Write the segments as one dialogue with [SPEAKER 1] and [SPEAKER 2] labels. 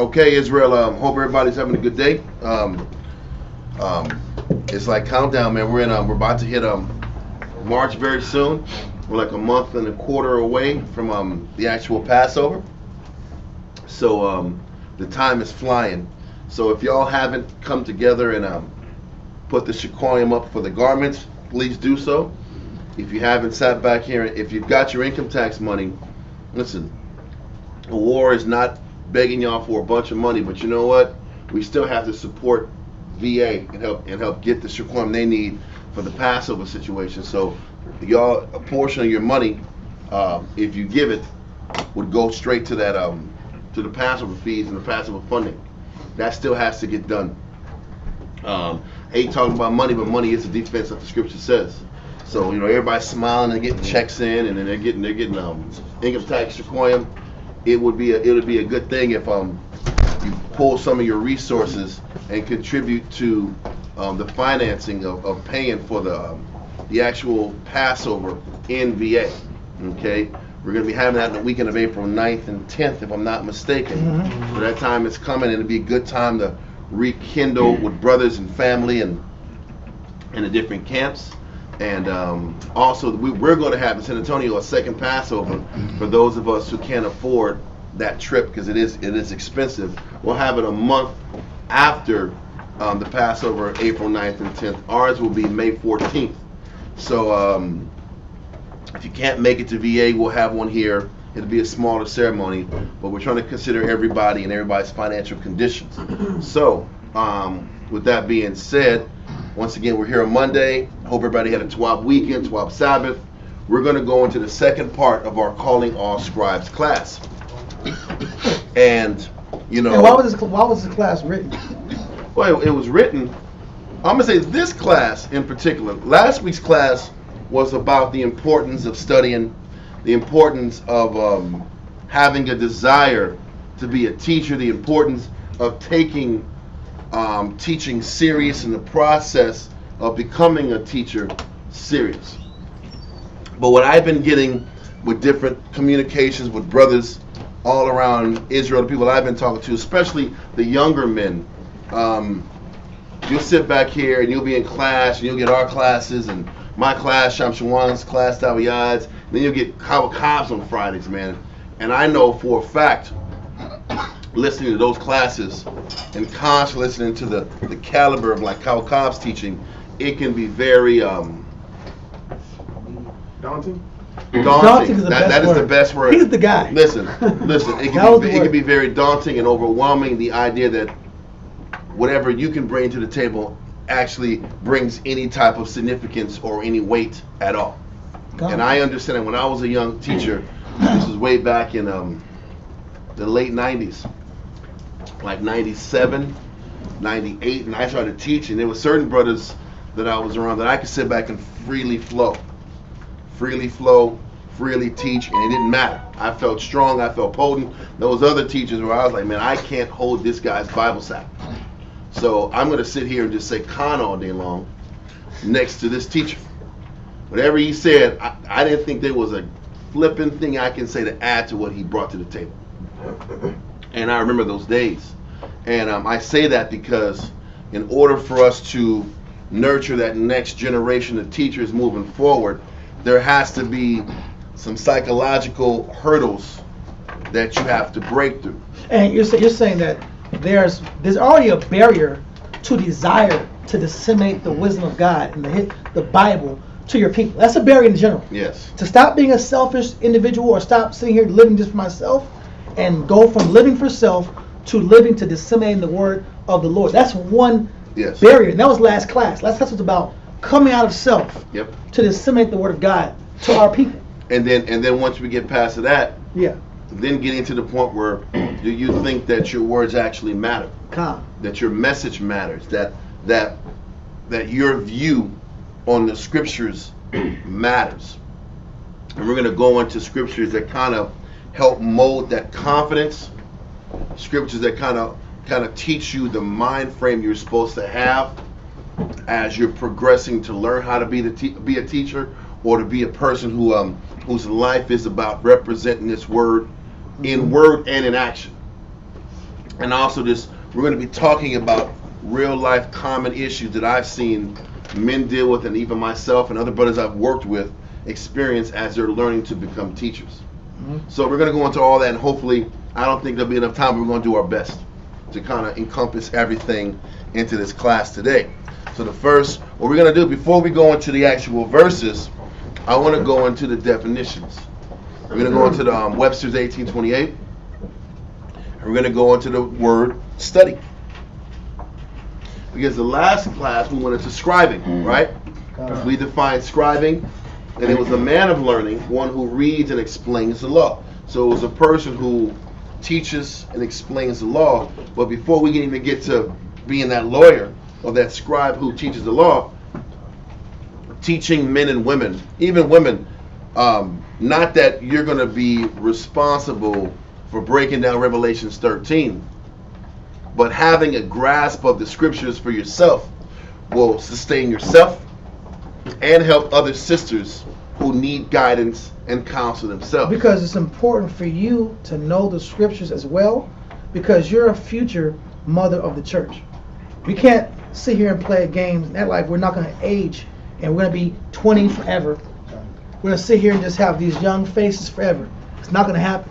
[SPEAKER 1] Okay, Israel. Hope everybody's having a good day. It's like countdown, man. We're about to hit March very soon. We're like a month and a quarter away from the actual Passover. So the time is flying. So if y'all haven't come together and put the shekoyim up for the garments, please do so. If you haven't sat back here, if you've got your income tax money, listen, the war is not begging y'all for a bunch of money, but you know what? We still have to support VA and help get the shekoyim they need for the Passover situation. So y'all, a portion of your money, if you give it, would go straight to that to the Passover fees and the Passover funding. That still has to get done. Ain't talking about money, but money is the defense, like the scripture says. So everybody's smiling and getting checks in, and then they're getting income tax shekoyim. It would be a good thing if you pull some of your resources and contribute to the financing of paying for the actual Passover in VA. Okay, we're going to be having that in the weekend of April 9th and 10th, if I'm not mistaken. Mm-hmm. So that time is coming, and it'll be a good time to rekindle with brothers and family and in the different camps. And also, we're going to have in San Antonio a second Passover for those of us who can't afford that trip, because it is expensive. We'll have it a month after the Passover, April 9th and 10th. Ours will be May 14th. So if you can't make it to VA, we'll have one here. It'll be a smaller ceremony, but we're trying to consider everybody and everybody's financial conditions. So with that being said, once again, we're here on Monday. Hope everybody had a Tawab weekend, Tawab Sabbath. We're going to go into the second part of our Calling All Scribes class. And,
[SPEAKER 2] And why was this class written?
[SPEAKER 1] Well, it was written, I'm going to say this class in particular. Last week's class was about the importance of studying, the importance of having a desire to be a teacher, the importance of taking teaching serious, in the process of becoming a teacher serious. But what I've been getting with different communications with brothers all around Israel, the people I've been talking to, especially the younger men, you'll sit back here and you'll be in class and you'll get our classes and my class, Sham Shawan's class, Tawiyad's, then you'll get Kawa Cobb's on Fridays, man. And I know for a fact, listening to those classes and constantly listening to the caliber of like Kawa Cobb's teaching, it can be very
[SPEAKER 3] daunting.
[SPEAKER 2] Daunting is the best word. He's the guy.
[SPEAKER 1] Listen. It can be very daunting and overwhelming. The idea that whatever you can bring to the table actually brings any type of significance or any weight at all. And I understand that when I was a young teacher, this was way back in the late 90s, like 97, 98, and I started teaching. There were certain brothers that I was around that I could sit back and freely flow, freely teach, and it didn't matter. I felt strong, I felt potent. There was other teachers where I was like, man, I can't hold this guy's Bible sack. So I'm going to sit here and just say Khan all day long next to this teacher. Whatever he said, I didn't think there was a flipping thing I can say to add to what he brought to the table. And I remember those days. And I say that because in order for us to nurture that next generation of teachers moving forward, there has to be some psychological hurdles that you have to break through.
[SPEAKER 2] And you're saying that there's already a barrier to desire to disseminate the wisdom of God and the Bible to your people. That's a barrier in general.
[SPEAKER 1] Yes.
[SPEAKER 2] To stop being a selfish individual or stop sitting here living just for myself and go from living for self to living to disseminating the word of the Lord. That's one barrier. And that was last class. Last class was about coming out of self to disseminate the word of God to our people.
[SPEAKER 1] And then once we get past that, then getting to the point where do you think that your words actually matter? That your message matters, that your view on the scriptures matters. And we're going to go into scriptures that kind of help mold that confidence, scriptures that kind of teach you the mind frame you're supposed to have as you're progressing to learn how to be a teacher, or to be a person whose life is about representing this word in word and in action. And also we're going to be talking about real life common issues that I've seen men deal with, and even myself and other brothers I've worked with experience as they're learning to become teachers. So we're going to go into all that, and hopefully, I don't think there'll be enough time, but we're going to do our best to kind of encompass everything into this class today. So what we're going to do before we go into the actual verses, I want to go into the definitions. We're going to go into the Webster's 1828, and we're going to go into the word study. Because the last class we went into scribing, right? We defined scribing, and it was a man of learning, one who reads and explains the law. So it was a person who teaches and explains the law. But before we can even get to being that lawyer or that scribe who teaches the law, teaching men and women, even women, not that you're going to be responsible for breaking down Revelations 13, but having a grasp of the scriptures for yourself will sustain yourself and help other sisters who need guidance and counsel themselves.
[SPEAKER 2] Because it's important for you to know the scriptures as well, because you're a future mother of the church. We can't sit here and play games and act like we're not going to age and we're going to be 20 forever. We're going to sit here and just have these young faces forever. It's not going to happen.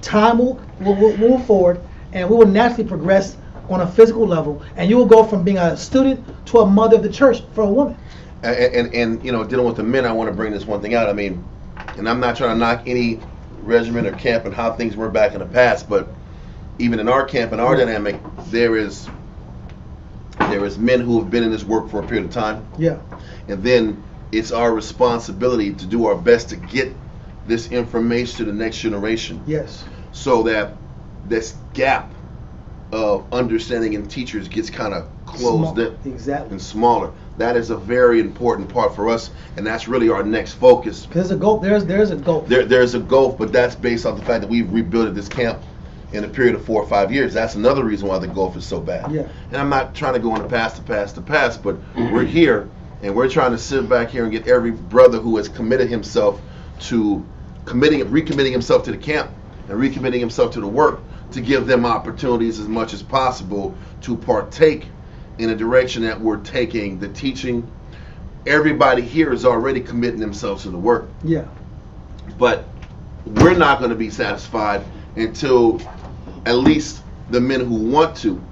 [SPEAKER 2] Time will move forward, and we will naturally progress on a physical level, and you will go from being a student to a mother of the church for a woman.
[SPEAKER 1] And you know, dealing with the men, I want to bring this one thing out. I mean, and I'm not trying to knock any regiment or camp and how things were back in the past, but even in our camp and our dynamic, there is men who have been in this work for a period of time.
[SPEAKER 2] Yeah.
[SPEAKER 1] And then it's our responsibility to do our best to get this information to the next generation.
[SPEAKER 2] Yes.
[SPEAKER 1] So that this gap of understanding in teachers gets kind of closed in.
[SPEAKER 2] Exactly.
[SPEAKER 1] And smaller. That is a very important part for us, and that's really our next focus.
[SPEAKER 2] There's a gulf. There's a gulf.
[SPEAKER 1] There's a gulf, but that's based on the fact that we've rebuilt this camp in a period of 4 or 5 years. That's another reason why the gulf is so bad.
[SPEAKER 2] Yeah.
[SPEAKER 1] And I'm not trying to go in the past, but we're here, and we're trying to sit back here and get every brother who has committed himself to recommitting himself to the camp and recommitting himself to the work, to give them opportunities as much as possible to partake in a direction that we're taking the teaching. Everybody here is already committing themselves to the work.
[SPEAKER 2] Yeah.
[SPEAKER 1] But we're not going to be satisfied until at least the men who want to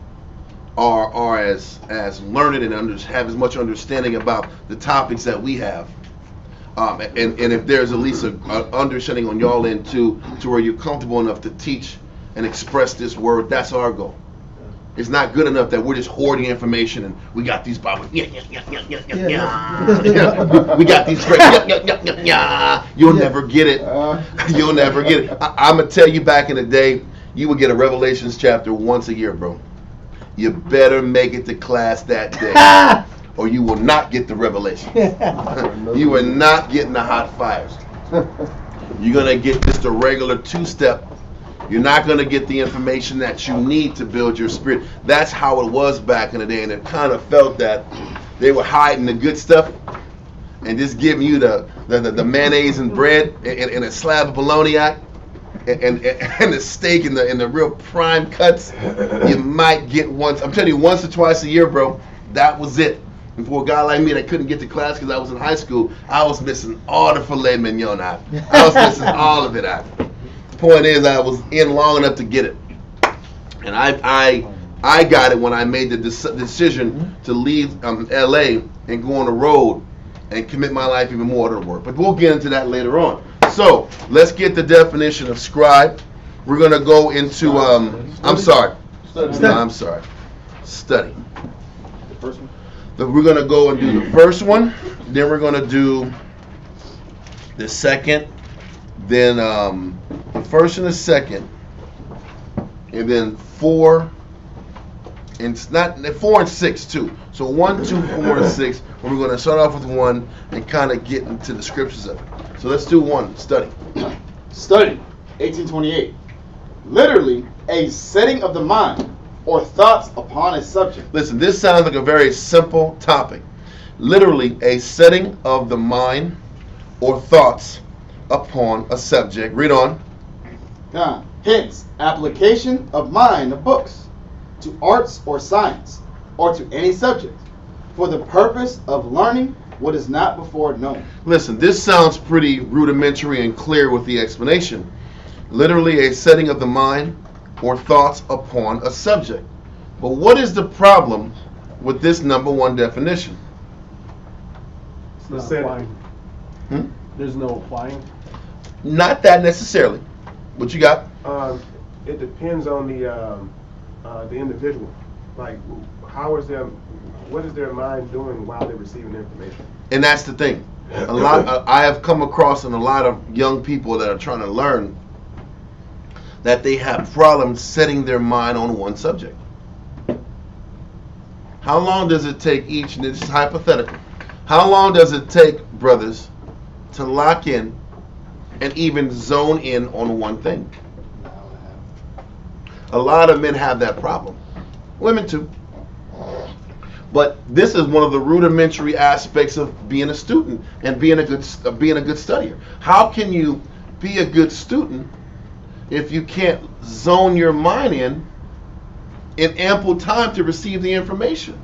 [SPEAKER 1] are as learned and have as much understanding about the topics that we have. And if there's at least an understanding on y'all end too, to where you're comfortable enough to teach and express this word, that's our goal. It's not good enough that we're just hoarding information and we got these Bibles. We got these great. You'll never get it. You'll never get it. I'm gonna tell you, back in the day, you would get a Revelations chapter once a year, bro. You better make it to class that day, or you will not get the revelation. You are not getting the hot fires. You're gonna get just a regular 2-step. You're not going to get the information that you need to build your spirit. That's how it was back in the day, and it kind of felt that they were hiding the good stuff and just giving you the mayonnaise and bread and a slab of bologna and the steak and the real prime cuts. You might get once. I'm telling you, once or twice a year, bro. That was it. And for a guy like me that couldn't get to class because I was in high school, I was missing all the filet mignon out. I was missing all of it out. Point is, I was in long enough to get it, and I got it when I made the decision to leave LA and go on the road and commit my life even more to the work. But we'll get into that later on. So let's get the definition of scribe. We're gonna go into study.
[SPEAKER 3] The first one.
[SPEAKER 1] We're gonna go and do the first one. Then we're gonna do the second. Then the first and the second, and then 4 and 6 too. So 1, 2, 4, and 6. We're going to start off with 1 and kind of get into the scriptures of it. So let's do 1. Study.
[SPEAKER 3] Study, 1828. Literally, a setting of the mind or thoughts upon a subject.
[SPEAKER 1] Listen, this sounds like a very simple topic. Literally, a setting of the mind or thoughts upon a subject. Read on.
[SPEAKER 3] Hence, application of mind of books. to arts or science, or to any subject, for the purpose of learning what is not before known.
[SPEAKER 1] Listen, this sounds pretty rudimentary and clear with the explanation. Literally a setting of the mind or thoughts upon a subject. But what is the problem with this number one definition?
[SPEAKER 4] It's not applying. There's no applying.
[SPEAKER 1] Not that necessarily. What you got?
[SPEAKER 5] It depends on the individual. Like, what is their mind doing while they're receiving the information?
[SPEAKER 1] And that's the thing. I have come across in a lot of young people that are trying to learn that they have problems setting their mind on one subject. How long does it take each, and this is hypothetical, how long does it take, brothers, to lock in and even zone in on one thing? A lot of men have that problem. Women too. But this is one of the rudimentary aspects of being a student and being a good studier. How can you be a good student if you can't zone your mind in ample time to receive the information?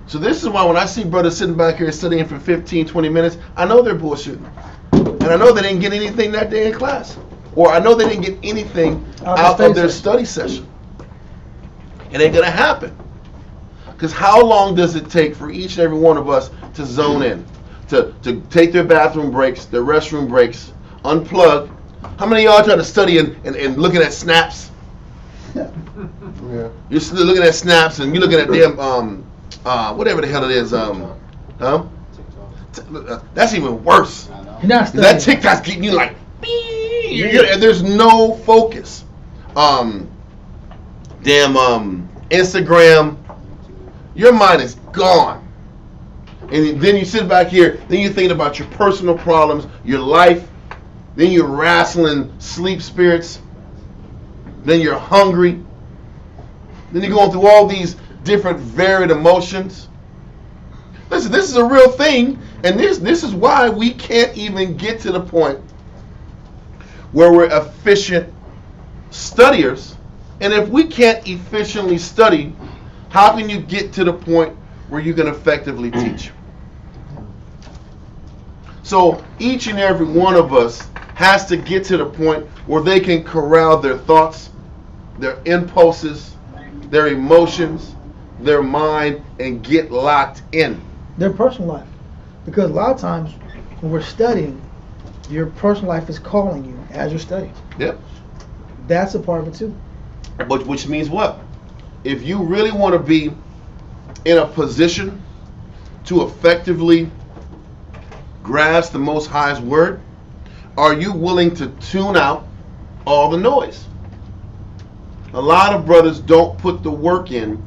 [SPEAKER 1] So this is why when I see brothers sitting back here studying for 15, 20 minutes, I know they're bullshitting. And I know they didn't get anything that day in class. Or I know they didn't get anything out of their study session. It ain't going to happen. Because how long does it take for each and every one of us to zone in? To take their bathroom breaks, their restroom breaks, unplug. How many of y'all try to study and looking at snaps? Yeah. You're looking at snaps and you're looking at them, whatever the hell it is. That's even worse. That TikTok's getting you like, and there's no focus. Instagram, your mind is gone. And then you sit back here, then you're thinking about your personal problems, your life, then you're wrestling sleep spirits, then you're hungry, then you're going through all these different varied emotions. Listen, this is a real thing, and this is why we can't even get to the point where we're efficient studiers. And if we can't efficiently study, how can you get to the point where you can effectively teach? So each and every one of us has to get to the point where they can corral their thoughts, their impulses, their emotions, their mind, and get locked in.
[SPEAKER 2] Their personal life. Because a lot of times when we're studying, your personal life is calling you as you're studying.
[SPEAKER 1] Yep.
[SPEAKER 2] That's a part of it too.
[SPEAKER 1] But which means what? If you really want to be in a position to effectively grasp the Most High's word, are you willing to tune out all the noise? A lot of brothers don't put the work in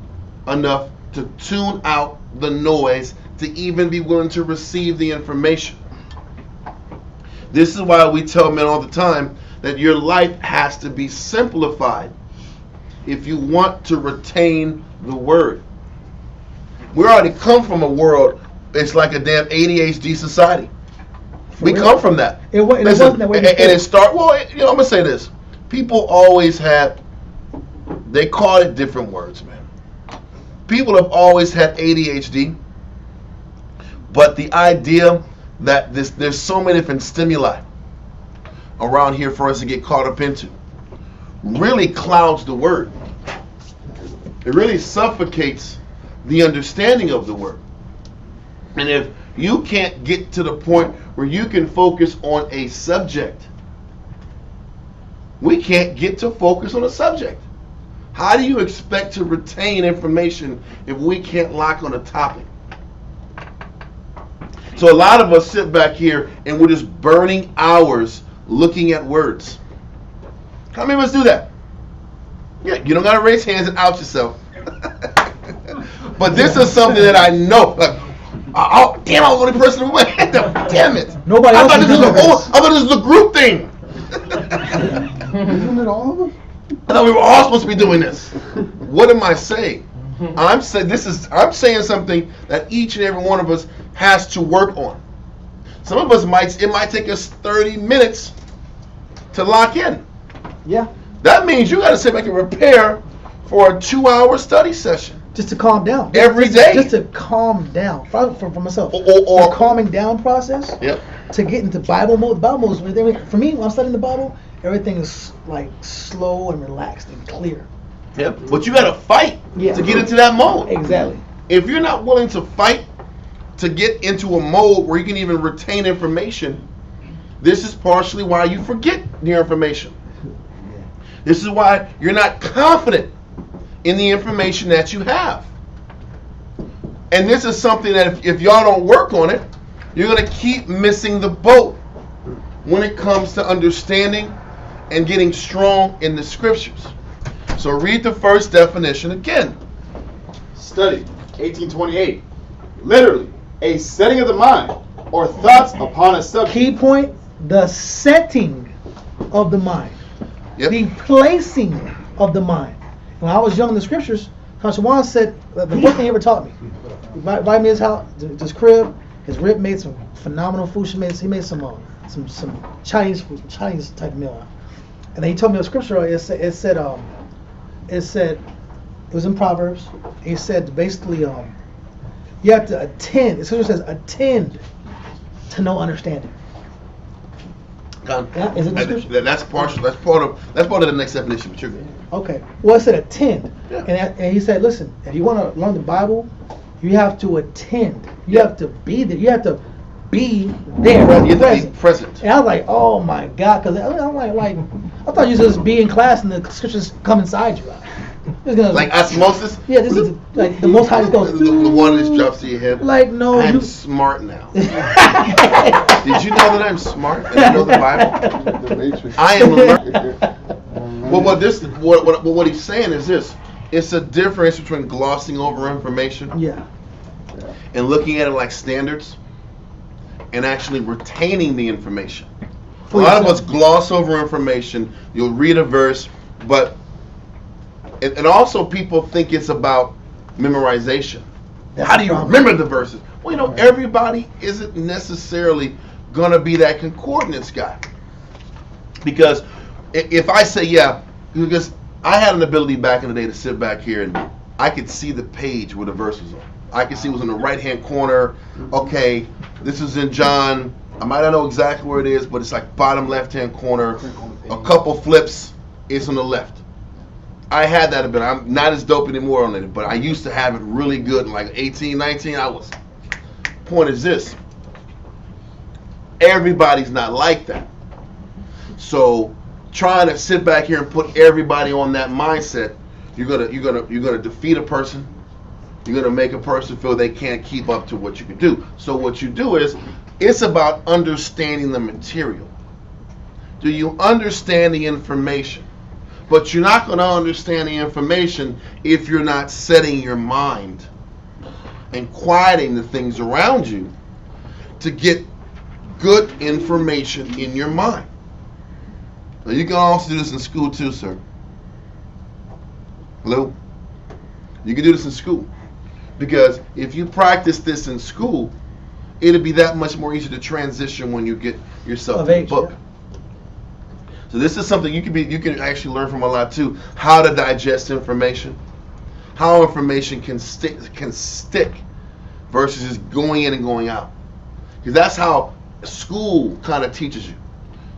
[SPEAKER 1] enough to tune out the noise to even be willing to receive the information. This is why we tell men all the time that your life has to be simplified if you want to retain the word. We already come from a world, it's like a damn ADHD society. We come from that.
[SPEAKER 2] Wasn't that way before.
[SPEAKER 1] And I'm going to say this. People always had, they call it different words, man. People have always had ADHD, but the idea that there's so many different stimuli around here for us to get caught up into really clouds the word. It really suffocates the understanding of the word. And if you can't get to the point where you can focus on a subject, we can't get to focus on a subject. How do you expect to retain information if we can't lock on a topic? So a lot of us sit back here and we're just burning hours looking at words. How many of us do that? Yeah, you don't got to raise hands and out yourself. But this is something that I know. Like, oh, damn, I was the only person who went. Damn it.
[SPEAKER 2] Nobody else
[SPEAKER 1] I thought this was a group thing.
[SPEAKER 2] Isn't it all of them?
[SPEAKER 1] I thought we were all supposed to be doing this. What am I saying? I'm saying something that each and every one of us has to work on. Some of us it might take us 30 minutes to lock in.
[SPEAKER 2] Yeah.
[SPEAKER 1] That means you got to sit back and prepare for a 2-hour study session.
[SPEAKER 2] Just to calm down.
[SPEAKER 1] Every day.
[SPEAKER 2] Just to calm down. For myself.
[SPEAKER 1] Or
[SPEAKER 2] the calming down process.
[SPEAKER 1] Yep.
[SPEAKER 2] To get into Bible mode. The Bible mode is, for me, when I'm studying the Bible, everything is like slow and relaxed and clear.
[SPEAKER 1] Yep. But you got to fight to get into that mode.
[SPEAKER 2] Exactly.
[SPEAKER 1] If you're not willing to fight to get into a mode where you can even retain information, this is partially why you forget your information. This is why you're not confident in the information that you have. And this is something that if y'all don't work on it, you're going to keep missing the boat when it comes to understanding and getting strong in the scriptures. So read the first definition again.
[SPEAKER 3] Study, 1828. Literally, a setting of the mind or thoughts upon a subject.
[SPEAKER 2] Key point, the setting of the mind.
[SPEAKER 1] Yep.
[SPEAKER 2] The placing of the mind. When I was young in the scriptures, Pastor Juan said the first thing he ever taught me. He invited me to his house, to his crib. His rib made some phenomenal food. He made some Chinese food, some Chinese type meal. And then he told me a scripture. It said it was in Proverbs. He said basically you have to attend. The scripture says attend to no understanding. Yeah, is it the scripture?
[SPEAKER 1] That's partial. That's part of the next definition. But you're good.
[SPEAKER 2] Okay. Well, it said attend,
[SPEAKER 1] Yeah.
[SPEAKER 2] and he said, listen, if you want to learn the Bible, you have to attend. You have to be there. You have to be there.
[SPEAKER 1] You have to be present.
[SPEAKER 2] And I was like, oh my God, because I'm like, I thought you just be in class and the scriptures come inside you.
[SPEAKER 1] Like osmosis?
[SPEAKER 2] Yeah, this is like the Most High just goes.
[SPEAKER 1] The one that just drops to your head.
[SPEAKER 2] Like, no,
[SPEAKER 1] I'm smart now. Did you know that I'm smart and I know the Bible? I am learning. Well, what he's saying is this: it's a difference between glossing over information, and looking at it like standards, and actually retaining the information. A lot of us gloss over information. You'll read a verse, but and also people think it's about memorization. How do you remember the verses? Well, everybody isn't necessarily going to be that concordance guy. Because if I say, because I had an ability back in the day to sit back here and I could see the page where the verse was on. I could see it was in the right-hand corner. Okay, this is in John. I might not know exactly where it is, but it's like bottom left-hand corner. A couple flips, it's on the left. I had that ability. I'm not as dope anymore on it, but I used to have it really good. In like 18, 19, I was. Point is this: everybody's not like that. So trying to sit back here and put everybody on that mindset, you're gonna defeat a person. You're gonna make a person feel they can't keep up to what you can do. So what you do is, it's about understanding the material. Do you understand the information? But you're not going to understand the information if you're not setting your mind and quieting the things around you to get good information in your mind. Now, you can also do this in school too, sir. Hello? You can do this in school. Because if you practice this in school, it'll be that much more easy to transition when you get yourself to the book. Yeah. So this is something you can actually learn from a lot too. How to digest information, how information can stick versus just going in and going out. Because that's how school kind of teaches you.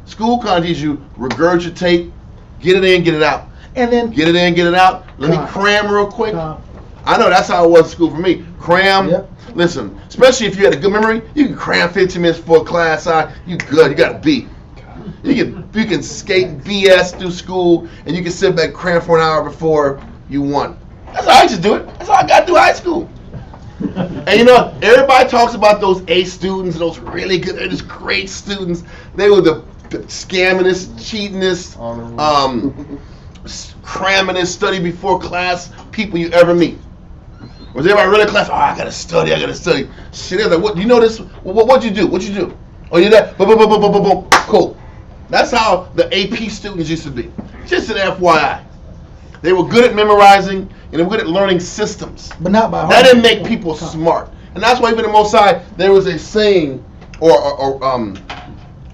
[SPEAKER 1] School kind of teaches you regurgitate, get it in, get it out, and then get it in, get it out. Let me cram real quick. I know that's how it was in school for me. Cram. Yep. Listen, especially if you had a good memory, you can cram 15 minutes before class. You good. You got a B. You can skate BS through school, and you can sit back and cram for an hour before you won. That's how I used to do it. That's how I got through high school. And everybody talks about those A students, those really good, they're just great students. They were the scammingest, cheatingest, crammingest, study before class people you ever meet. Was everybody really in class? Oh, I gotta study. Shit, they're like, what? You know this? What'd you do? Oh, you that? Boom, boom, boom, boom, boom, boom. Cool. That's how the AP students used to be. Just an FYI. They were good at memorizing and they were good at learning systems.
[SPEAKER 2] But not by heart.
[SPEAKER 1] That didn't make people smart. And that's why even in Most High, there was a saying or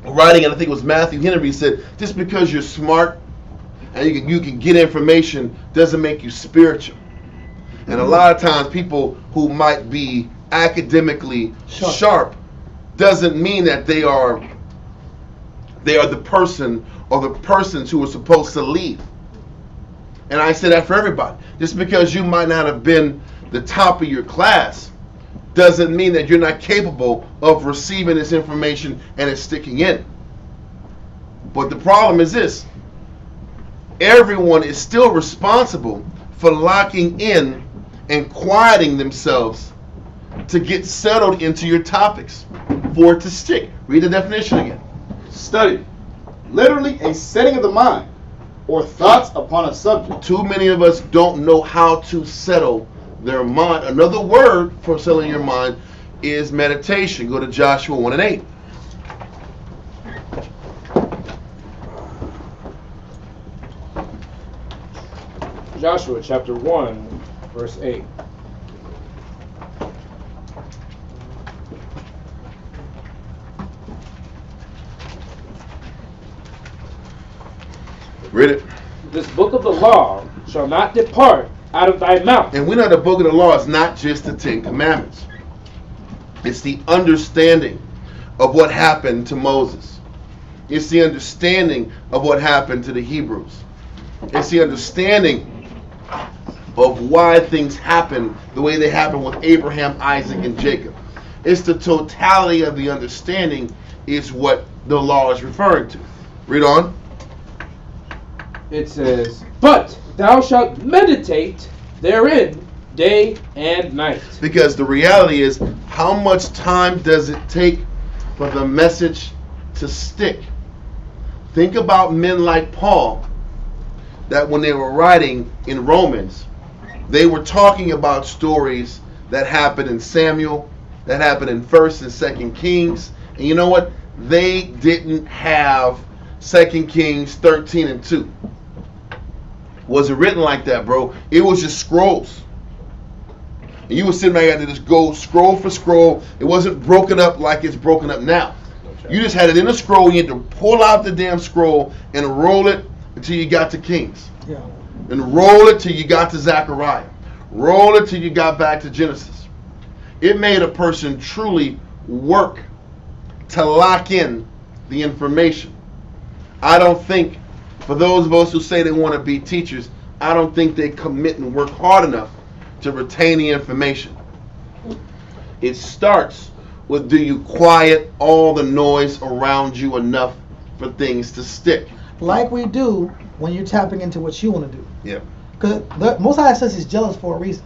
[SPEAKER 1] writing, and I think it was Matthew Henry said, just because you're smart and you can get information doesn't make you spiritual. And a lot of times people who might be academically sharp doesn't mean that they are the person or the persons who are supposed to lead. And I say that for everybody. Just because you might not have been the top of your class doesn't mean that you're not capable of receiving this information and it's sticking in. But the problem is this: everyone is still responsible for locking in and quieting themselves to get settled into your topics for it to stick. Read the definition again.
[SPEAKER 3] Study. Literally a setting of the mind or thoughts upon a subject.
[SPEAKER 1] Too many of us don't know how to settle their mind. Another word for settling your mind is meditation. Go to Joshua 1 and 8.
[SPEAKER 6] Joshua chapter 1, verse 8.
[SPEAKER 1] Read it.
[SPEAKER 6] This book of the law shall not depart out of thy mouth.
[SPEAKER 1] And we know the book of the law is not just the 10 Commandments. It's the understanding of what happened to Moses. It's the understanding of what happened to the Hebrews. It's the understanding of why things happen the way they happen with Abraham, Isaac, and Jacob. It's the totality of the understanding is what the law is referring to. Read on.
[SPEAKER 6] It says, but thou shalt meditate therein day and night.
[SPEAKER 1] Because the reality is, how much time does it take for the message to stick? Think about men like Paul, that when they were writing in Romans, they were talking about stories that happened in Samuel, that happened in 1st and 2nd Kings. And you know what? They didn't have 2 Kings 13 and 2. Wasn't written like that, bro. It was just scrolls. And you were sitting there and just go scroll for scroll. It wasn't broken up like it's broken up now. You just had it in a scroll. You had to pull out the damn scroll and roll it until you got to Kings.
[SPEAKER 2] Yeah.
[SPEAKER 1] And roll it till you got to Zechariah. Roll it till you got back to Genesis. It made a person truly work to lock in the information. I don't think, for those of us who say they want to be teachers, I don't think they commit and work hard enough to retain the information. It starts with, do you quiet all the noise around you enough for things to stick?
[SPEAKER 2] Like we do when you're tapping into what you want to do.
[SPEAKER 1] Yeah.
[SPEAKER 2] Because Most High says he's jealous for a reason.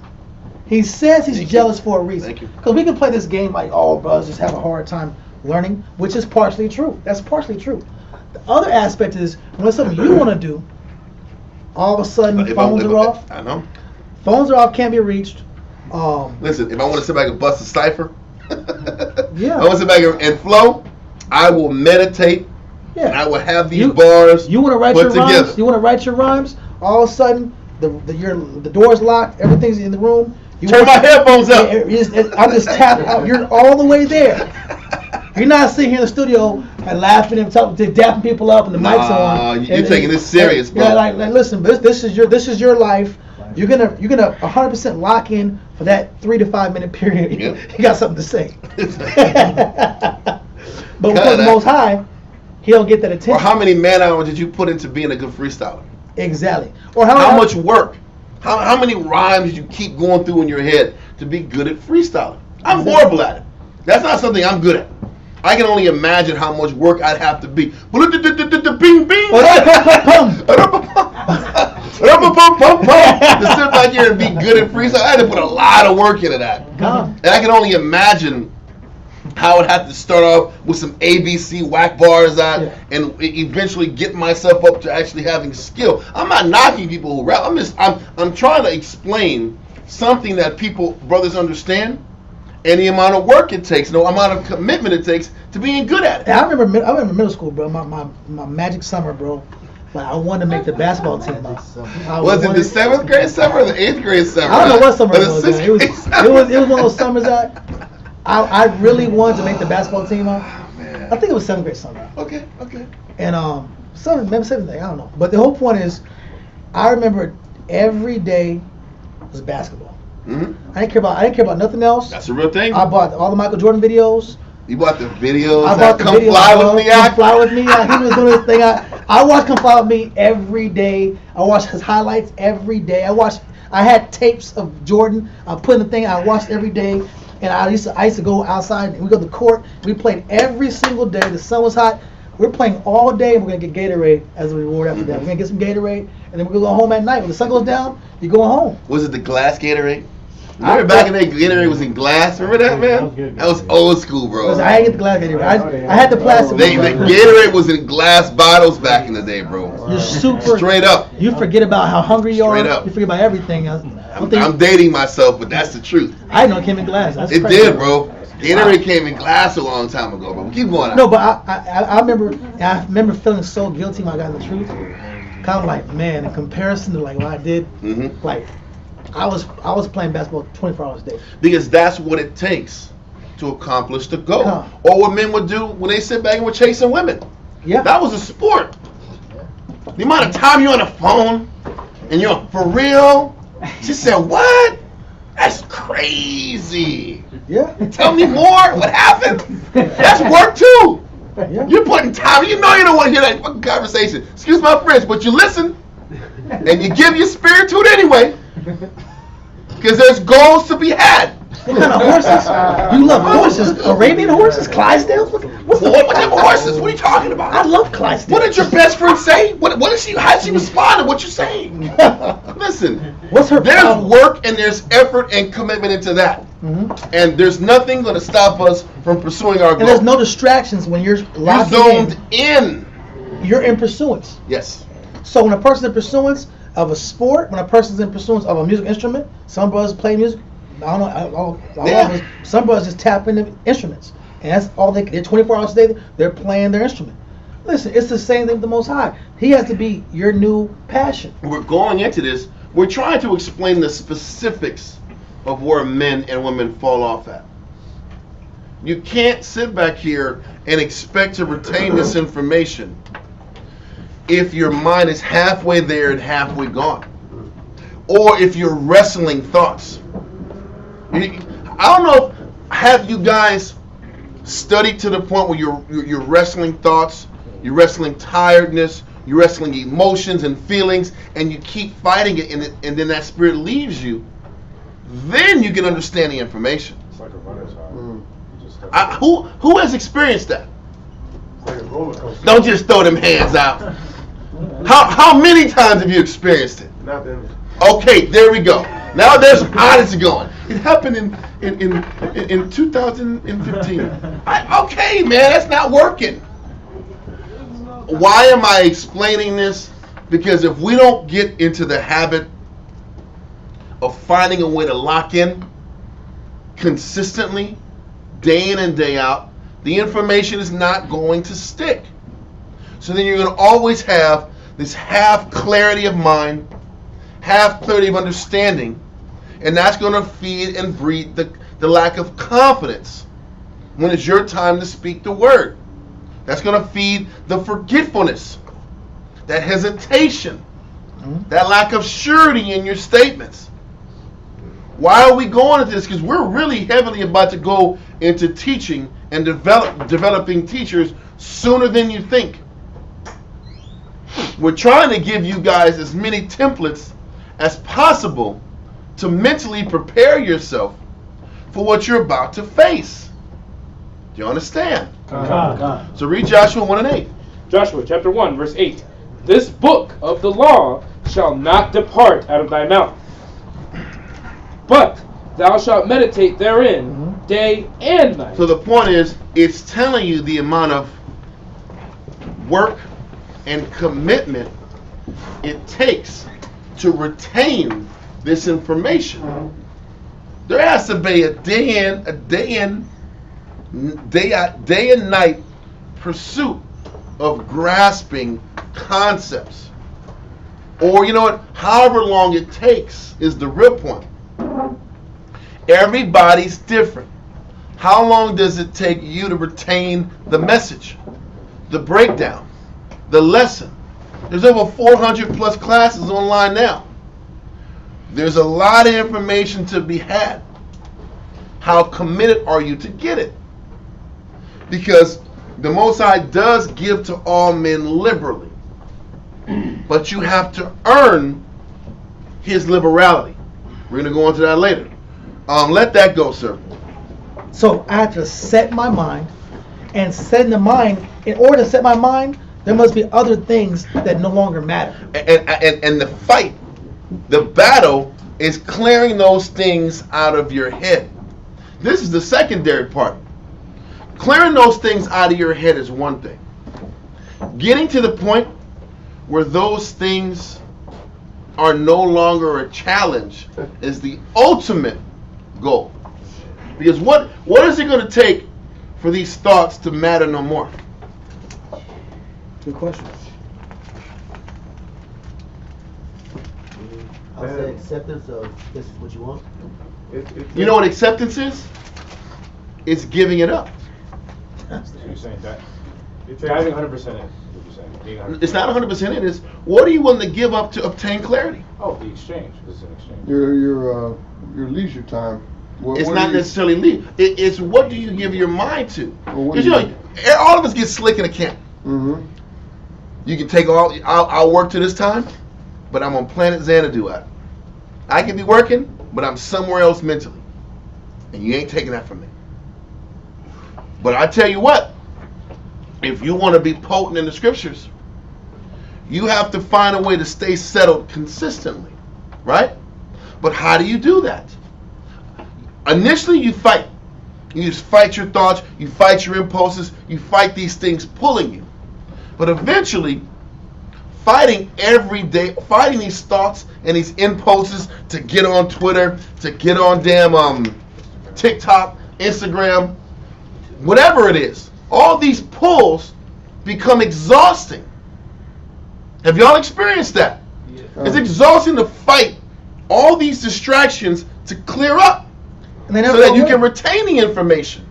[SPEAKER 2] He says he's jealous for a reason.
[SPEAKER 1] Thank you.
[SPEAKER 2] Because we can play this game like, oh, brothers just have a hard time learning, which is partially true. That's partially true. The other aspect is when it's something you want to do, all of a sudden phones are off.
[SPEAKER 1] I know.
[SPEAKER 2] Phones are off, can't be reached.
[SPEAKER 1] Listen, if I want to sit back and bust a cipher,
[SPEAKER 2] yeah.
[SPEAKER 1] I want to sit back and flow, I will meditate.
[SPEAKER 2] Yeah.
[SPEAKER 1] And I will have these bars
[SPEAKER 2] you want to write
[SPEAKER 1] put
[SPEAKER 2] your
[SPEAKER 1] together.
[SPEAKER 2] Rhymes? You want to write your rhymes? All of a sudden, the door's locked. Everything's in the room.
[SPEAKER 1] Turn my headphones up.
[SPEAKER 2] I just tap out. You're all the way there. You're not sitting here in the studio and laughing and dapping people up and the mic's on.
[SPEAKER 1] You're taking this serious, bro.
[SPEAKER 2] Yeah, like listen, this is your life. You're gonna 100% lock in for that 3 to 5 minute period.
[SPEAKER 1] Yep.
[SPEAKER 2] You got something to say. But because the Most High, he don't get that attention.
[SPEAKER 1] Or how many man hours did you put into being a good freestyler?
[SPEAKER 2] Exactly. Or
[SPEAKER 1] how much work? How many rhymes did you keep going through in your head to be good at freestyling? I'm horrible at it. That's not something I'm good at. I can only imagine how much work I'd have to be. Bing bing. To sit back here and be good at freestyle, I had to put a lot of work into that. And I can only imagine how I'd have to start off with some ABC whack bars and eventually get myself up to actually having skill. I'm not knocking people who rap. I'm trying to explain something that brothers understand, and the amount of work it takes, the amount of commitment it takes to being good at it.
[SPEAKER 2] Yeah, I remember middle school, bro. My magic summer, bro. Like I wanted to make the basketball team.
[SPEAKER 1] Was it the 7th grade summer or the 8th grade summer?
[SPEAKER 2] I don't know what summer it was. It was one of those summers that I really wanted to make the basketball team. I think it was 7th grade summer.
[SPEAKER 1] Okay.
[SPEAKER 2] And maybe 7 thing, I don't know. But the whole point is, I remember every day was basketball.
[SPEAKER 1] Mm-hmm.
[SPEAKER 2] I didn't care about nothing else.
[SPEAKER 1] That's a real thing.
[SPEAKER 2] I bought all the Michael Jordan videos.
[SPEAKER 1] You bought the videos.
[SPEAKER 2] I bought the
[SPEAKER 1] Come
[SPEAKER 2] videos.
[SPEAKER 1] Fly With Me.
[SPEAKER 2] Come Fly With Me. He was doing his thing. I watched Come Fly With Me every day. I watched his highlights every day. I had tapes of Jordan. I put in the thing. I watched every day. And I used to go outside and we go to the court. We played every single day. The sun was hot. We're playing all day and we're going to get Gatorade as a reward after that. We're going to get some Gatorade and then we're going to go home at night. When the sun goes down, you're going home.
[SPEAKER 1] Was it the glass Gatorade? Remember back in the day, Gatorade was in glass? Remember that, man? That was old school, bro.
[SPEAKER 2] Listen, I didn't get the glass Gatorade. I had the plastic.
[SPEAKER 1] The Gatorade was in glass bottles back in the day, bro.
[SPEAKER 2] You're super.
[SPEAKER 1] Straight up.
[SPEAKER 2] You forget about how hungry you are.
[SPEAKER 1] Straight up.
[SPEAKER 2] You forget about everything.
[SPEAKER 1] I'm dating myself, but that's the truth.
[SPEAKER 2] I didn't know it came in glass. That's
[SPEAKER 1] It
[SPEAKER 2] crazy.
[SPEAKER 1] did, bro. Gatorade came in glass a long time ago, but keep going on.
[SPEAKER 2] No, but I remember feeling so guilty when I got in the truth. Kind of like, man, in comparison to like what I did, like I was playing basketball 24 hours a day.
[SPEAKER 1] Because that's what it takes to accomplish the goal. Or what men would do when they sit back and were chasing women.
[SPEAKER 2] Yeah.
[SPEAKER 1] That was a sport. The amount of time you're on the phone and you're for real. She said, what? That's crazy.
[SPEAKER 2] Yeah.
[SPEAKER 1] Tell me more. What happened? That's work too.
[SPEAKER 2] Yeah.
[SPEAKER 1] You're putting time. You know you don't want to hear that fucking conversation. Excuse my French, but you listen and you give your spirit to it anyway. Because there's goals to be had.
[SPEAKER 2] What kind of horses? You love horses? Arabian horses? Clydesdales?
[SPEAKER 1] What type of horses? What are you talking about?
[SPEAKER 2] I love Clydesdales.
[SPEAKER 1] What did your best friend say? What did she? How did she respond to what you're saying? Listen.
[SPEAKER 2] What's her
[SPEAKER 1] There's
[SPEAKER 2] problem?
[SPEAKER 1] work and there's effort and commitment into that. And there's nothing going to stop us from pursuing our goal.
[SPEAKER 2] And there's no distractions when you're locked
[SPEAKER 1] zoned in.
[SPEAKER 2] You're in pursuance.
[SPEAKER 1] Yes.
[SPEAKER 2] So when a person's in pursuance of a sport, when a person's in pursuance of a musical instrument, some brothers play music. I don't know. Some brothers just tap into instruments, and that's all they're 24 hours a day. They're playing their instrument. Listen, it's the same thing with the Most High. He has to be your new passion.
[SPEAKER 1] We're going into this. We're trying to explain the specifics of where men and women fall off at. You can't sit back here and expect to retain this information if your mind is halfway there and halfway gone, or if you're wrestling thoughts. I don't know. Have you guys studied to the point where you're wrestling thoughts, you're wrestling tiredness, you're wrestling emotions and feelings, and you keep fighting it, and then that spirit leaves you? Then you can understand the information.
[SPEAKER 5] It's like a runner's high.
[SPEAKER 1] Who has experienced that?
[SPEAKER 5] It's like a roller coaster.
[SPEAKER 1] Don't just throw them hands out. How many times have you experienced it?
[SPEAKER 5] Nothing.
[SPEAKER 1] Okay, there we go. Now there's honesty going. It happened in 2015. Okay, man, that's not working. Why am I explaining this? Because if we don't get into the habit of finding a way to lock in consistently, day in and day out, the information is not going to stick. So then you're going to always have this half clarity of mind, half clarity of understanding, and that's going to feed and breed the lack of confidence when it's your time to speak the word. That's going to feed the forgetfulness, that hesitation, that lack of surety in your statements. Why are we going into this? Because we're really heavily about to go into teaching and developing teachers sooner than you think. We're trying to give you guys as many templates as possible to mentally prepare yourself for what you're about to face. Do you understand? So read Joshua 1 and 8.
[SPEAKER 6] Joshua chapter 1 verse 8. This book of the law shall not depart out of thy mouth, but thou shalt meditate therein day and night.
[SPEAKER 1] So the point is, it's telling you the amount of work and commitment it takes to retain this information. There has to be a day and night pursuit of grasping concepts. Or you know what? However long it takes is the real point. Everybody's different. How long does it take you to retain the message, the breakdown? the lesson. There's over 400 plus classes online now. There's a lot of information to be had. How committed are you to get it? Because the Most High does give to all men liberally. But you have to earn his liberality. We're going to go into that later. Let that go, sir.
[SPEAKER 2] So I have to set my mind, and setting the mind, in order to set my mind, there must be other things that no longer matter.
[SPEAKER 1] And the fight, the battle, is clearing those things out of your head. This is the secondary part. Clearing those things out of your head is one thing. Getting to the point where those things are no longer a challenge is the ultimate goal. Because what is it going to take for these thoughts to matter no more?
[SPEAKER 2] Good question.
[SPEAKER 7] I'll say acceptance of this is what you want.
[SPEAKER 1] You know what acceptance is? It's giving it up.
[SPEAKER 6] So you're saying that diving 100% in. What you're saying? Being 100%.
[SPEAKER 1] It's not 100% it is. What are you willing to give up to obtain clarity?
[SPEAKER 6] Oh, the exchange. This is an exchange.
[SPEAKER 8] Your leisure time.
[SPEAKER 1] It's not necessarily leave. It's what do you give your mind to? Because
[SPEAKER 8] Well,
[SPEAKER 1] all of us get slick in a camp.
[SPEAKER 8] Mm-hmm.
[SPEAKER 1] You can take I'll work to this time, but I'm on planet Xanadu out. I can be working, but I'm somewhere else mentally. And you ain't taking that from me. But I tell you what, if you want to be potent in the scriptures, you have to find a way to stay settled consistently, right? But how do you do that? Initially, you fight. You just fight your thoughts, you fight your impulses, you fight these things pulling you. But eventually, fighting every day, fighting these thoughts and these impulses to get on Twitter, to get on damn TikTok, Instagram, whatever it is, all these pulls become exhausting. Have y'all experienced that?
[SPEAKER 8] Yeah.
[SPEAKER 1] It's exhausting to fight all these distractions to clear up so that you can retain the information.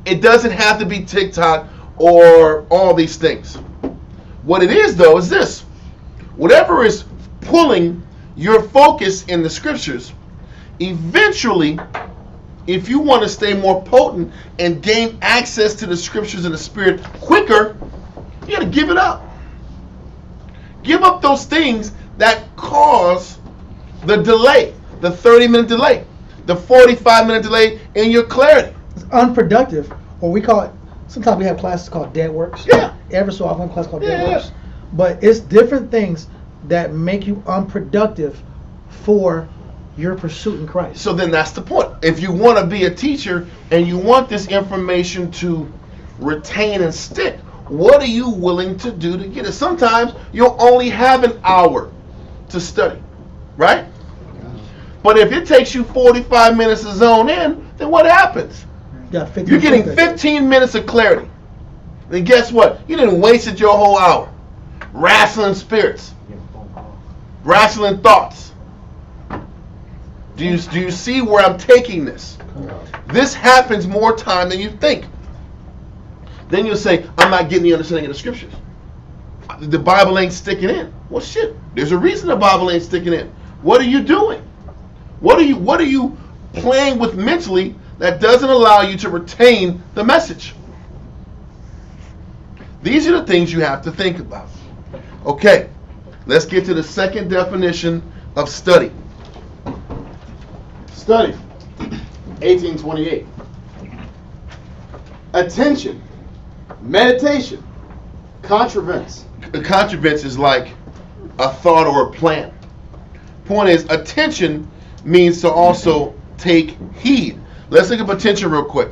[SPEAKER 1] It doesn't have to be TikTok or all these things. What it is, though, is this. Whatever is pulling your focus in the scriptures, eventually, if you want to stay more potent and gain access to the scriptures and the spirit quicker, you got to give it up. Give up those things that cause the delay, the 30-minute delay, the 45-minute delay in your clarity.
[SPEAKER 2] It's unproductive, or we call it, sometimes we have classes called dead works.
[SPEAKER 1] Yeah.
[SPEAKER 2] Every so often, a class called dead works. But it's different things that make you unproductive for your pursuit in Christ.
[SPEAKER 1] So then that's the point. If you want to be a teacher and you want this information to retain and stick, what are you willing to do to get it? Sometimes you'll only have an hour to study, right? But if it takes you 45 minutes to zone in, then what happens? You're getting 15 minutes of clarity. Then guess what? You didn't waste your whole hour wrestling spirits, wrestling thoughts. Do you see where I'm taking this? This happens more time than you think. Then you'll say, I'm not getting the understanding of the scriptures. The Bible ain't sticking in. Well, shit. There's a reason the Bible ain't sticking in. What are you doing? What are you playing with mentally that doesn't allow you to retain the message? These are the things you have to think about. Okay, let's get to the second definition of study.
[SPEAKER 3] Study, 1828. Attention, meditation, contravents.
[SPEAKER 1] Contravents is like a thought or a plan. Point is, attention means to also take heed. Let's look at attention real quick.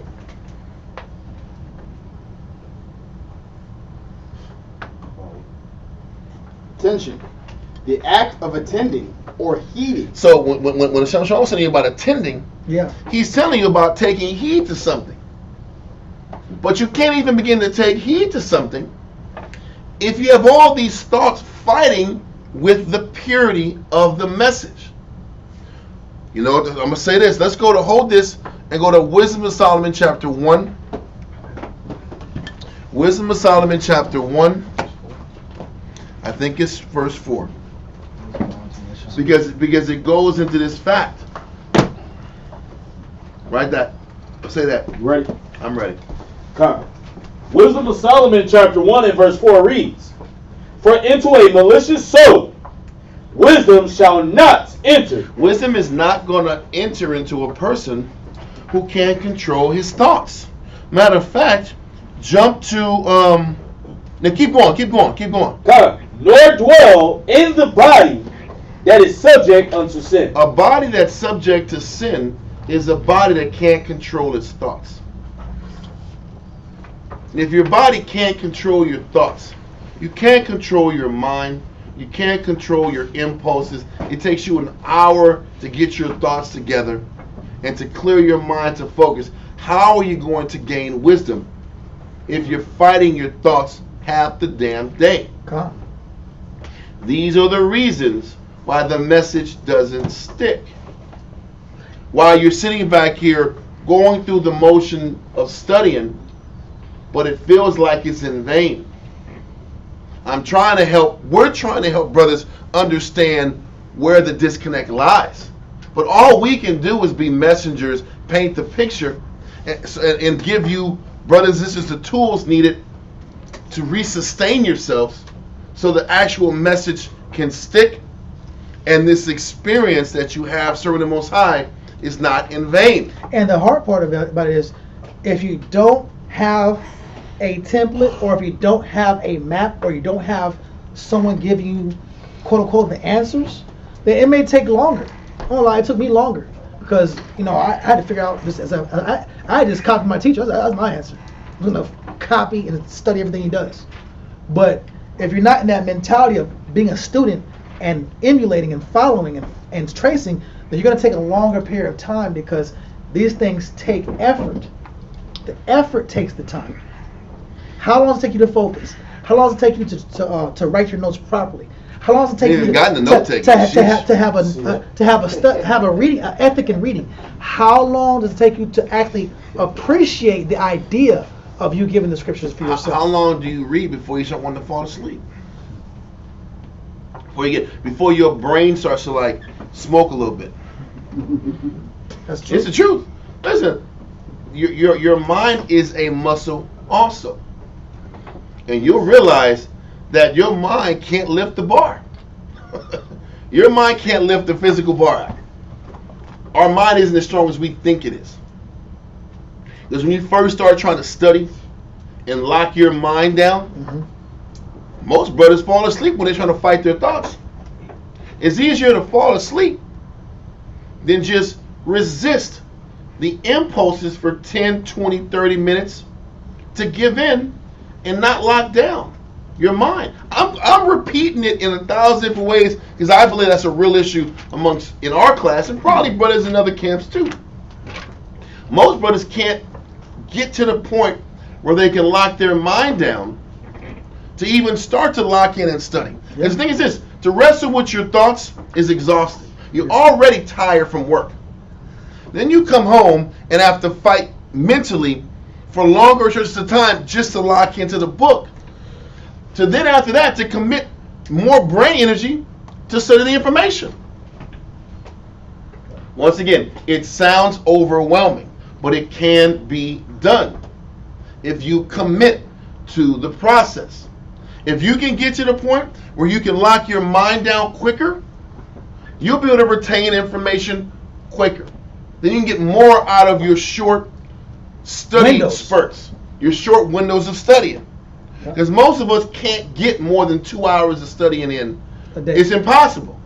[SPEAKER 3] Attention, the act of attending or heeding.
[SPEAKER 1] So when Sean was telling you about attending,
[SPEAKER 2] yeah,
[SPEAKER 1] he's telling you about taking heed to something. But you can't even begin to take heed to something if you have all these thoughts fighting with the purity of the message. You know, I'm going to say this. Let's go to hold this and go to Wisdom of Solomon chapter 1. Wisdom of Solomon chapter 1. I think it's verse 4. Because it goes into this fact. Write that. Say that.
[SPEAKER 9] Ready?
[SPEAKER 1] I'm ready.
[SPEAKER 9] Come. Wisdom of Solomon, chapter 1 and verse 4 reads, "For into a malicious soul, wisdom shall not enter."
[SPEAKER 1] Wisdom is not going to enter into a person who can't control his thoughts. Matter of fact, jump to now keep going.
[SPEAKER 9] Come. Nor dwell in the body that is subject unto sin.
[SPEAKER 1] A body that's subject to sin is a body that can't control its thoughts. And if your body can't control your thoughts, you can't control your mind, you can't control your impulses. It takes you an hour to get your thoughts together and to clear your mind to focus. How are you going to gain wisdom if you're fighting your thoughts half the damn day?
[SPEAKER 2] Come.
[SPEAKER 1] These are the reasons why the message doesn't stick. While you're sitting back here going through the motion of studying, but it feels like it's in vain. We're trying to help brothers understand where the disconnect lies. But all we can do is be messengers, paint the picture, and give you, brothers, this is the tools needed to resustain yourselves so the actual message can stick, and this experience that you have serving the Most High is not in vain.
[SPEAKER 2] And the hard part about it is, if you don't have a template, or if you don't have a map, or you don't have someone giving you, quote unquote, the answers, then it may take longer. I won't lie, it took me longer because I had to figure out this. I just copied my teacher. That's my answer. I'm gonna copy and study everything he does. But if you're not in that mentality of being a student and emulating and following and tracing, then you're gonna take a longer period of time because these things take effort. The effort takes the time. How long does it take you to focus? How long does it take you to write your notes properly? How long does it take you to have a reading, an ethic in reading? How long does it take you to actually appreciate the idea of you giving the scriptures for yourself?
[SPEAKER 1] How long do you read before you start wanting to fall asleep? Before your brain starts to smoke a little bit.
[SPEAKER 2] That's true.
[SPEAKER 1] It's the truth. Listen, your mind is a muscle also. And you'll realize that your mind can't lift the bar. Your mind can't lift the physical bar. Our mind isn't as strong as we think it is. Because when you first start trying to study and lock your mind down, most brothers fall asleep when they're trying to fight their thoughts. It's easier to fall asleep than just resist the impulses for 10, 20, 30 minutes to give in and not lock down your mind. I'm repeating it in 1,000 different ways because I believe that's a real issue in our class and probably brothers in other camps too. Most brothers can't get to the point where they can lock their mind down to even start to lock in and study. The thing is this, to wrestle with your thoughts is exhausting. You're already tired from work. Then you come home and have to fight mentally for longer stretches of time just to lock into the book. To then after that to commit more brain energy to study the information. Once again, it sounds overwhelming, but it can be done if you commit to the process. If you can get to the point where you can lock your mind down quicker, you'll be able to retain information quicker. Then you can get more out of your short study spurts, your short windows of studying. Because most of us can't get more than 2 hours of studying in a day. It's impossible.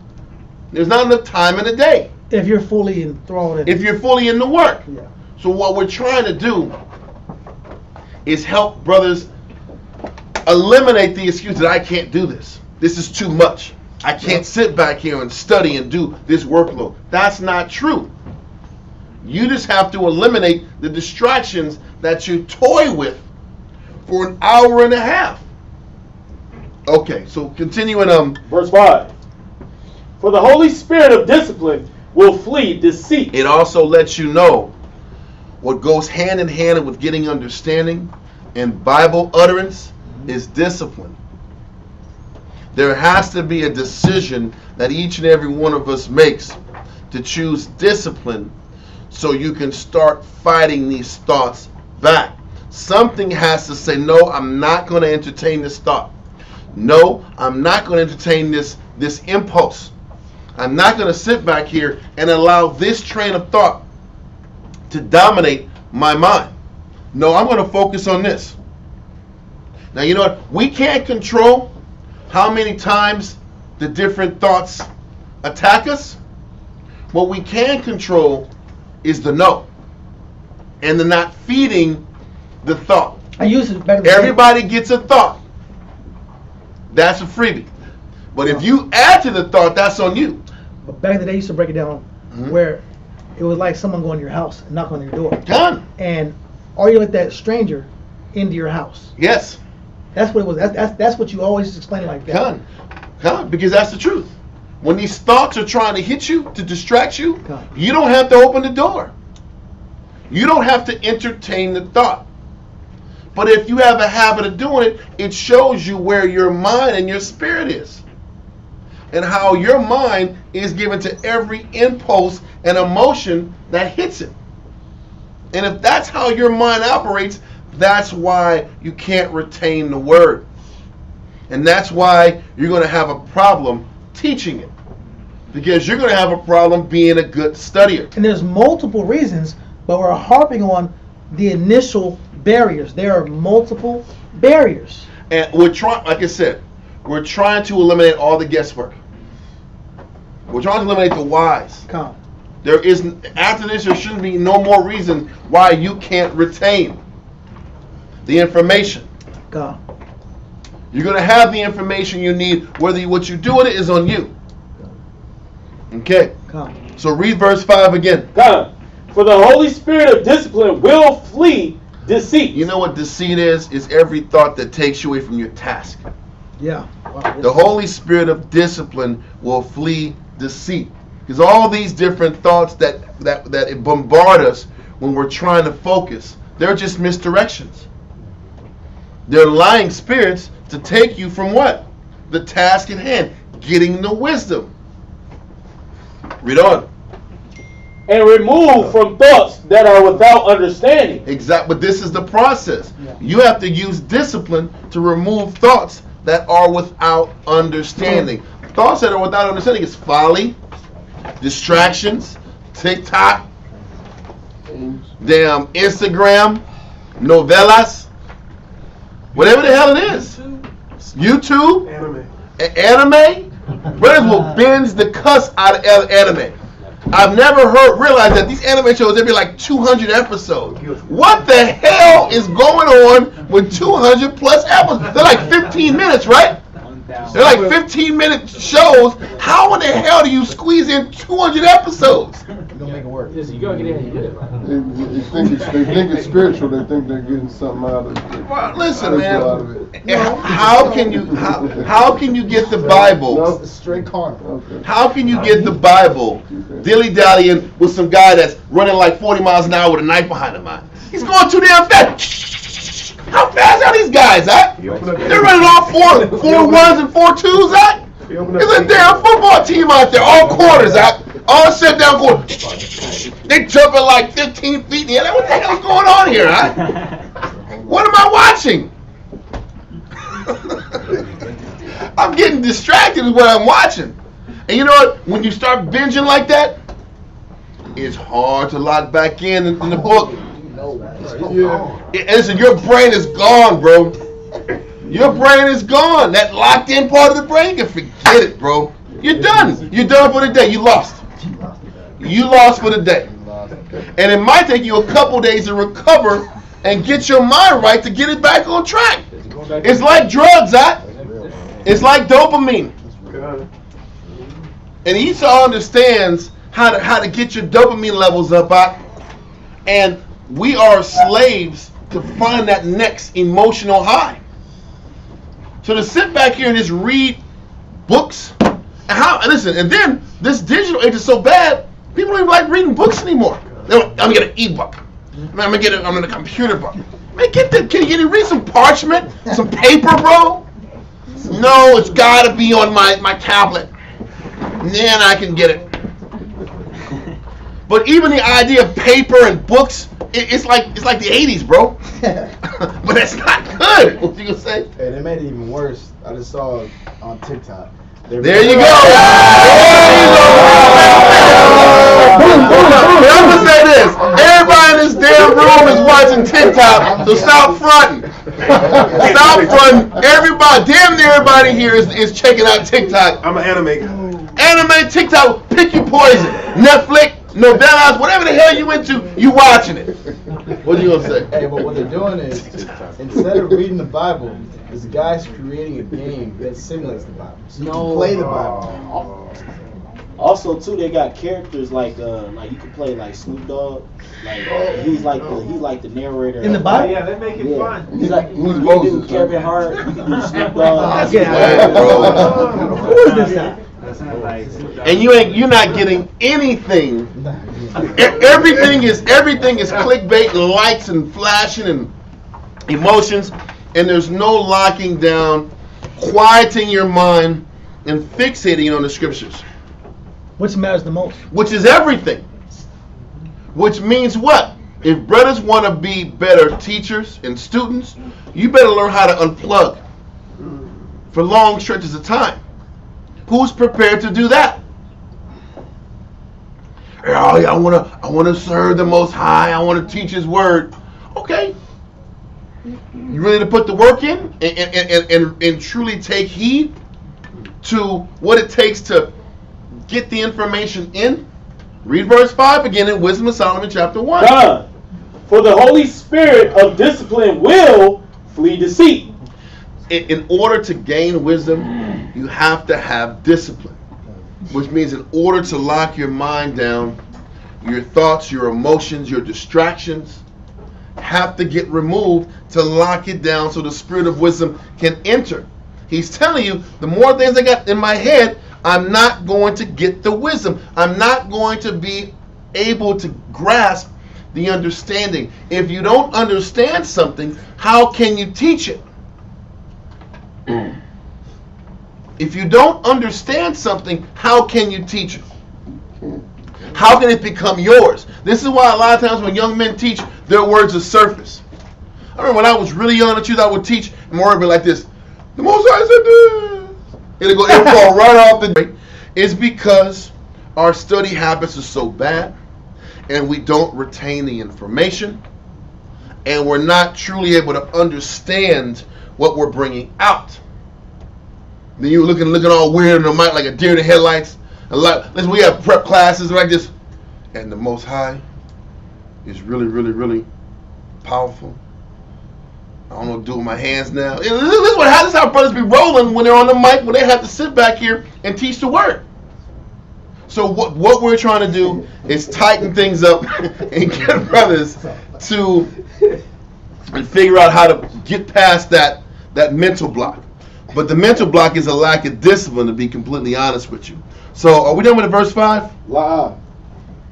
[SPEAKER 1] There's not enough time in a day.
[SPEAKER 2] If you're fully enthralled.
[SPEAKER 1] If you're fully in the work. Yeah. So what we're trying to do is help brothers eliminate the excuse that I can't do this. This is too much. I can't sit back here and study and do this workload. That's not true. You just have to eliminate the distractions that you toy with for an hour and a half. Okay, so continuing
[SPEAKER 9] verse 5. For the Holy Spirit of discipline will flee deceit.
[SPEAKER 1] It also lets you know what goes hand in hand with getting understanding and Bible utterance is discipline. There has to be a decision that each and every one of us makes to choose discipline so you can start fighting these thoughts back. Something has to say, no, I'm not going to entertain this thought. No, I'm not going to entertain this impulse. I'm not going to sit back here and allow this train of thought to dominate my mind. No, I'm going to focus on this. Now, you know what? We can't control how many times the different thoughts attack us. What we can control is the no. And the not feeding the thought.
[SPEAKER 2] I use it better.
[SPEAKER 1] Everybody gets a thought. That's a freebie. But if you add to the thought, that's on you.
[SPEAKER 2] But back in the day, I used to break it down where it was like someone going to your house and knock on your door.
[SPEAKER 1] Done.
[SPEAKER 2] And or you let that stranger into your house.
[SPEAKER 1] Yes.
[SPEAKER 2] That's what it was. That's what you always explain like that.
[SPEAKER 1] Done. Because that's the truth. When these thoughts are trying to hit you, to distract you, you don't have to open the door. You don't have to entertain the thought. But if you have a habit of doing it, it shows you where your mind and your spirit is. And how your mind is given to every impulse and emotion that hits it. And if that's how your mind operates, that's why you can't retain the word. And that's why you're going to have a problem teaching it. Because you're going to have a problem being a good studier.
[SPEAKER 2] And there's multiple reasons, but we're harping on the initial barriers. There are multiple barriers.
[SPEAKER 1] And we're trying, like I said, we're trying to eliminate all the guesswork. We're trying to eliminate the whys. There isn't, after this, there shouldn't be no more reason why you can't retain the information. You're going to have the information you need, whether what you do with it is on you. Okay. So read verse 5 again.
[SPEAKER 9] For the Holy Spirit of discipline will flee deceit.
[SPEAKER 1] You know what deceit is? It's every thought that takes you away from your task.
[SPEAKER 2] Yeah.
[SPEAKER 1] Wow. The Holy Spirit of discipline will flee deceit. Because all these different thoughts that bombard us when we're trying to focus, they're just misdirections. They're lying spirits to take you from what? The task at hand. Getting the wisdom. Read on.
[SPEAKER 9] And remove from thoughts that are without understanding.
[SPEAKER 1] Exactly. But this is the process. Yeah. You have to use discipline to remove thoughts that are without understanding. Thoughts that are without understanding is folly, distractions, TikTok, damn Instagram, novelas, whatever the hell it is. YouTube, anime. Brothers will binge the cuss out of anime. I've never realized that these anime shows, there'd be like 200 episodes. What the hell is going on with 200 plus episodes? They're like 15 minutes, right? They're like 15-minute shows. How in the hell do you squeeze in 200 episodes?
[SPEAKER 7] Don't make it work.
[SPEAKER 6] You gotta get in and
[SPEAKER 8] They think it's spiritual. They think they're getting something out of it.
[SPEAKER 1] Well, listen, man. How can you get the Bible?
[SPEAKER 8] No, it's straight carnal. Okay.
[SPEAKER 1] How can you get the Bible dilly-dallying with some guy that's running like 40 miles an hour with a knife behind him? He's going too damn fast. How fast are these guys, huh? They're running off 4-1s and 4-2s, huh? There's a damn football team out there, all quarters, huh? All shut down quarters. They jumping like 15 feet in the air. What the hell's going on here, huh? What am I watching? I'm getting distracted with what I'm watching. And you know what? When you start binging like that, it's hard to lock back in the book. Listen, your brain is gone, bro. Your brain is gone. That locked in part of the brain, you can forget it, bro. You're done. You're done for the day. You lost. You lost for the day. And it might take you a couple days to recover and get your mind right to get it back on track. It's like drugs, huh? It's like dopamine. And Esau understands how to get your dopamine levels up, huh? And we are slaves to find that next emotional high. So to sit back here and just read books, and then this digital age is so bad, people don't even like reading books anymore. I'm gonna get an e-book. I'm gonna get a computer book. Man, can you read some parchment, some paper, bro? No, it's got to be on my tablet. Then I can get it. But even the idea of paper and books, it's like the 80s, bro. But that's not good. What you gonna say?
[SPEAKER 3] Hey, they made it even worse. I just saw it on TikTok.
[SPEAKER 1] There you go. I'm gonna say this. Everybody in this damn room is watching TikTok, so stop fronting. Stop fronting. Everybody, damn near everybody here is checking out TikTok.
[SPEAKER 5] I'm an anime guy.
[SPEAKER 1] Anime, TikTok, pick your poison. Netflix, novellas, whatever the hell you into, you watching it. What you gonna say?
[SPEAKER 3] Hey, but what they're doing is, instead of reading the Bible, this guy's creating a game that simulates the Bible. So you can play the Bible.
[SPEAKER 9] Also, too, they got characters like you can play like Snoop Dogg. Like he's like the narrator
[SPEAKER 2] In the Bible?
[SPEAKER 5] Yeah, they make it fun.
[SPEAKER 9] He's like
[SPEAKER 8] Who's
[SPEAKER 9] you
[SPEAKER 8] Moses,
[SPEAKER 9] can do Kevin Hart, you can do Snoop Dogg.
[SPEAKER 2] Who is this guy?
[SPEAKER 1] And you're not getting anything. Everything is clickbait and likes and flashing and emotions, and there's no locking down, quieting your mind, and fixating on the scriptures.
[SPEAKER 2] Which matters the most?
[SPEAKER 1] Which is everything. Which means what? If brothers want to be better teachers and students, you better learn how to unplug for long stretches of time. Who's prepared to do that? Oh, yeah, I want to serve the Most High. I want to teach His Word. Okay. You ready to put the work in and truly take heed to what it takes to get the information in? Read verse 5 again in Wisdom of Solomon chapter 1.
[SPEAKER 9] God, for the Holy Spirit of discipline will flee deceit.
[SPEAKER 1] In order to gain wisdom, you have to have discipline. Which means in order to lock your mind down, your thoughts, your emotions, your distractions have to get removed to lock it down so the spirit of wisdom can enter. He's telling you, the more things I got in my head, I'm not going to get the wisdom. I'm not going to be able to grasp the understanding. If you don't understand something, how can you teach it? If you don't understand something, how can you teach it? How can it become yours? This is why a lot of times when young men teach, their words are surface. I remember when I was really young, I would teach, and my word would be like this. The Most High said this. It'll fall right off the. It's because our study habits are so bad, and we don't retain the information, and we're not truly able to understand what we're bringing out. Then you're looking all weird in the mic like a deer in the headlights. Listen, we have prep classes like this, and the Most High is really, really, really powerful. I don't know what to do with my hands now. This is how brothers be rolling when they're on the mic, when they have to sit back here and teach the word. So what we're trying to do is tighten things up and get brothers to figure out how to get past that mental block. But the mental block is a lack of discipline, to be completely honest with you. So are we done with verse 5?
[SPEAKER 9] And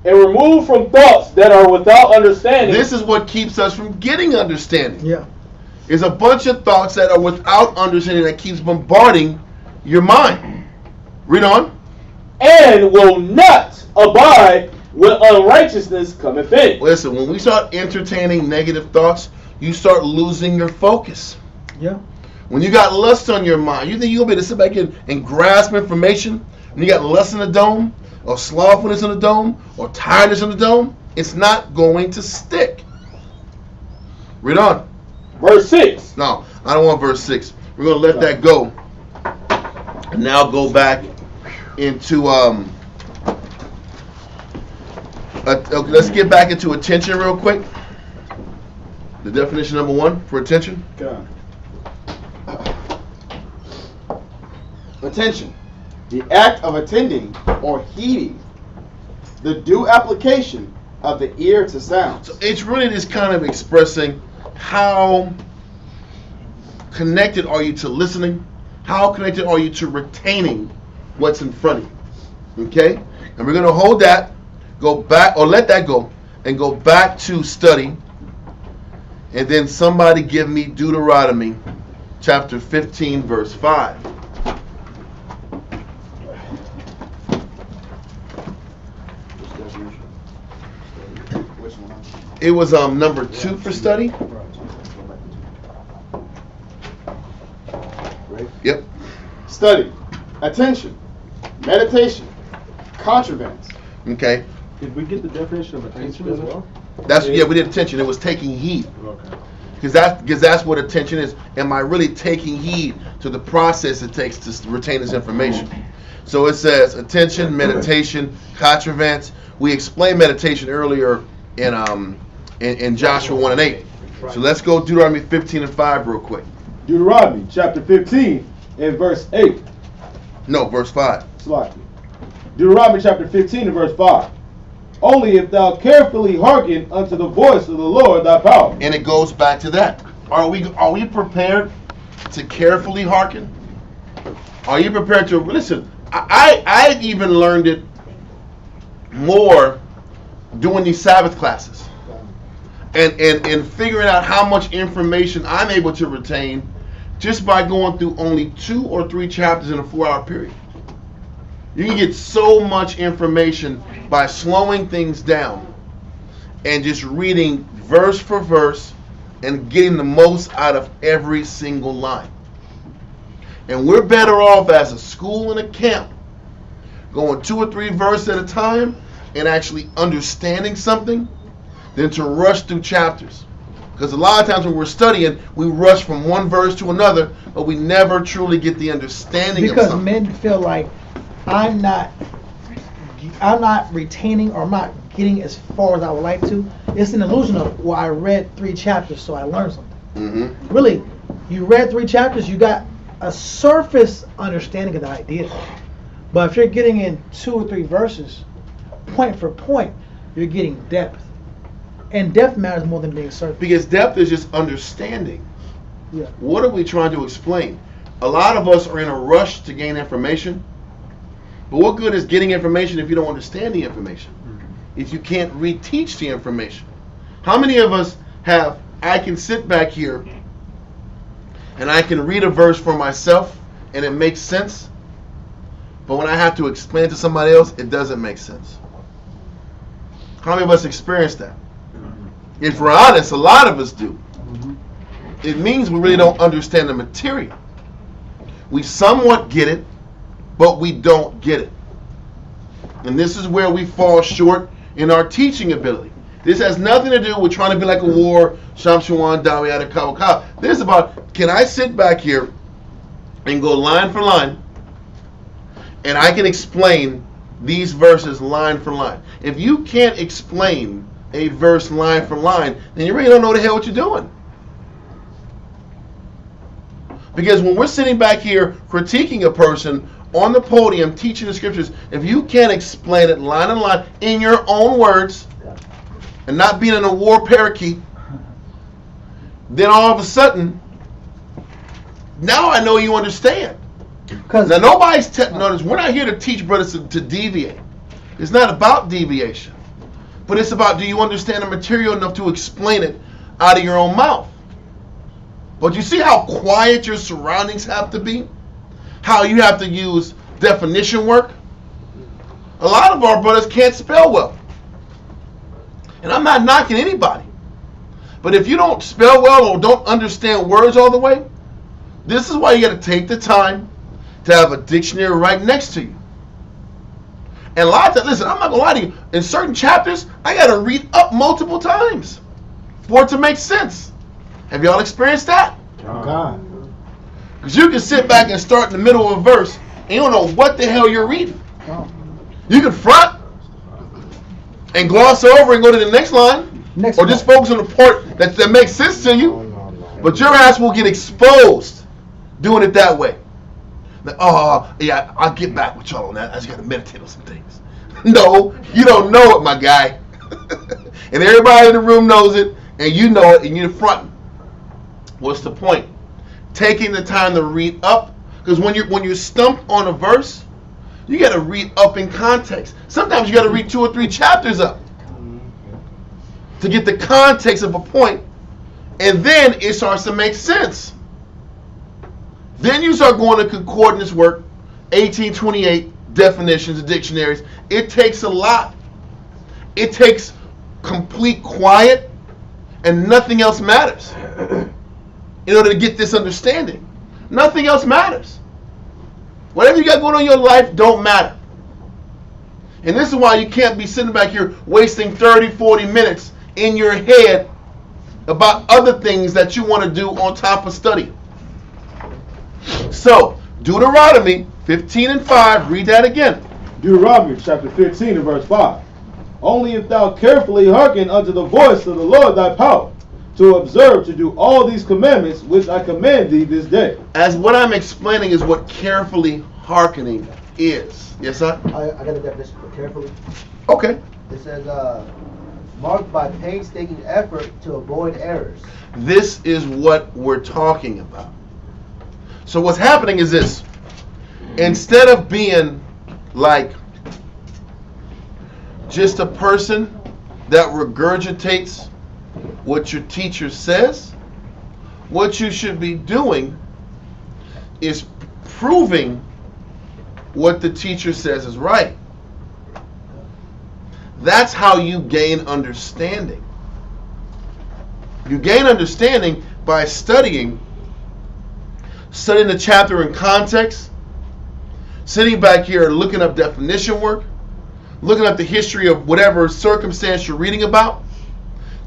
[SPEAKER 9] remove from thoughts that are without understanding.
[SPEAKER 1] This is what keeps us from getting understanding.
[SPEAKER 2] Yeah.
[SPEAKER 1] There's a bunch of thoughts that are without understanding that keeps bombarding your mind. Read on.
[SPEAKER 9] And will not abide when unrighteousness cometh in.
[SPEAKER 1] Listen, when we start entertaining negative thoughts, you start losing your focus.
[SPEAKER 2] Yeah.
[SPEAKER 1] When you got lust on your mind, you think you're going to be able to sit back here and grasp information? When you got lust in the dome, or slothfulness in the dome, or tiredness in the dome, it's not going to stick. Read on.
[SPEAKER 9] Verse 6.
[SPEAKER 1] No, I don't want verse 6. We're going to let that go. And now go back into, let's get back into attention real quick. The definition number 1 for attention.
[SPEAKER 3] God. Attention. The act of attending or heeding. The due application of the ear to sound.
[SPEAKER 1] So it's really just kind of expressing how connected are you to listening? How connected are you to retaining what's in front of you? Okay? And we're going to hold that, go back, or let that go, and go back to study. And then somebody give me Deuteronomy chapter 15, verse 5. It was number 2 for study. Yep.
[SPEAKER 3] Study, attention, meditation, contravents.
[SPEAKER 1] Okay.
[SPEAKER 4] Did we get the definition of attention as well?
[SPEAKER 1] We did attention. It was taking heed.
[SPEAKER 4] Okay.
[SPEAKER 1] Because that's what attention is. Am I really taking heed to the process it takes to retain this information? So it says attention, meditation, contravents. We explained meditation earlier in Joshua 1 and 8. So let's go Deuteronomy 15 and 5 real quick.
[SPEAKER 9] Deuteronomy chapter 15 and verse 8.
[SPEAKER 1] No, verse 5.
[SPEAKER 9] Slightly. Deuteronomy chapter 15 and verse 5. Only if thou carefully hearken unto the voice of the Lord thy power.
[SPEAKER 1] And it goes back to that. Are we prepared to carefully hearken? Are you prepared to listen? I even learned it more doing these Sabbath classes. And figuring out how much information I'm able to retain just by going through only 2 or 3 chapters in a 4-hour period. You can get so much information by slowing things down and just reading verse for verse and getting the most out of every single line. And we're better off as a school and a camp going 2 or 3 verses at a time and actually understanding something than to rush through chapters. Because a lot of times when we're studying, we rush from one verse to another, but we never truly get the understanding of something.
[SPEAKER 2] Because men feel like I'm not retaining, or I'm not getting as far as I would like to. It's an illusion of, well, I read 3 chapters, so I learned something.
[SPEAKER 1] Mm-hmm.
[SPEAKER 2] Really, you read 3 chapters, you got a surface understanding of the idea. But if you're getting in 2 or 3 verses, point for point, you're getting depth. And depth matters more than being surface.
[SPEAKER 1] Because depth is just understanding.
[SPEAKER 2] Yeah.
[SPEAKER 1] What are we trying to explain? A lot of us are in a rush to gain information. But what good is getting information if you don't understand the information? If you can't reteach the information? How many of us I can sit back here and I can read a verse for myself and it makes sense, but when I have to explain it to somebody else, it doesn't make sense? How many of us experience that? If we're honest, a lot of us do. It means we really don't understand the material. We somewhat get it, but we don't get it. And this is where we fall short in our teaching ability. This has nothing to do with trying to be like a war, Shamshuan, Dawiyada, Kawakaw. This is about, can I sit back here and go line for line, and I can explain these verses line for line. If you can't explain a verse line for line, then you really don't know the hell what you're doing. Because when we're sitting back here critiquing a person on the podium teaching the scriptures, if you can't explain it line on line in your own words and not being in a war parakeet, then all of a sudden, now I know you understand. Now nobody's notice, we're not here to teach brothers to deviate. It's not about deviation. But it's about, do you understand the material enough to explain it out of your own mouth? But you see how quiet your surroundings have to be? How you have to use definition work? A lot of our brothers can't spell well. And I'm not knocking anybody. But if you don't spell well or don't understand words all the way, this is why you got to take the time to have a dictionary right next to you. And a lot of times, listen, I'm not going to lie to you, in certain chapters, I got to read up multiple times for it to make sense. Have y'all experienced that?
[SPEAKER 3] God.
[SPEAKER 1] Because you can sit back and start in the middle of a verse and you don't know what the hell you're reading. You can front and gloss over and go to the next line, or just focus on the part that makes sense to you. But your ass will get exposed doing it that way. Like, oh, yeah, I'll get back with y'all on that. I just got to meditate on some things. No, you don't know it, my guy. And everybody in the room knows it, and you know it, and you're fronting. What's the point? Taking the time to read up, because when you're stumped on a verse, you got to read up in context. Sometimes you got to read 2 or 3 chapters up to get the context of a point, and then it starts to make sense. Then you start going to concordance work, 1828 definitions of dictionaries. It takes a lot. It takes complete quiet, and nothing else matters in order to get this understanding. Nothing else matters. Whatever you got going on in your life don't matter. And this is why you can't be sitting back here wasting 30, 40 minutes in your head about other things that you want to do on top of study. So, Deuteronomy 15:5, read that again.
[SPEAKER 9] Deuteronomy chapter 15 and verse 5. Only if thou carefully hearken unto the voice of the Lord thy power, to observe to do all these commandments which I command thee this day.
[SPEAKER 1] As what I'm explaining is what carefully hearkening is. Yes, sir?
[SPEAKER 7] I got a definition for carefully.
[SPEAKER 1] Okay.
[SPEAKER 7] It says, marked by painstaking effort to avoid errors.
[SPEAKER 1] This is what we're talking about. So what's happening is this. Instead of being like just a person that regurgitates what your teacher says, what you should be doing is proving what the teacher says is right. That's how you gain understanding. You gain understanding by studying the chapter in context, sitting back here looking up definition work, looking up the history of whatever circumstance you're reading about,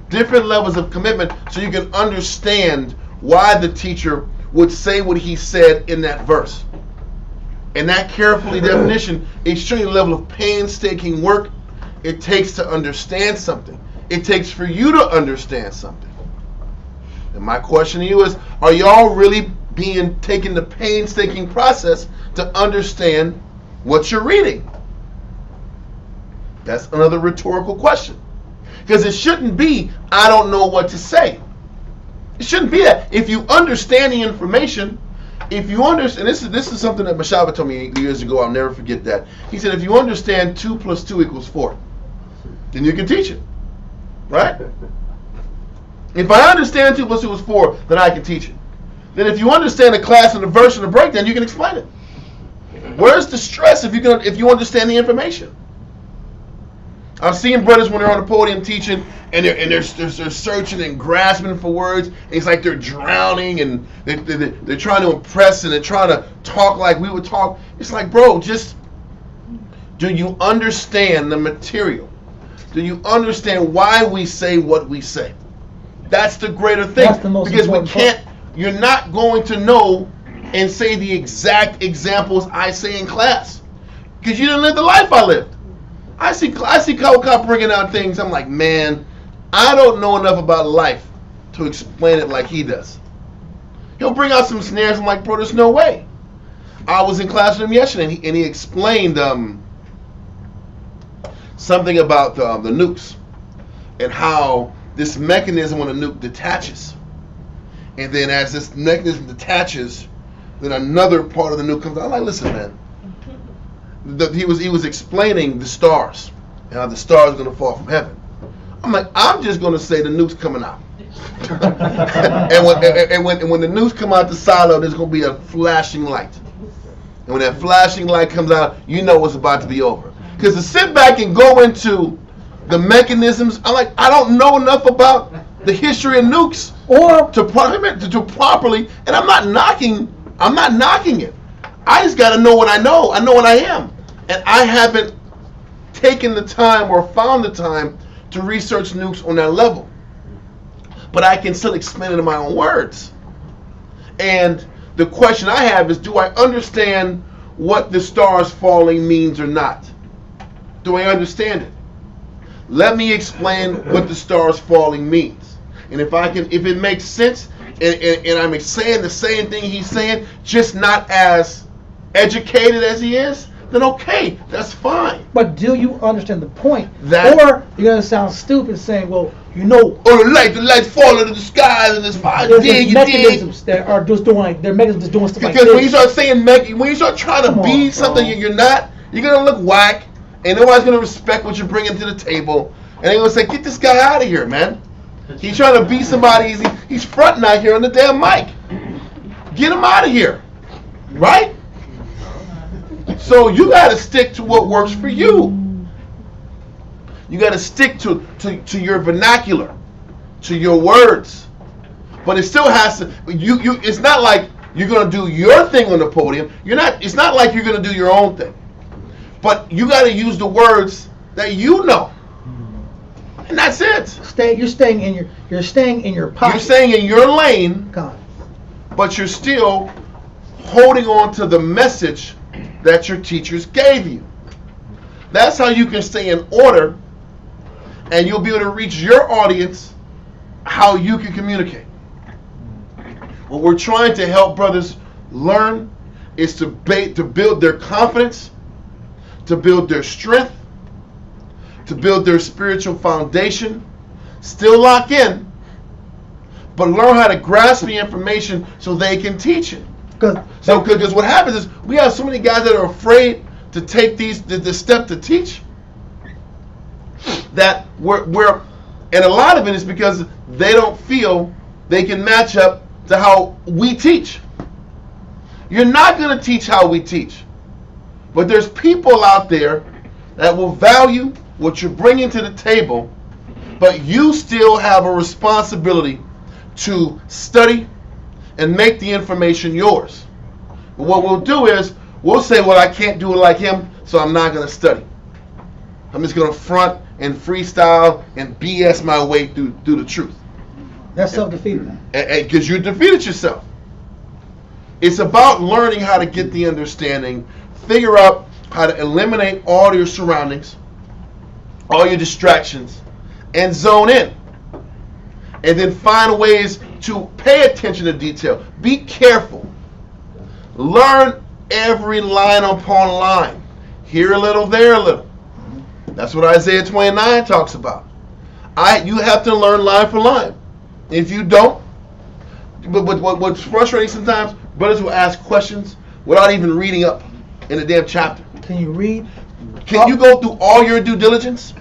[SPEAKER 1] different levels of commitment so you can understand why the teacher would say what he said in that verse. And that carefully definition is showing the level of painstaking work it takes to understand something. It takes for you to understand something. And my question to you is, are y'all really taking the painstaking process to understand what you're reading? That's another rhetorical question. Because it shouldn't be, I don't know what to say. It shouldn't be that. If you understand the information, if you understand, and this is something that Mashaba told me years ago, I'll never forget that. He said, if you understand 2 + 2 = 4, then you can teach it. Right? If I understand 2 + 2 = 4, then I can teach it. Then if you understand the class and the verse and the breakdown, you can explain it. Where's the stress if you understand the information? I've seen brothers when they're on the podium teaching and they're searching and grasping for words. It's like they're drowning and they're trying to impress and they're trying to talk like we would talk. It's like, bro, just do you understand the material? Do you understand why we say what we say? That's the greater thing.
[SPEAKER 2] That's the most
[SPEAKER 1] because we
[SPEAKER 2] important
[SPEAKER 1] can't.
[SPEAKER 2] part.
[SPEAKER 1] You're not going to know and say the exact examples I say in class because you didn't live the life I lived. I see Kyle bringing out things. I'm like, man, I don't know enough about life to explain it like he does. He'll bring out some snares. I'm like, bro, there's no way. I was in class with him yesterday, and he explained something about the nukes and how this mechanism when a nuke detaches, and then as this mechanism detaches, then another part of the nuke comes out. I'm like, listen, man. He was explaining the stars and how the stars are going to fall from heaven. I'm like, I'm just going to say the nuke's coming out. and when the nukes come out the silo, there's going to be a flashing light. And when that flashing light comes out, you know it's about to be over. Because to sit back and go into the mechanisms, I'm like, I don't know enough about the history of nukes or to properly, and I'm not knocking it. I just got to know what I know. I know what I am. And I haven't taken the time or found the time to research nukes on that level. But I can still explain it in my own words. And the question I have is, do I understand what the stars falling means or not? Do I understand it? Let me explain what the stars falling means. And if it makes sense, and I'm saying the same thing he's saying, just not as educated as he is, then okay, that's fine.
[SPEAKER 2] But do you understand the point?
[SPEAKER 1] That,
[SPEAKER 2] or you're going to sound stupid saying, well, you know.
[SPEAKER 1] Or the lights fall into the sky and there's fire.
[SPEAKER 2] There's mechanisms that are just doing, they're mechanisms doing stuff like this.
[SPEAKER 1] Because when you start saying, when you start trying to be something you're not, you're going to look whack, and nobody's going to respect what you're bringing to the table. And they're going to say, get this guy out of here, man. He's trying to be somebody, he's fronting out here on the damn mic. Get him out of here. Right? So you got to stick to what works for you. You got to stick to your vernacular, to your words. But it still has to. It's not like you're going to do your thing on the podium. It's not like you're going to do your own thing. But you got to use the words that you know, and that's it.
[SPEAKER 2] You're staying in your pocket.
[SPEAKER 1] You're staying in your lane. But you're still holding on to the message that your teachers gave you. That's how you can stay in order, and you'll be able to reach your audience how you can communicate. What we're trying to help brothers learn is to build their confidence, to build their strength, to build their spiritual foundation, still lock in, but learn how to grasp the information so they can teach it. Because what happens is we have so many guys that are afraid to take the step to teach, that we're and a lot of it is because they don't feel they can match up to how we teach. You're not going to teach how we teach, but there's people out there that will value what you're bringing to the table, but you still have a responsibility to study and make the information yours. But what we'll do is we'll say, well, I can't do it like him, so I'm not going to study. I'm just going to front and freestyle and BS my way through the truth.
[SPEAKER 2] That's self-defeating.
[SPEAKER 1] Because you defeated yourself. It's about learning how to get the understanding, figure out how to eliminate all your surroundings, all your distractions, and zone in. And then find ways to pay attention to detail. Be careful. Learn every line upon line. Here a little, there a little. That's what Isaiah 29 talks about. You have to learn line for line. If you don't, but what's frustrating sometimes, brothers will ask questions without even reading up in the damn chapter.
[SPEAKER 2] Can you read?
[SPEAKER 1] Can you go through all your due diligence?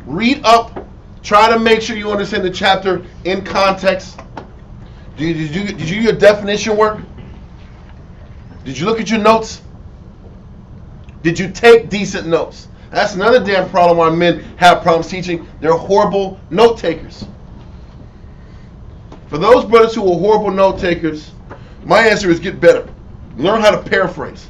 [SPEAKER 1] Read up. Try to make sure you understand the chapter in context. Did you do your definition work? Did you look at your notes? Did you take decent notes? That's another damn problem why men have problems teaching. They're horrible note takers. For those brothers who are horrible note takers, my answer is get better. Learn how to paraphrase.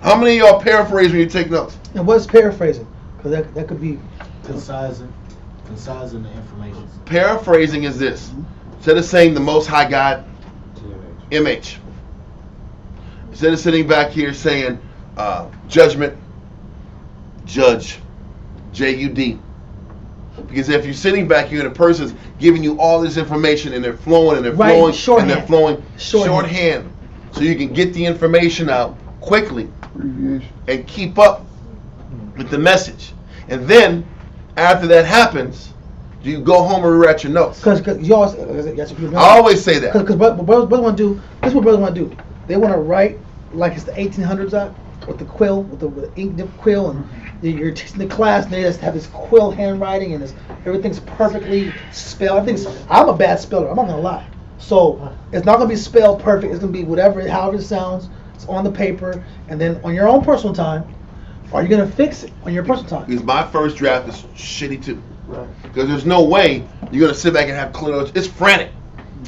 [SPEAKER 1] How many of y'all paraphrase when you take notes?
[SPEAKER 2] And what's paraphrasing? Because that could be
[SPEAKER 3] concising the information.
[SPEAKER 1] Paraphrasing is this. Instead of saying the Most High God, MH. Instead of sitting back here saying judgment, judge, JUD. Because if you're sitting back here and a person's giving you all this information and they're flowing and they're flowing and they're flowing shorthand, so you can get the information out quickly and keep up with the message. And then after that happens, do you go home and rewrite your notes?
[SPEAKER 2] Because you always,
[SPEAKER 1] I always say that.
[SPEAKER 2] Because brothers want to do, this is what brothers want to do. They want to write like it's the 1800s out with the quill, with the ink dip quill, and you're teaching the class and they just have this quill handwriting and everything's perfectly spelled. I'm a bad speller, I'm not going to lie. So it's not going to be spelled perfect. It's going to be however it sounds. It's on the paper, and then on your own personal time, are you going to fix it on your personal time?
[SPEAKER 1] Because my first draft is shitty too. Because there's no way you're going to sit back and have clear notes. It's frantic.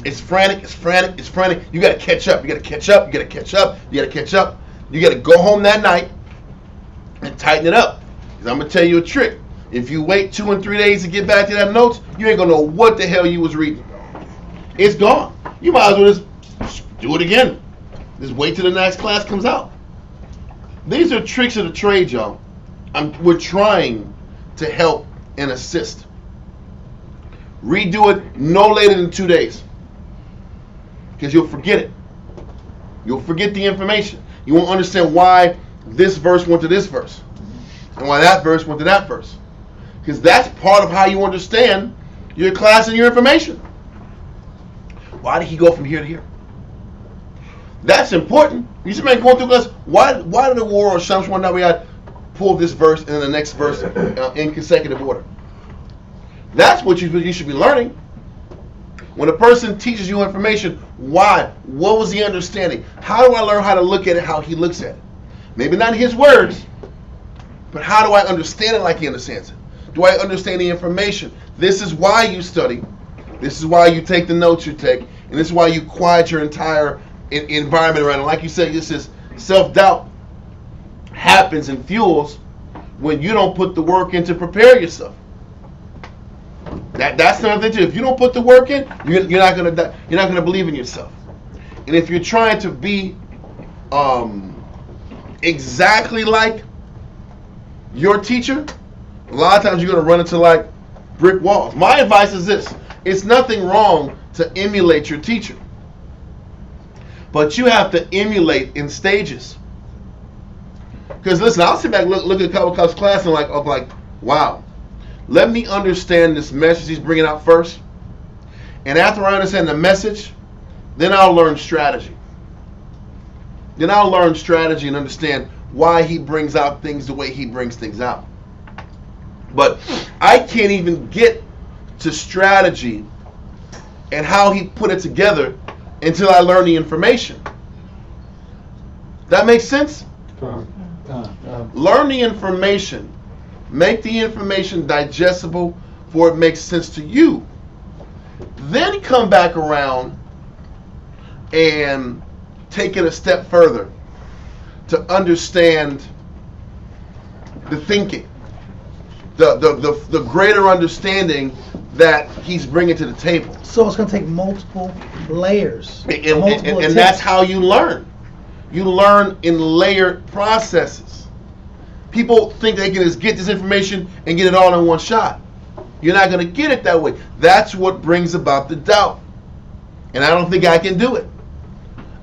[SPEAKER 1] It's frantic. You got to catch up. You got to catch up. You got to go home that night and tighten it up. Because I'm going to tell you a trick. If you wait 2 and 3 days to get back to that notes, you ain't going to know what the hell you was reading. It's gone. You might as well just do it again. Just wait till the next class comes out. These are tricks of the trade, y'all. We're trying to help and assist. Redo it no later than 2 days. Because you'll forget it. You'll forget the information. You won't understand why this verse went to this verse. And why that verse went to that verse. Because that's part of how you understand your class and your information. Why did he go from here to here? That's important. You see, man, going through class, why did the war of Shams one night we had pull this verse and then the next verse in consecutive order? That's what you should be learning. When a person teaches you information, why? What was the understanding? How do I learn how to look at it how he looks at it? Maybe not his words, but how do I understand it like he understands it? Do I understand the information? This is why you study. This is why you take the notes you take. And this is why you quiet your entire environment around it. Like you said, this is self-doubt happens and fuels when you don't put the work in to prepare yourself. That's another thing too. If you don't put the work in, you're not gonna believe in yourself. And if you're trying to be exactly like your teacher, a lot of times you're gonna run into like brick walls. My advice is this: it's nothing wrong to emulate your teacher, but you have to emulate in stages. Because listen, I'll sit back and look at a couple of class and like, wow. Let me understand this message he's bringing out first. And after I understand the message, then I'll learn strategy. Then I'll learn strategy and understand why he brings out things the way he brings things out. But I can't even get to strategy and how he put it together until I learn the information. That makes sense? Learn the information. Make the information digestible for it makes sense to you. Then come back around and take it a step further to understand the thinking, the greater understanding that he's bringing to the table.
[SPEAKER 2] So it's going to take multiple layers.
[SPEAKER 1] And that's how you learn. You learn in layered processes. People think they can just get this information and get it all in one shot. You're not going to get it that way. That's what brings about the doubt. And I don't think I can do it.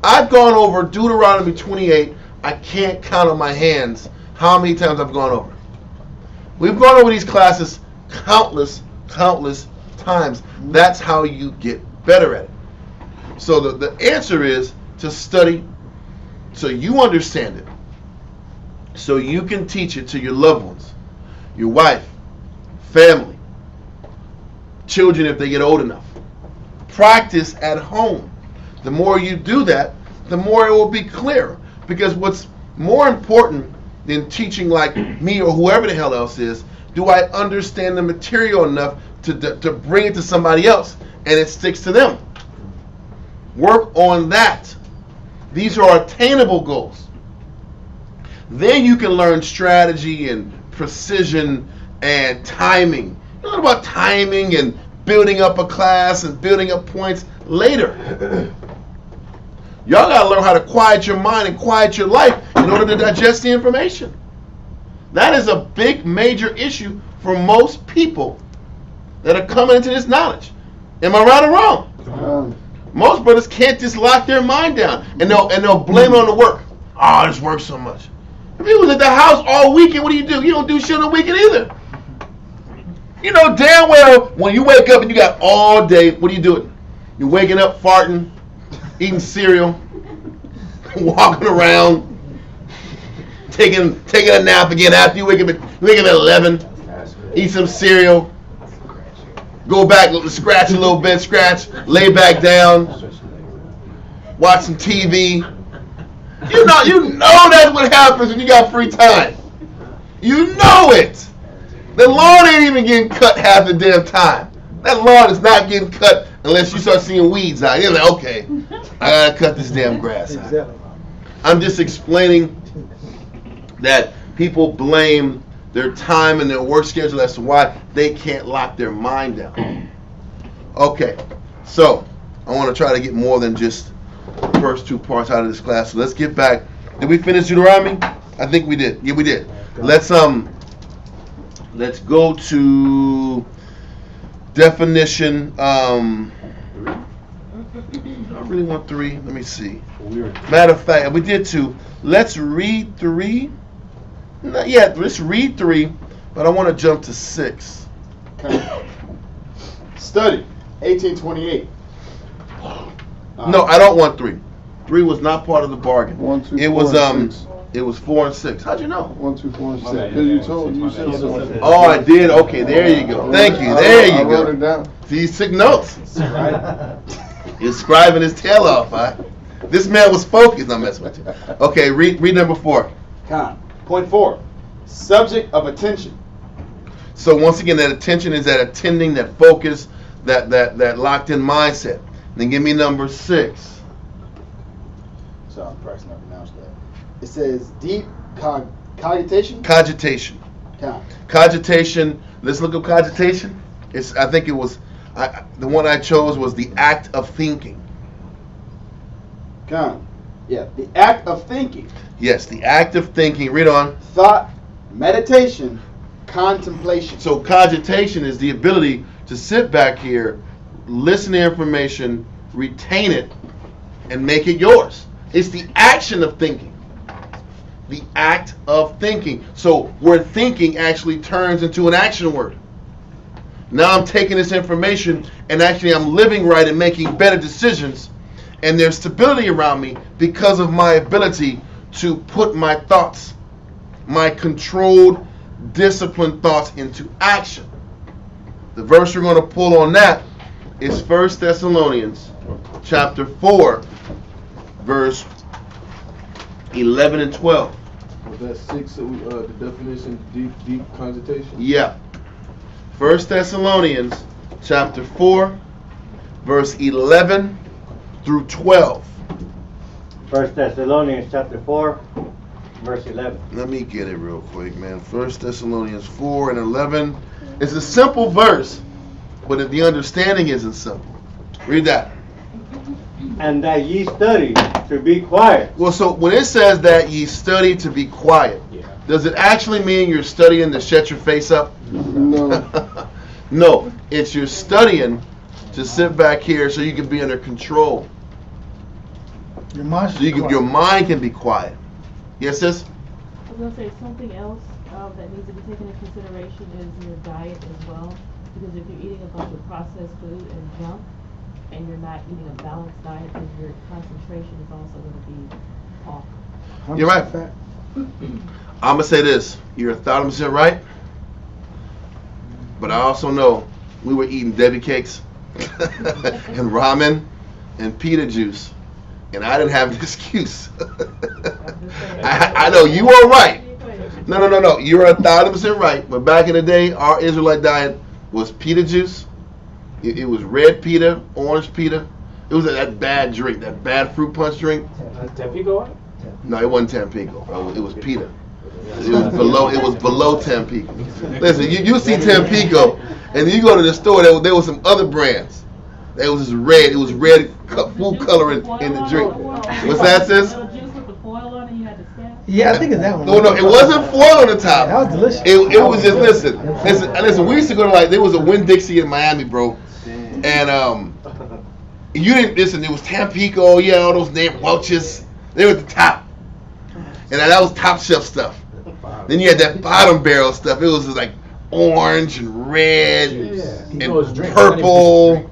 [SPEAKER 1] I've gone over Deuteronomy 28. I can't count on my hands how many times I've gone over. We've gone over these classes countless times. That's how you get better at it. So the answer is to study so you understand it, so you can teach it to your loved ones, your wife, family, children if they get old enough. Practice at home. The more you do that, the more it will be clear. Because what's more important than teaching like me or whoever the hell else is, do I understand the material enough to bring it to somebody else and it sticks to them? Work on that. These are attainable goals. Then you can learn strategy and precision and timing. You learn about timing and building up a class and building up points later. Y'all got to learn how to quiet your mind and quiet your life in order to digest the information. That is a big, major issue for most people that are coming into this knowledge. Am I right or wrong? Most brothers can't just lock their mind down, and they'll blame it on the work. Oh, this works so much. If you was at the house all weekend, what do? You don't do shit on the weekend either. You know damn well when you wake up and you got all day, what are you doing? You're waking up, farting, eating cereal, walking around, taking a nap again after you wake up at 11, eat some cereal, go back, scratch a little bit, lay back down, watch some TV. You know that's what happens when you got free time. You know it. The lawn ain't even getting cut half the damn time. That lawn is not getting cut unless you start seeing weeds out. You're like, okay, I gotta cut this damn grass out. I'm just explaining that people blame their time and their work schedule as to why they can't lock their mind down. Okay, so I want to try to get more than just the first two parts out of this class. So let's get back. Did we finish Deuteronomy? I think we did. Yeah, we did. Let's go to definition. I really want 3. Let me see. Matter of fact, we did 2. Let's read 3. Yeah, let's read 3, but I want to jump to 6.
[SPEAKER 9] Study 1828.
[SPEAKER 1] No, I don't want 3. 3 was not part of the bargain.
[SPEAKER 8] 1, 2,
[SPEAKER 1] it
[SPEAKER 8] 4,
[SPEAKER 1] was
[SPEAKER 8] 6.
[SPEAKER 1] It was 4 and 6. How'd you know?
[SPEAKER 8] 1, 2, 4, and 6. Because you told you said so.
[SPEAKER 1] Oh, I did. Okay, there you go. Thank you. There you
[SPEAKER 8] I wrote
[SPEAKER 1] go.
[SPEAKER 8] it down.
[SPEAKER 1] See, sick notes. He's scribing his tail off. This man was focused. I'm messing with you. Okay, read number 4.
[SPEAKER 9] Point 4. Subject of attention.
[SPEAKER 1] So once again, that attention is that attending, that focus, that locked in mindset. Then give me number 6.
[SPEAKER 3] So I'm pressing up pronounced that. It says deep cogitation.
[SPEAKER 1] Cogitation. Cogitation. Let's look up cogitation. I think it was the one I chose was the act of thinking.
[SPEAKER 3] Yeah, the act of thinking.
[SPEAKER 1] Yes, the act of thinking. Read on.
[SPEAKER 3] Thought, meditation, contemplation.
[SPEAKER 1] So cogitation is the ability to sit back here, listen to information, retain it, and make it yours. It's the action of thinking. The act of thinking. So where thinking actually turns into an action word. Now I'm taking this information and actually I'm living right and making better decisions. And there's stability around me because of my ability to put my thoughts, my controlled, disciplined thoughts into action. The verse we're going to pull on that is 1 Thessalonians chapter 4, verse 11 and 12.
[SPEAKER 8] Was that 6 the definition, deep cogitation?
[SPEAKER 1] Yeah. 1 Thessalonians chapter 4, verse 11 through 12.
[SPEAKER 10] 1 Thessalonians chapter 4, verse 11.
[SPEAKER 1] Let me get it real quick, man. 1 Thessalonians 4 and 11. It's a simple verse, but the understanding isn't simple. Read that.
[SPEAKER 10] And that ye study to be quiet.
[SPEAKER 1] Well, so when it says that ye study to be quiet, does it actually mean you're studying to shut your face up?
[SPEAKER 8] No.
[SPEAKER 1] No, it's you're studying to sit back here so you can be under control.
[SPEAKER 2] Your mind,
[SPEAKER 1] so your mind can be quiet. Yes, sis?
[SPEAKER 11] I was going to say something else that needs to be taken into consideration is your diet as well. Because if you're eating a bunch of processed food and junk, and you're not eating a balanced diet, then your concentration is also going to be off.
[SPEAKER 1] You're right. I'm going to say this. You're 1,000% right. But I also know we were eating Debbie cakes and ramen and pita juice. And I didn't have an excuse. I know you were right. No. You're 1,000% right. But back in the day, our Israelite diet was pita juice. It was red pita, orange pita. It was that bad drink, that bad fruit punch drink.
[SPEAKER 6] Tampico?
[SPEAKER 1] No, it wasn't Tampico. It was pita. It was below Tampico. Listen, you see Tampico, and you go to the store. There was some other brands. It was red. It was red food coloring in the drink. What's that, sis?
[SPEAKER 2] Yeah, I think it's that one.
[SPEAKER 1] No, it wasn't foil on the top.
[SPEAKER 2] That was delicious.
[SPEAKER 1] It was just listen. We used to go to there was a Winn-Dixie in Miami, bro, and you didn't listen. It was Tampico, yeah, all those names, Welch's. They were at the top, and that was top shelf stuff. Then you had that bottom barrel stuff. It was just like orange and red and purple.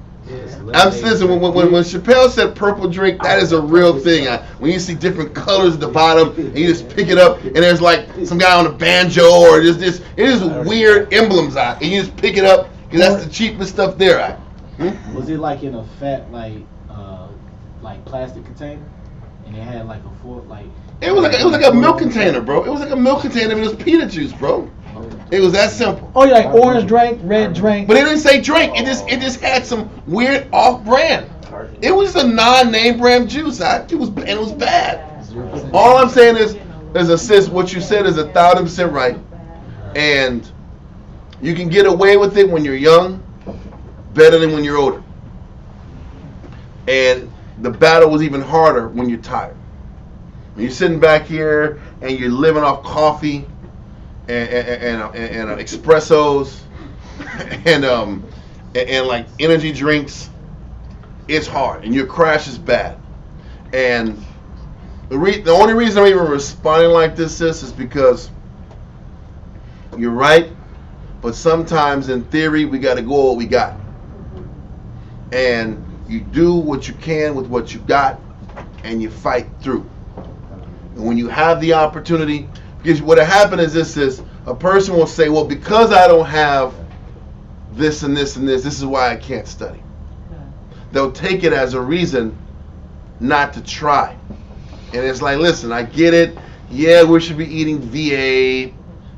[SPEAKER 1] I'm listen. When Chappelle said purple drink, that is a real thing. When you see different colors at the bottom, and you just pick it up, and there's like some guy on a banjo, or just this. It is weird emblems and you just pick it up because that's the cheapest stuff there.
[SPEAKER 3] Was it like in a fat like plastic container, and it had like a full like?
[SPEAKER 1] It was like a milk container, bro. It was like a milk container, but it was pita juice, bro. It was that simple.
[SPEAKER 2] Oh, yeah, like orange drink, red drink.
[SPEAKER 1] But it didn't say drink. It just had some weird off-brand. It was a non-name brand juice. It was bad. All I'm saying is, sis, what you said is 1,000% right, and you can get away with it when you're young, better than when you're older. And the battle was even harder when you're tired. When you're sitting back here and you're living off coffee and espressos and like energy drinks, it's hard and your crash is bad. And the only reason I'm even responding like this, sis, is because you're right, but sometimes in theory we got to go what we got, and you do what you can with what you got, and you fight through. And when you have the opportunity, because what happened is this a person will say, well, because I don't have this and this and this is why I can't study. They'll take it as a reason not to try. And it's like, listen, I get it. Yeah, we should be eating V8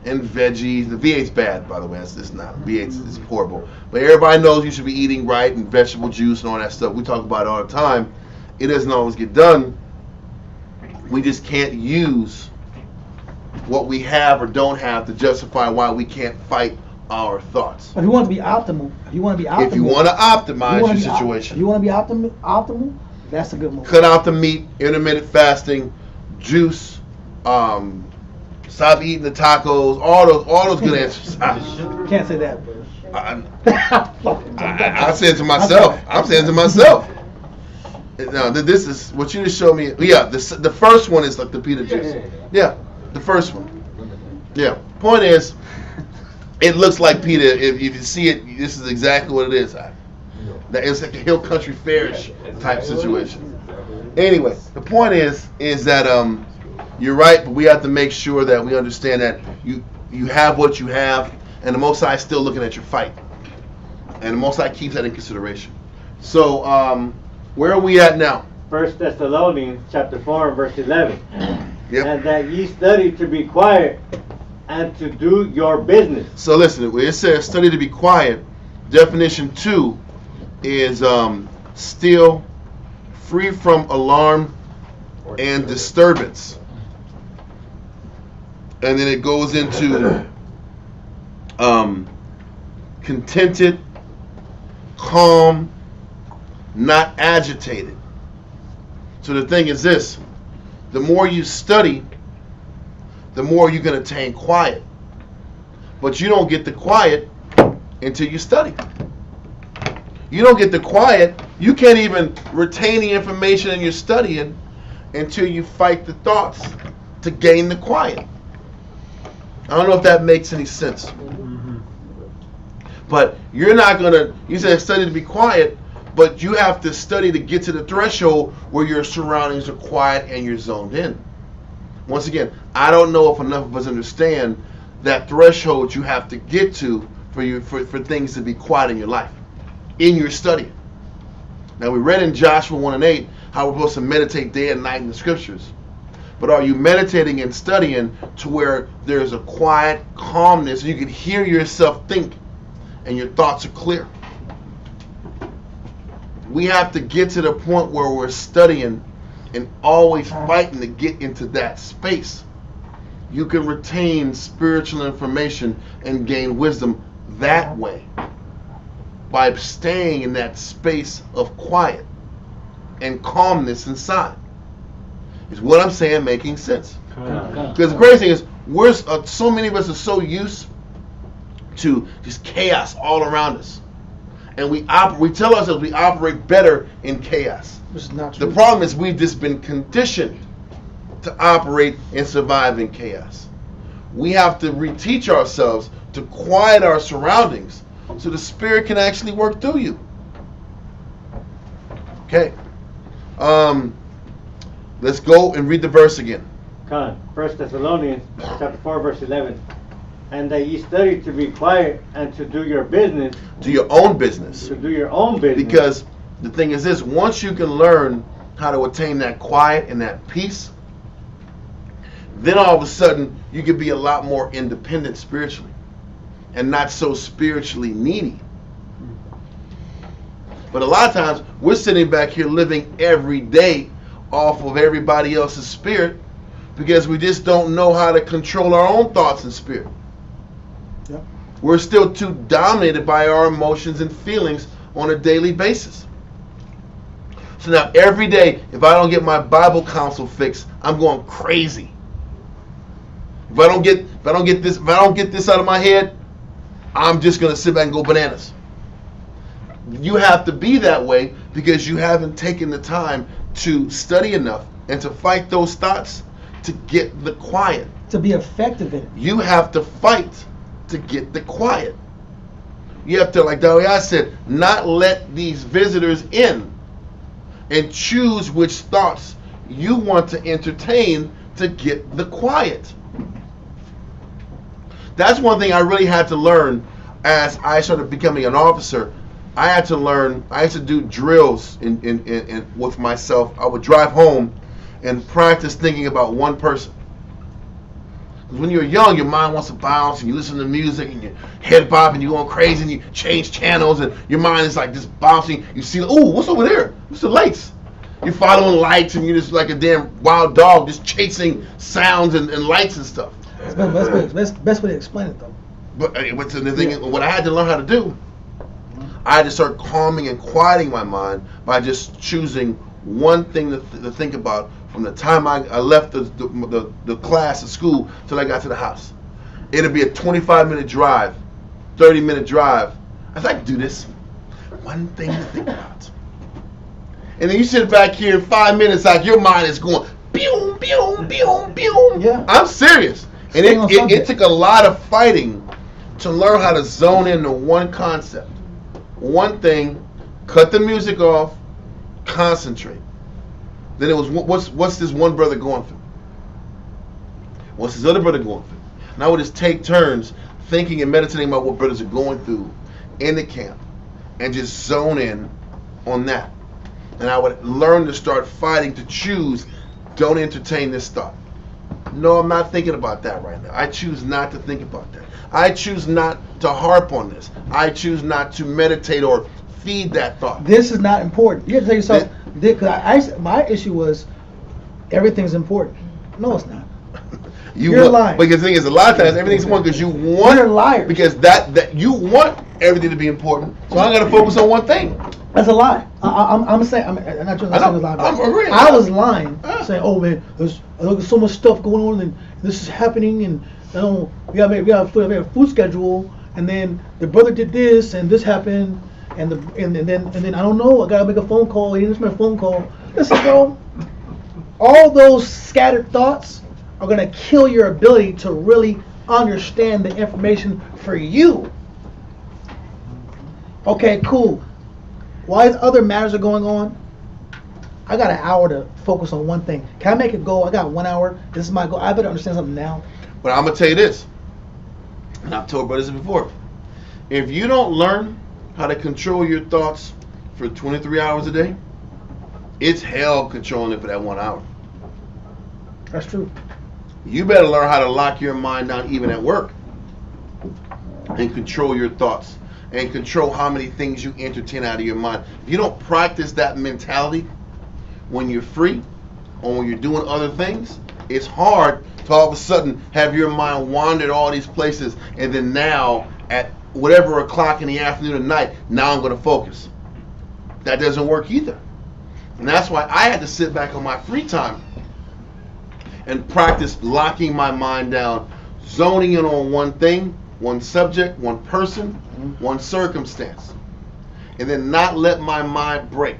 [SPEAKER 1] and veggies. The V8's bad, by the way. It's not. V8's horrible. But everybody knows you should be eating right and vegetable juice and all that stuff. We talk about it all the time. It doesn't always get done. We just can't use what we have or don't have to justify why we can't fight our thoughts.
[SPEAKER 2] If you want to be optimal,
[SPEAKER 1] if you want to optimize your situation,
[SPEAKER 2] if you want to be optimal, that's a good move.
[SPEAKER 1] Cut out the meat, intermittent fasting, juice, stop eating the tacos, all those good answers.
[SPEAKER 2] Can't say that.
[SPEAKER 1] I said to myself. I'm saying to myself. No, this is what you just showed me. Yeah, the first one is like the pita juice. Yeah, the first one. Yeah. Point is, it looks like pita. If you see it, this is exactly what it is. It's like a Hill Country Fairish type situation. Anyway, the point is that you're right, but we have to make sure that we understand that you have what you have, and the Most High is still looking at your fight, and the Most High keeps that in consideration. So, where are we at now?
[SPEAKER 10] 1 Thessalonians chapter 4 verse 11.
[SPEAKER 1] Yep.
[SPEAKER 10] And that ye study to be quiet and to do your business.
[SPEAKER 1] So listen, when it says study to be quiet, definition 2 is still, free from alarm and disturbance. And then it goes into contented, calm, not agitated. So the thing is this, the more you study, the more you can attain quiet. But you don't get the quiet until you study. You don't get the quiet, you can't even retain the information in your studying until you fight the thoughts to gain the quiet. I don't know if that makes any sense. But you're not going to, you said study to be quiet, but you have to study to get to the threshold where your surroundings are quiet and you're zoned in. Once again, I don't know if enough of us understand that threshold you have to get to for things to be quiet in your life, in your study. Now we read in Joshua 1 and 8 how we're supposed to meditate day and night in the scriptures. But are you meditating and studying to where there's a quiet calmness and you can hear yourself think and your thoughts are clear? We have to get to the point where we're studying and always fighting to get into that space. You can retain spiritual information and gain wisdom that way, by staying in that space of quiet and calmness inside. Is what I'm saying making sense? Because the crazy thing is, so many of us are so used to just chaos all around us, and we tell ourselves we operate better in chaos.
[SPEAKER 2] Which is not true.
[SPEAKER 1] The problem is we've just been conditioned to operate and survive in chaos. We have to reteach ourselves to quiet our surroundings so the Spirit can actually work through you. Okay. Let's go and read the verse again.
[SPEAKER 10] 1 Thessalonians chapter 4 verse 11. And that ye study to be quiet and to do your business.
[SPEAKER 1] Do your own business.
[SPEAKER 10] To do your own business.
[SPEAKER 1] Because the thing is this, once you can learn how to attain that quiet and that peace, then all of a sudden you can be a lot more independent spiritually and not so spiritually needy. But a lot of times we're sitting back here living every day off of everybody else's spirit because we just don't know how to control our own thoughts and spirit.
[SPEAKER 2] Yep.
[SPEAKER 1] We're still too dominated by our emotions and feelings on a daily basis. So now every day, if I don't get my Bible counsel fixed, I'm going crazy. If I don't get this out of my head, I'm just going to sit back and go bananas. You have to be that way because you haven't taken the time to study enough and to fight those thoughts to get the quiet.
[SPEAKER 2] To be effective in it.
[SPEAKER 1] You have to fight to get the quiet. You have to, like I said, not let these visitors in and choose which thoughts you want to entertain to get the quiet. That's one thing I really had to learn as I started becoming an officer. I had to learn, I used to do drills in with myself. I would drive home and practice thinking about one person. Because when you're young, your mind wants to bounce, and you listen to music, and your head bop, and you're going crazy, and you change channels, and your mind is like just bouncing. You see, ooh, what's over there? What's the lights? You're following lights, and you're just like a damn wild dog, just chasing sounds and lights and stuff.
[SPEAKER 2] Best way to explain it, though.
[SPEAKER 1] But the thing, what I had to learn how to do, I had to start calming and quieting my mind by just choosing one thing to think about from the time I left the class at school till I got to the house. It'll be a 25-minute drive, 30-minute drive. I said, I can do this. One thing to think about. And then you sit back here in 5 minutes, like your mind is going, boom, boom, boom, boom. Yeah. I'm serious. And it took a lot of fighting to learn how to zone into one concept. One thing, cut the music off, concentrate. Then it was, what's this one brother going through? What's this other brother going through? And I would just take turns thinking and meditating about what brothers are going through in the camp and just zone in on that. And I would learn to start fighting to choose, don't entertain this thought. No, I'm not thinking about that right now. I choose not to think about that. I choose not to harp on this. I choose not to meditate or feed that thought.
[SPEAKER 2] This is not important. You have to tell yourself, my issue was everything's important. No, it's not. You're lying.
[SPEAKER 1] Because the thing is, a lot of times everything's important because you want.
[SPEAKER 2] You're a liar.
[SPEAKER 1] Because that you want everything to be important. So I'm gonna focus on one thing.
[SPEAKER 2] That's a lie. I'm saying I'm not trying to say lying. I was lying, saying, "Oh man, there's so much stuff going on, and this is happening, and we got a food schedule, and then the brother did this, and this happened, and then I don't know. I gotta make a phone call. He didn't make a phone call. Listen, bro, all those scattered thoughts are gonna kill your ability to really understand the information for you. Okay, cool. While other matters are going on, I got an hour to focus on one thing. Can I make it go? I got 1 hour. This is my goal. I better understand something now.
[SPEAKER 1] But I'm going to tell you this, and I've told brothers before. If you don't learn how to control your thoughts for 23 hours a day, it's hell controlling it for that 1 hour.
[SPEAKER 2] That's true.
[SPEAKER 1] You better learn how to lock your mind down even at work and control your thoughts. And control how many things you entertain out of your mind. If you don't practice that mentality when you're free or when you're doing other things, it's hard to all of a sudden have your mind wander all these places and then now at whatever o'clock in the afternoon or night, now I'm going to focus. That doesn't work either. And that's why I had to sit back on my free time and practice locking my mind down, zoning in on one thing, one subject, one person, one circumstance, and then not let my mind break,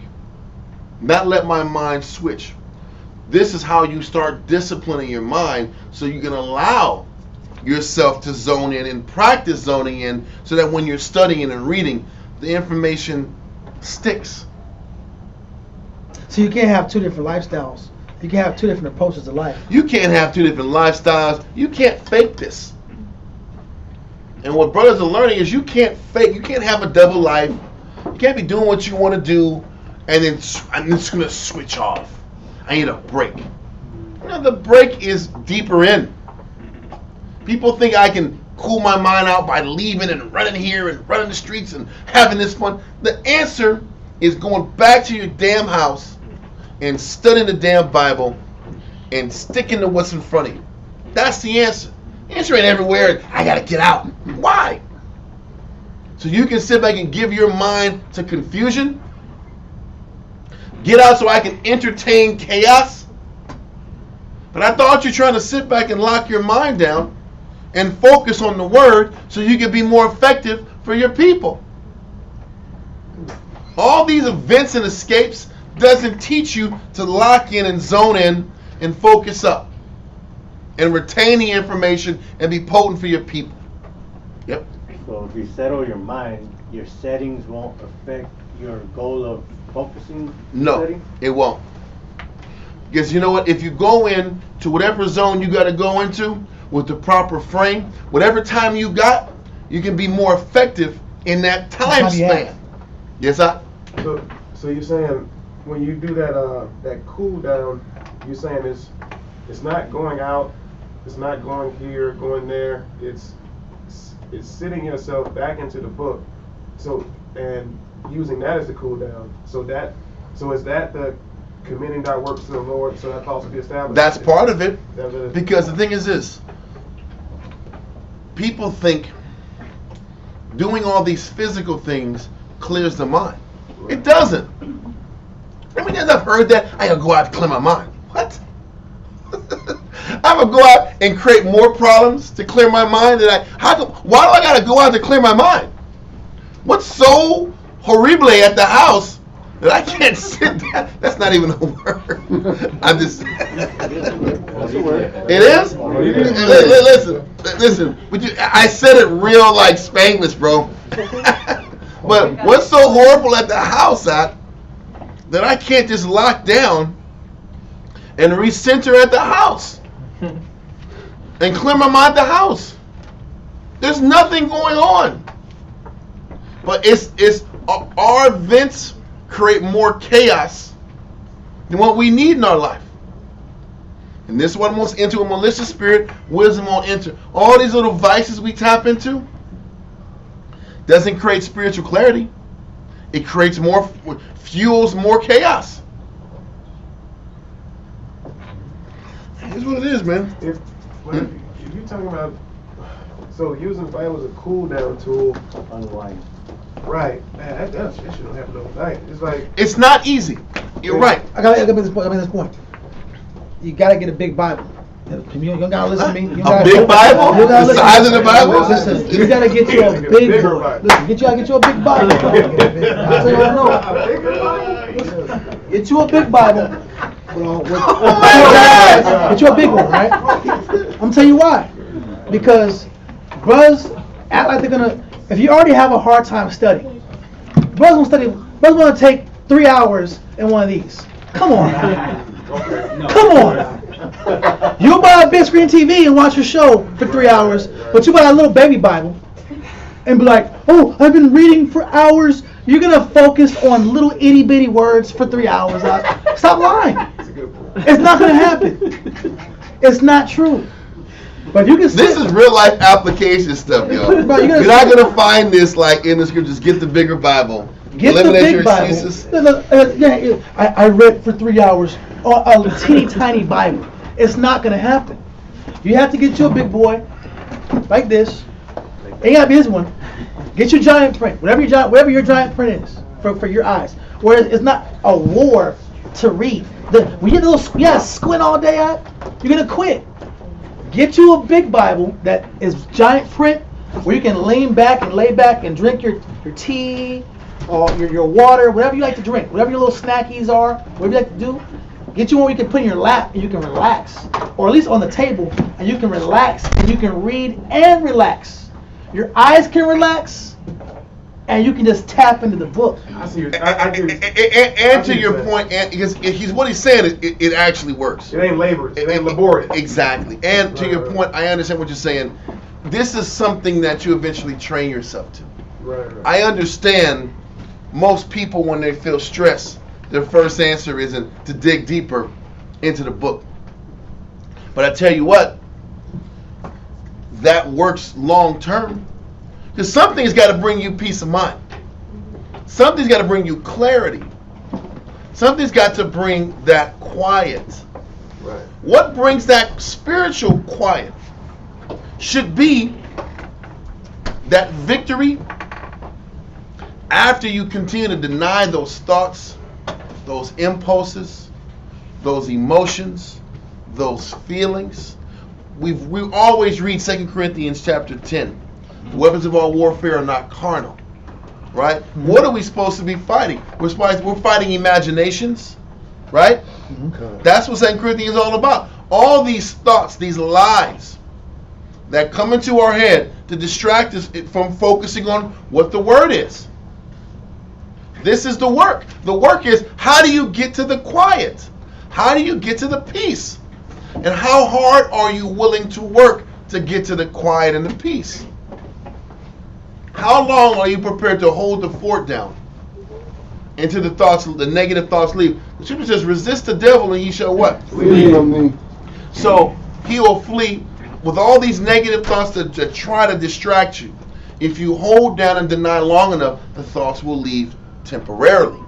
[SPEAKER 1] not let my mind switch. This is how you start disciplining your mind so you can allow yourself to zone in and practice zoning in so that when you're studying and reading, the information sticks.
[SPEAKER 2] So you can't have two different lifestyles. You can't have two different approaches to life.
[SPEAKER 1] You can't have two different lifestyles. You can't fake this. And what brothers are learning is you can't fake. You can't have a double life. You can't be doing what you want to do and then I'm just going to switch off. I need a break. You know, the break is deeper in. People think I can cool my mind out by leaving and running here and running the streets and having this fun. The answer is going back to your damn house and studying the damn Bible and sticking to what's in front of you. That's the answer. Answer ain't everywhere. I gotta get out. Why? So you can sit back and give your mind to confusion? Get out so I can entertain chaos? But I thought you're trying to sit back and lock your mind down and focus on the word so you can be more effective for your people. All these events and escapes doesn't teach you to lock in and zone in and focus up and retain the information and be potent for your people. Yep.
[SPEAKER 10] So if you settle your mind, your settings won't affect your goal of focusing?
[SPEAKER 1] No, it won't. Because you know what? If you go in to whatever zone you got to go into with the proper frame, whatever time you got, you can be more effective in that time span. Yes, sir?
[SPEAKER 5] So you're saying when you do that cool down, you're saying it's not going out, it's not going here, going there. It's sitting yourself back into the book. So and using that as the cool down. So is that the commending thy works to the Lord, so that can also be established?
[SPEAKER 1] That's part of it. Because the thing is this. People think doing all these physical things clears the mind. It doesn't. I mean, I've heard that. I gotta go out and clear my mind. What? I'm gonna go out and create more problems to clear my mind. Why do I gotta go out to clear my mind? What's so horrible at the house that I can't sit down? That's not even a word. I'm just. It is? Listen. I said it real like Spanglish, bro. But what's so horrible at the house that I can't just lock down and recenter at the house and clear my mind at the house? There's nothing going on. But it's our events create more chaos than what we need in our life. And this one wants into a malicious spirit, wisdom won't enter. All these little vices we tap into doesn't create spiritual clarity. It creates fuels more chaos. Here's what it is, man.
[SPEAKER 5] If you're talking about, so using the Bible as a cool down tool,
[SPEAKER 10] unwind.
[SPEAKER 5] Right, man, that shouldn't happen overnight. It's like
[SPEAKER 1] it's not easy. You're right.
[SPEAKER 2] I gotta make this point. You gotta get a big Bible. You don't gotta listen to me.
[SPEAKER 1] A big Bible? The size of the Bible?
[SPEAKER 2] Listen, you gotta get you a big boy. Listen, get you a big Bible. I'll tell you what I know. Get you a big Bible. Get you a big one, right? I'm telling you why. Because brothers act like they're gonna. If you already have a hard time studying, brothers gonna take 3 hours in one of these. Come on, man. Come on. You'll buy a big screen TV and watch your show for 3 hours, but you buy a little baby Bible and be like, oh, I've been reading for hours. You're going to focus on little itty bitty words for 3 hours. Stop lying. It's not going to happen. It's not true. But you can.
[SPEAKER 1] This is real life application stuff, yo. You're not going to find this like in the scriptures. Get the bigger Bible.
[SPEAKER 2] Get
[SPEAKER 1] Eliminate
[SPEAKER 2] the big
[SPEAKER 1] your
[SPEAKER 2] Bible.
[SPEAKER 1] excuses.
[SPEAKER 2] I read for 3 hours a teeny tiny Bible. It's not going to happen. You have to get you a big boy like this. Ain't got to be this one. Get your giant print, whatever your giant print is for your eyes. Where it's not a war to read. When you squint all day out, you're going to quit. Get you a big Bible that is giant print where you can lean back and lay back and drink your tea or your water, whatever you like to drink, whatever your little snackies are, whatever you like to do. Get you one you can put in your lap and you can relax, or at least on the table, and you can relax and you can read and relax. Your eyes can relax, and you can just tap into the book.
[SPEAKER 1] And to your point, because what he's saying, it actually works.
[SPEAKER 5] It ain't laborious. It ain't laborious.
[SPEAKER 1] Exactly. And to your point, I understand what you're saying. This is something that you eventually train yourself to.
[SPEAKER 5] Right.
[SPEAKER 1] I understand most people, when they feel stressed, their first answer isn't to dig deeper into the book. But I tell you what, that works long term. Because something's got to bring you peace of mind. Something's got to bring you clarity. Something's got to bring that quiet.
[SPEAKER 5] Right.
[SPEAKER 1] What brings that spiritual quiet should be that victory after you continue to deny those thoughts, those impulses, those emotions, those feelings. We always read 2 Corinthians chapter 10. The weapons of our warfare are not carnal. Right? Mm-hmm. What are we supposed to be fighting? We're fighting imaginations. Right? Mm-hmm. That's what 2 Corinthians is all about. All these thoughts, these lies that come into our head to distract us from focusing on what the word is. This is the work. The work is, how do you get to the quiet? How do you get to the peace? And how hard are you willing to work to get to the quiet and the peace? How long are you prepared to hold the fort down until the negative thoughts leave? The scripture says, resist the devil and he shall what?
[SPEAKER 8] Flee from me.
[SPEAKER 1] So he will flee with all these negative thoughts that try to distract you. If you hold down and deny long enough, the thoughts will leave temporarily.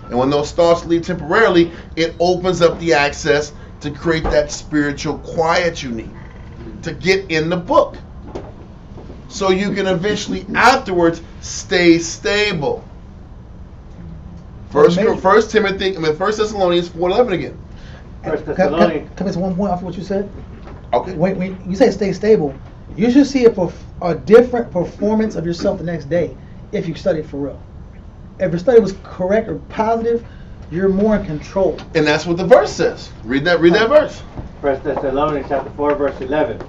[SPEAKER 1] And when those thoughts leave temporarily, it opens up the access to create that spiritual quiet you need to get in the book. So you can eventually afterwards stay stable. First Thessalonians 4:11 again.
[SPEAKER 10] First Thessalonians.
[SPEAKER 2] Come to one point off of what you said.
[SPEAKER 1] Okay.
[SPEAKER 2] When you say stay stable, you should see a different performance of yourself the next day if you studied for real. If your study was correct or positive, you're more in control.
[SPEAKER 1] And that's what the verse says. Read that verse.
[SPEAKER 10] First Thessalonians chapter 4 verse 11.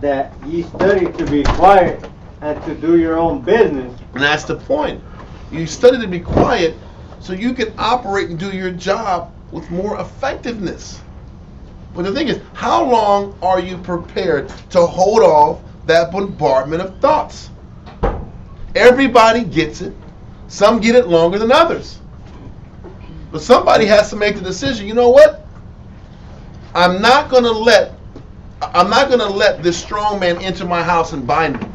[SPEAKER 10] That ye study to be quiet and to do your own business.
[SPEAKER 1] And that's the point. You study to be quiet so you can operate and do your job with more effectiveness. But the thing is, how long are you prepared to hold off that bombardment of thoughts? Everybody gets it. Some get it longer than others. But somebody has to make the decision. You know what? I'm not going to let this strong man into my house and bind me.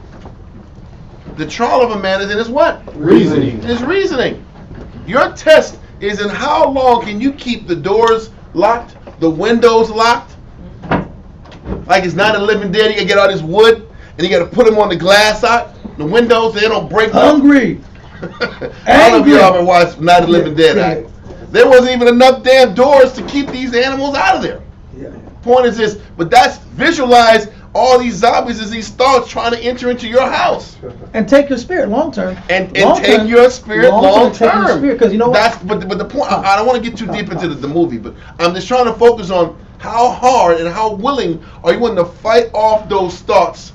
[SPEAKER 1] The trial of a man is in his what?
[SPEAKER 8] Reasoning.
[SPEAKER 1] His reasoning. Your test is in how long can you keep the doors locked, the windows locked. Like it's not a living dead. You got to get all this wood and you got to put them on the glass out. The windows, they don't break.
[SPEAKER 2] Hungry.
[SPEAKER 1] I don't know if you ever watched Night of the Living Dead. There wasn't even enough damn doors to keep these animals out of there. Point is this, but that's visualize all these zombies as these thoughts trying to enter into your house.
[SPEAKER 2] And take your spirit long term.
[SPEAKER 1] And take your spirit long term.
[SPEAKER 2] Because you know what?
[SPEAKER 1] But the point, I don't want to get too deep into the movie, but I'm just trying to focus on how hard and how willing are you willing to fight off those thoughts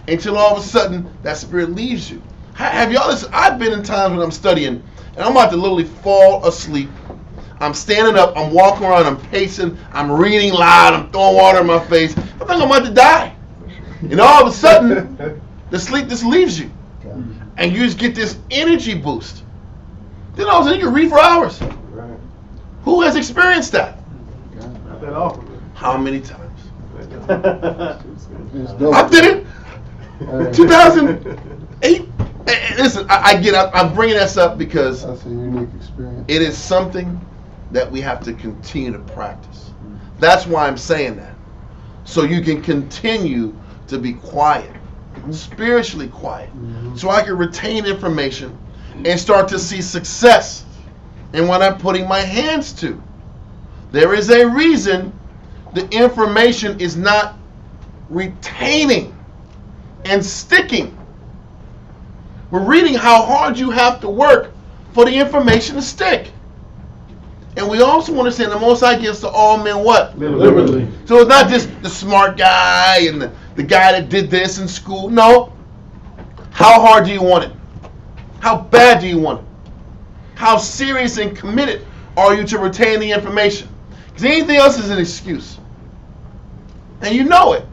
[SPEAKER 1] until all of a sudden that spirit leaves you. Have y'all listened? I've been in times when I'm studying and I'm about to literally fall asleep. I'm standing up, I'm walking around, I'm pacing, I'm reading loud, I'm throwing water in my face. I think I'm about to die. And all of a sudden, the sleep just leaves you. And you just get this energy boost. Then all of a sudden you can read for hours.
[SPEAKER 5] Right.
[SPEAKER 1] Who has experienced that?
[SPEAKER 5] Not that often.
[SPEAKER 1] How many times?
[SPEAKER 8] I
[SPEAKER 1] I did it. 2008. Listen, I'm bringing this up because
[SPEAKER 8] That's a unique experience.
[SPEAKER 1] it is something that we have to continue to practice. That's why I'm saying that. So you can continue to be quiet, spiritually quiet. So I can retain information and start to see success in what I'm putting my hands to. There is a reason the information is not retaining and sticking. We're reading how hard you have to work for the information to stick. And we also understand the Most High gives to all men what?
[SPEAKER 5] Liberally.
[SPEAKER 1] So it's not just the smart guy and the guy that did this in school. No. How hard do you want it? How bad do you want it? How serious and committed are you to retain the information? Because anything else is an excuse. And you know it.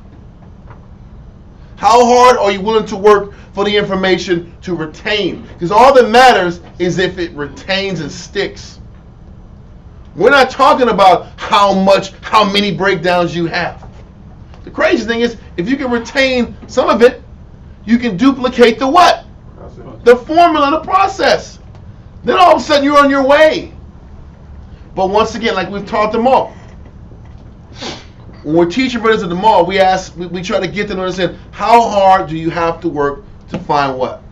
[SPEAKER 1] How hard are you willing to work for the information to retain? Because all that matters is if it retains and sticks. We're not talking about how many breakdowns you have. The crazy thing is, if you can retain some of it, you can duplicate the what? The formula, the process. Then all of a sudden you're on your way. But once again, like we've taught them all, when we're teaching brothers at the mall, we try to get them to understand how hard do you have to work to find what?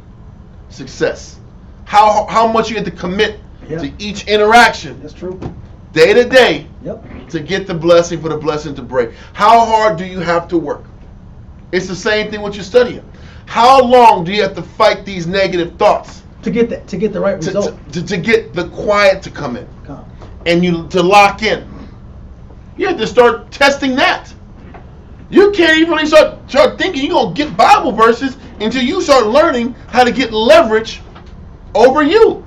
[SPEAKER 1] Success. How much you have to commit to each interaction.
[SPEAKER 2] That's true.
[SPEAKER 1] Day to day.
[SPEAKER 2] Yep.
[SPEAKER 1] To get the blessing for the blessing to break. How hard do you have to work? It's the same thing with your studying. How long do you have to fight these negative thoughts?
[SPEAKER 2] To get the right result.
[SPEAKER 1] To get the quiet to come in. And you to lock in. You have to start testing that. You can't even really start thinking you're going to get Bible verses until you start learning how to get leverage over you.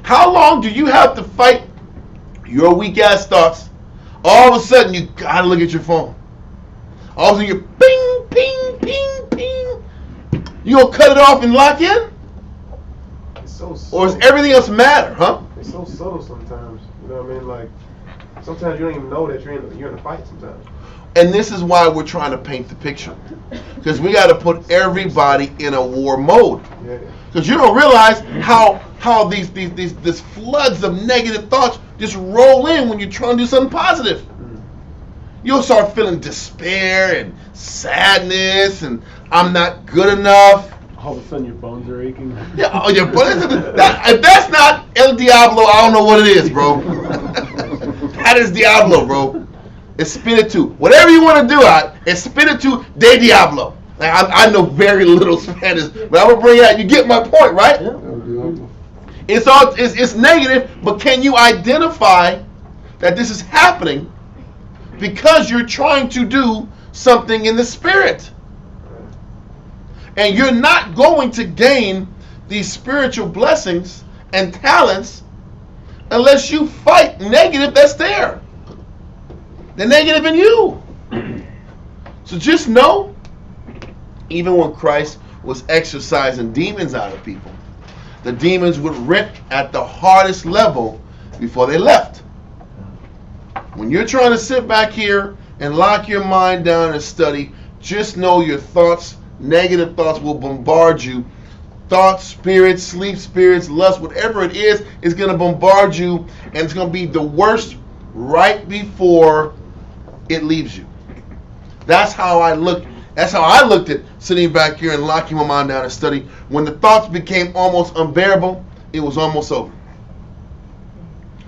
[SPEAKER 1] How long do you have to fight your weak ass thoughts, all of a sudden you gotta look at your phone. All of a sudden you're ping, ping, ping, ping. You gonna cut it off and lock in?
[SPEAKER 5] It's so
[SPEAKER 1] or does everything else matter, huh?
[SPEAKER 5] It's so subtle sometimes. You know what I mean? Like sometimes you don't even know that you're in a fight sometimes.
[SPEAKER 1] And this is why we're trying to paint the picture, because we got to put everybody in a war mode. Because you don't realize how these floods of negative thoughts just roll in when you're trying to do something positive. You'll start feeling despair and sadness, and I'm not good enough.
[SPEAKER 4] All of a sudden your bones are aching.
[SPEAKER 1] Yeah, oh yeah, but if that's not El Diablo, I don't know what it is, bro. That is Diablo, bro. Espiritu. Whatever you want to do, Espiritu de Diablo. Like, I know very little Spanish, but I'm gonna bring it out. You get my point, right?
[SPEAKER 8] Yeah.
[SPEAKER 1] It's negative, but can you identify that this is happening because you're trying to do something in the spirit? And you're not going to gain these spiritual blessings and talents unless you fight negative that's there. The negative in you. So just know, even when Christ was exorcising demons out of people, the demons would rip at the hardest level before they left. When you're trying to sit back here and lock your mind down and study, just know your thoughts, negative thoughts will bombard you. Thoughts, spirits, sleep spirits, lust, whatever it is going to bombard you, and it's going to be the worst right before it leaves you. That's how I looked at sitting back here and locking my mind down and study. When the thoughts became almost unbearable, it was almost over.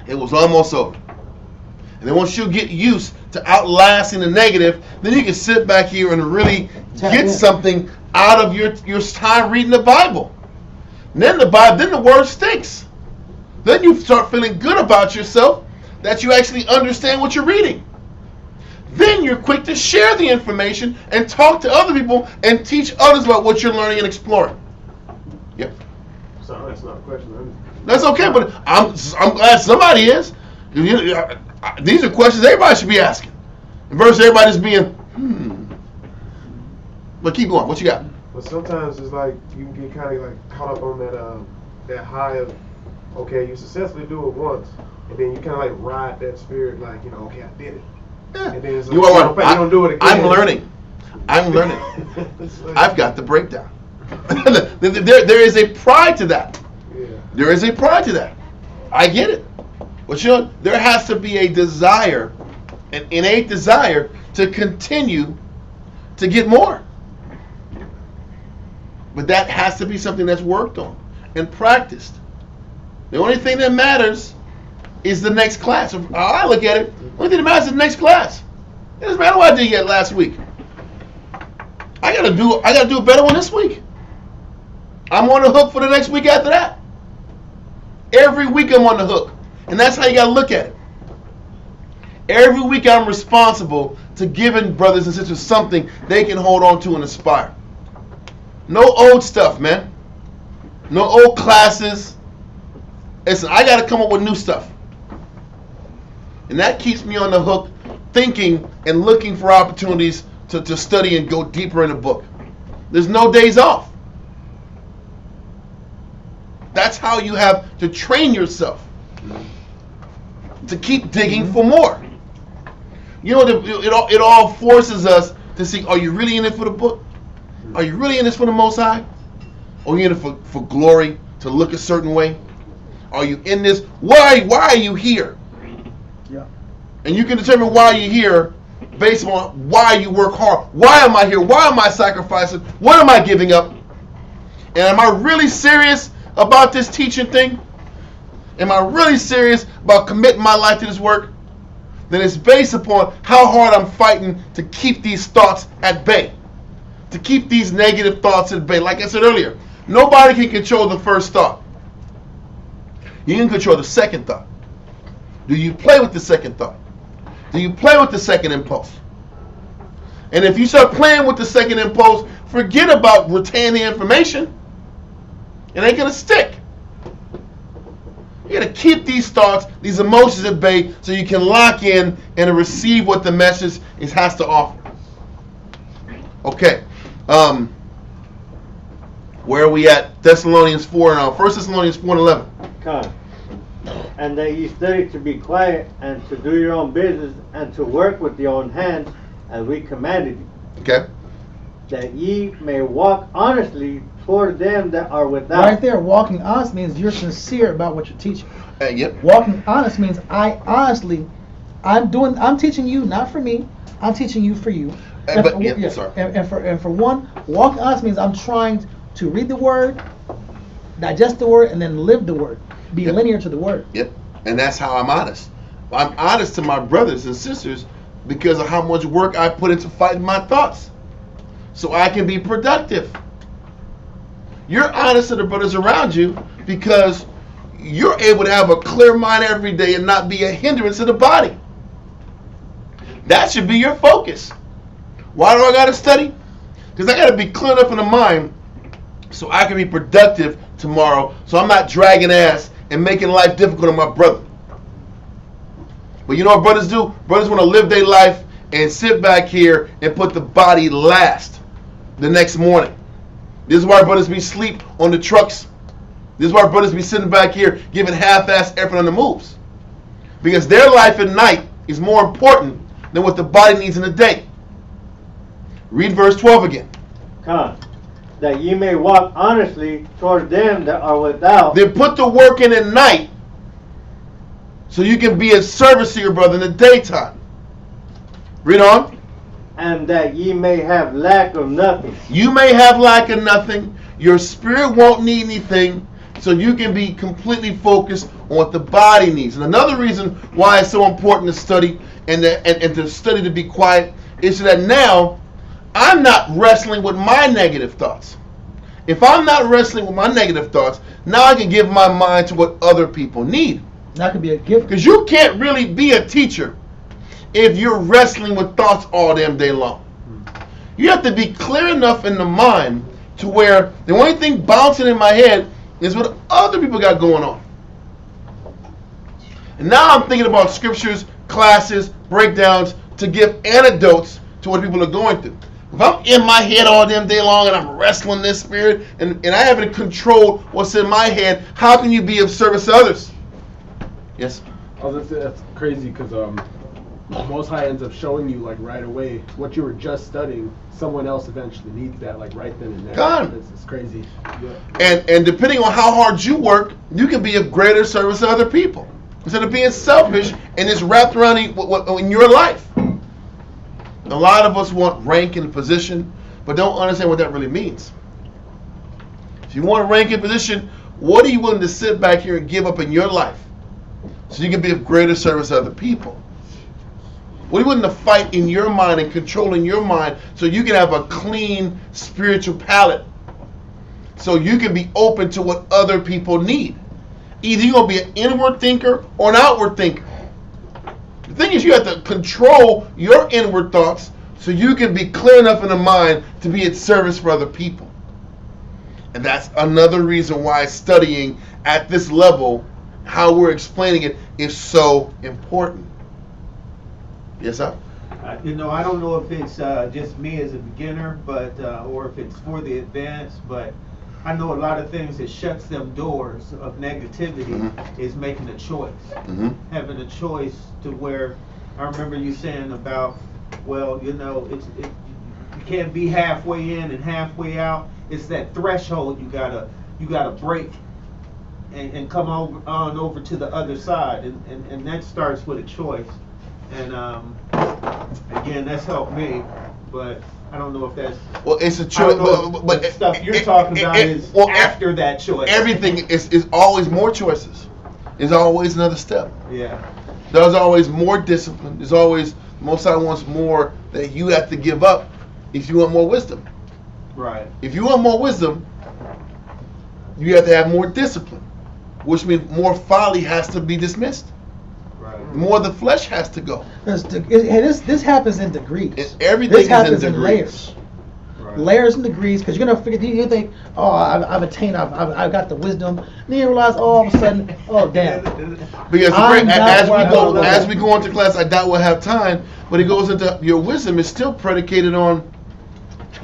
[SPEAKER 1] It was almost over. And then once you get used to outlasting the negative, then you can sit back here and really get something out of your time reading the Bible. And then the word sticks. Then you start feeling good about yourself that you actually understand what you're reading. Then you're quick to share the information and talk to other people and teach others about what you're learning and exploring. Yep.
[SPEAKER 5] So that's not a question.
[SPEAKER 1] That's okay, but I'm glad somebody is. These are questions everybody should be asking. Versus everybody's being, But keep going. What you got?
[SPEAKER 5] But sometimes it's like you can get kind of like caught up on that high of, okay, you successfully do it once, and then you kind of like ride that spirit, like, you know, okay, I did it.
[SPEAKER 1] Yeah.
[SPEAKER 5] And then it's like,
[SPEAKER 1] you
[SPEAKER 5] don't do it again.
[SPEAKER 1] I'm learning. I've got the breakdown. There is a pride to that.
[SPEAKER 5] Yeah.
[SPEAKER 1] There is a pride to that. I get it. But you know, there has to be a desire, an innate desire to continue to get more. But that has to be something that's worked on and practiced. The only thing that matters is the next class. How I look at it, the only thing that matters is the next class. It doesn't matter what I did yet last week. I gotta do a better one this week. I'm on the hook for the next week after that. Every week I'm on the hook. And that's how you gotta look at it. Every week I'm responsible to giving brothers and sisters something they can hold on to and aspire. No old stuff, man. No old classes. Listen, I gotta come up with new stuff. And that keeps me on the hook, thinking and looking for opportunities to study and go deeper in the book. There's no days off. That's how you have to train yourself to keep digging for more. You know, it all forces us to see, are you really in it for the book? Are you really in this for the Most High? Are you in it for glory, to look a certain way? Are you in this? Why are you here?
[SPEAKER 2] Yeah.
[SPEAKER 1] And you can determine why you're here based on why you work hard. Why am I here? Why am I sacrificing? What am I giving up? And am I really serious about this teaching thing? Am I really serious about committing my life to this work? Then it's based upon how hard I'm fighting to keep these thoughts at bay. To keep these negative thoughts at bay. Like I said earlier, nobody can control the first thought. You can control the second thought. Do you play with the second thought? Do you play with the second impulse? And if you start playing with the second impulse, forget about retaining the information. It ain't going to stick. You got to keep these thoughts, these emotions at bay, so you can lock in and receive what the message has to offer. Okay. Where are we at? Thessalonians 4 and 1 Thessalonians 4 and 11.
[SPEAKER 10] Come. And that ye study to be quiet and to do your own business and to work with your own hands as we commanded you.
[SPEAKER 1] Okay.
[SPEAKER 10] That ye may walk honestly toward them that are without.
[SPEAKER 2] Right there, walking honest means you're sincere about what you're teaching.
[SPEAKER 1] Yep.
[SPEAKER 2] Walking honest means I'm teaching you not for me. I'm teaching you for you. And for one, walking honest means I'm trying to read the word, digest the word, and then live the word. Be linear to the word.
[SPEAKER 1] Yep. And that's how I'm honest. I'm honest to my brothers and sisters because of how much work I put into fighting my thoughts, so I can be productive. You're honest to the brothers around you because you're able to have a clear mind every day and not be a hindrance to the body. That should be your focus. Why do I got to study? Because I got to be clear enough in the mind so I can be productive tomorrow, so I'm not dragging ass and making life difficult on my brother. But you know what brothers do? Brothers want to live their life and sit back here and put the body last the next morning. This is why brothers be sleep on the trucks. This is why brothers be sitting back here giving half-ass effort on the moves. Because their life at night is more important than what the body needs in the day. Read verse 12 again.
[SPEAKER 10] Come. That ye may walk honestly toward them that are without.
[SPEAKER 1] Then put the work in at night so you can be of service to your brother in the daytime. Read on.
[SPEAKER 10] And that ye may have lack of nothing.
[SPEAKER 1] You may have lack of nothing. Your spirit won't need anything, so you can be completely focused on what the body needs. And another reason why it's so important to study and to study to be quiet is so that now I'm not wrestling with my negative thoughts. If I'm not wrestling with my negative thoughts, now I can give my mind to what other people need.
[SPEAKER 2] That could be a gift.
[SPEAKER 1] Because you can't really be a teacher if you're wrestling with thoughts all damn day long. You have to be clear enough in the mind to where the only thing bouncing in my head is what other people got going on. And now I'm thinking about scriptures, classes, breakdowns to give antidotes to what people are going through. If I'm in my head all damn day long and I'm wrestling this spirit and I haven't controlled what's in my head, how can you be of service to others? Yes?
[SPEAKER 4] I was gonna say that's crazy because Most High ends up showing you like right away what you were just studying. Someone else eventually needs that like right then and there.
[SPEAKER 1] God.
[SPEAKER 4] It's crazy.
[SPEAKER 1] Yeah. And depending on how hard you work, you can be of greater service to other people instead of being selfish and it's wrapped around in your life. A lot of us want rank and position, but don't understand what that really means. If you want a rank and position, what are you willing to sit back here and give up in your life so you can be of greater service to other people? What are you willing to fight in your mind and controlling your mind so you can have a clean spiritual palate so you can be open to what other people need? Either you're going to be an inward thinker or an outward thinker. The thing is, you have to control your inward thoughts so you can be clear enough in the mind to be at service for other people. And that's another reason why studying at this level, how we're explaining it, is so important. Yes, sir?
[SPEAKER 12] I don't know if it's just me as a beginner, but or if it's for the advanced, but I know a lot of things that shuts them doors of negativity is making a choice. Having a choice to where, I remember you saying about, well, you can't be halfway in and halfway out. It's that threshold you gotta break and come on over to the other side, and that starts with a choice. And again, that's helped me, but I don't know if that's...
[SPEAKER 1] Well, it's a choice,
[SPEAKER 12] but the stuff you're talking about is after that choice.
[SPEAKER 1] Everything is always more choices. There's always another step.
[SPEAKER 12] Yeah.
[SPEAKER 1] There's always more discipline. There's always, Most High wants more that you have to give up if you want more wisdom.
[SPEAKER 12] Right.
[SPEAKER 1] If you want more wisdom, you have to have more discipline, which means more folly has to be dismissed. More of the flesh has to go.
[SPEAKER 2] This happens in degrees.
[SPEAKER 1] Everything
[SPEAKER 2] this happens
[SPEAKER 1] is in degrees.
[SPEAKER 2] layers. layers and degrees, because you're gonna figure. You think, oh, I've attained, I've got the wisdom. And then you realize, all of a sudden, oh damn.
[SPEAKER 1] Because as we go into class, I doubt we'll have time. But it goes into your wisdom is still predicated on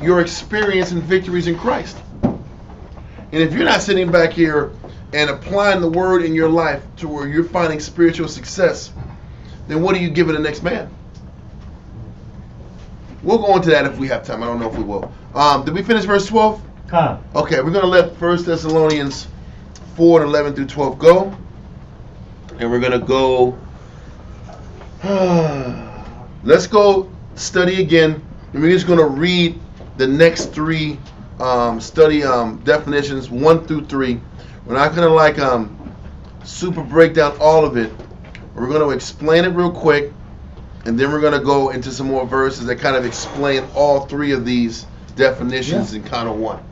[SPEAKER 1] your experience and victories in Christ. And if you're not sitting back here and applying the word in your life to where you're finding spiritual success, then what are you giving the next man? We'll go into that if we have time. I don't know if we will. Did we finish verse 12? Okay, we're going to let 1 Thessalonians 4 and 11 through 12 go. And we're going to go... let's go study again. And we're just going to read the next three study definitions, 1 through 3. We're not going to super break down all of it. We're going to explain it real quick, and then we're going to go into some more verses that kind of explain all three of these definitions in kind of one.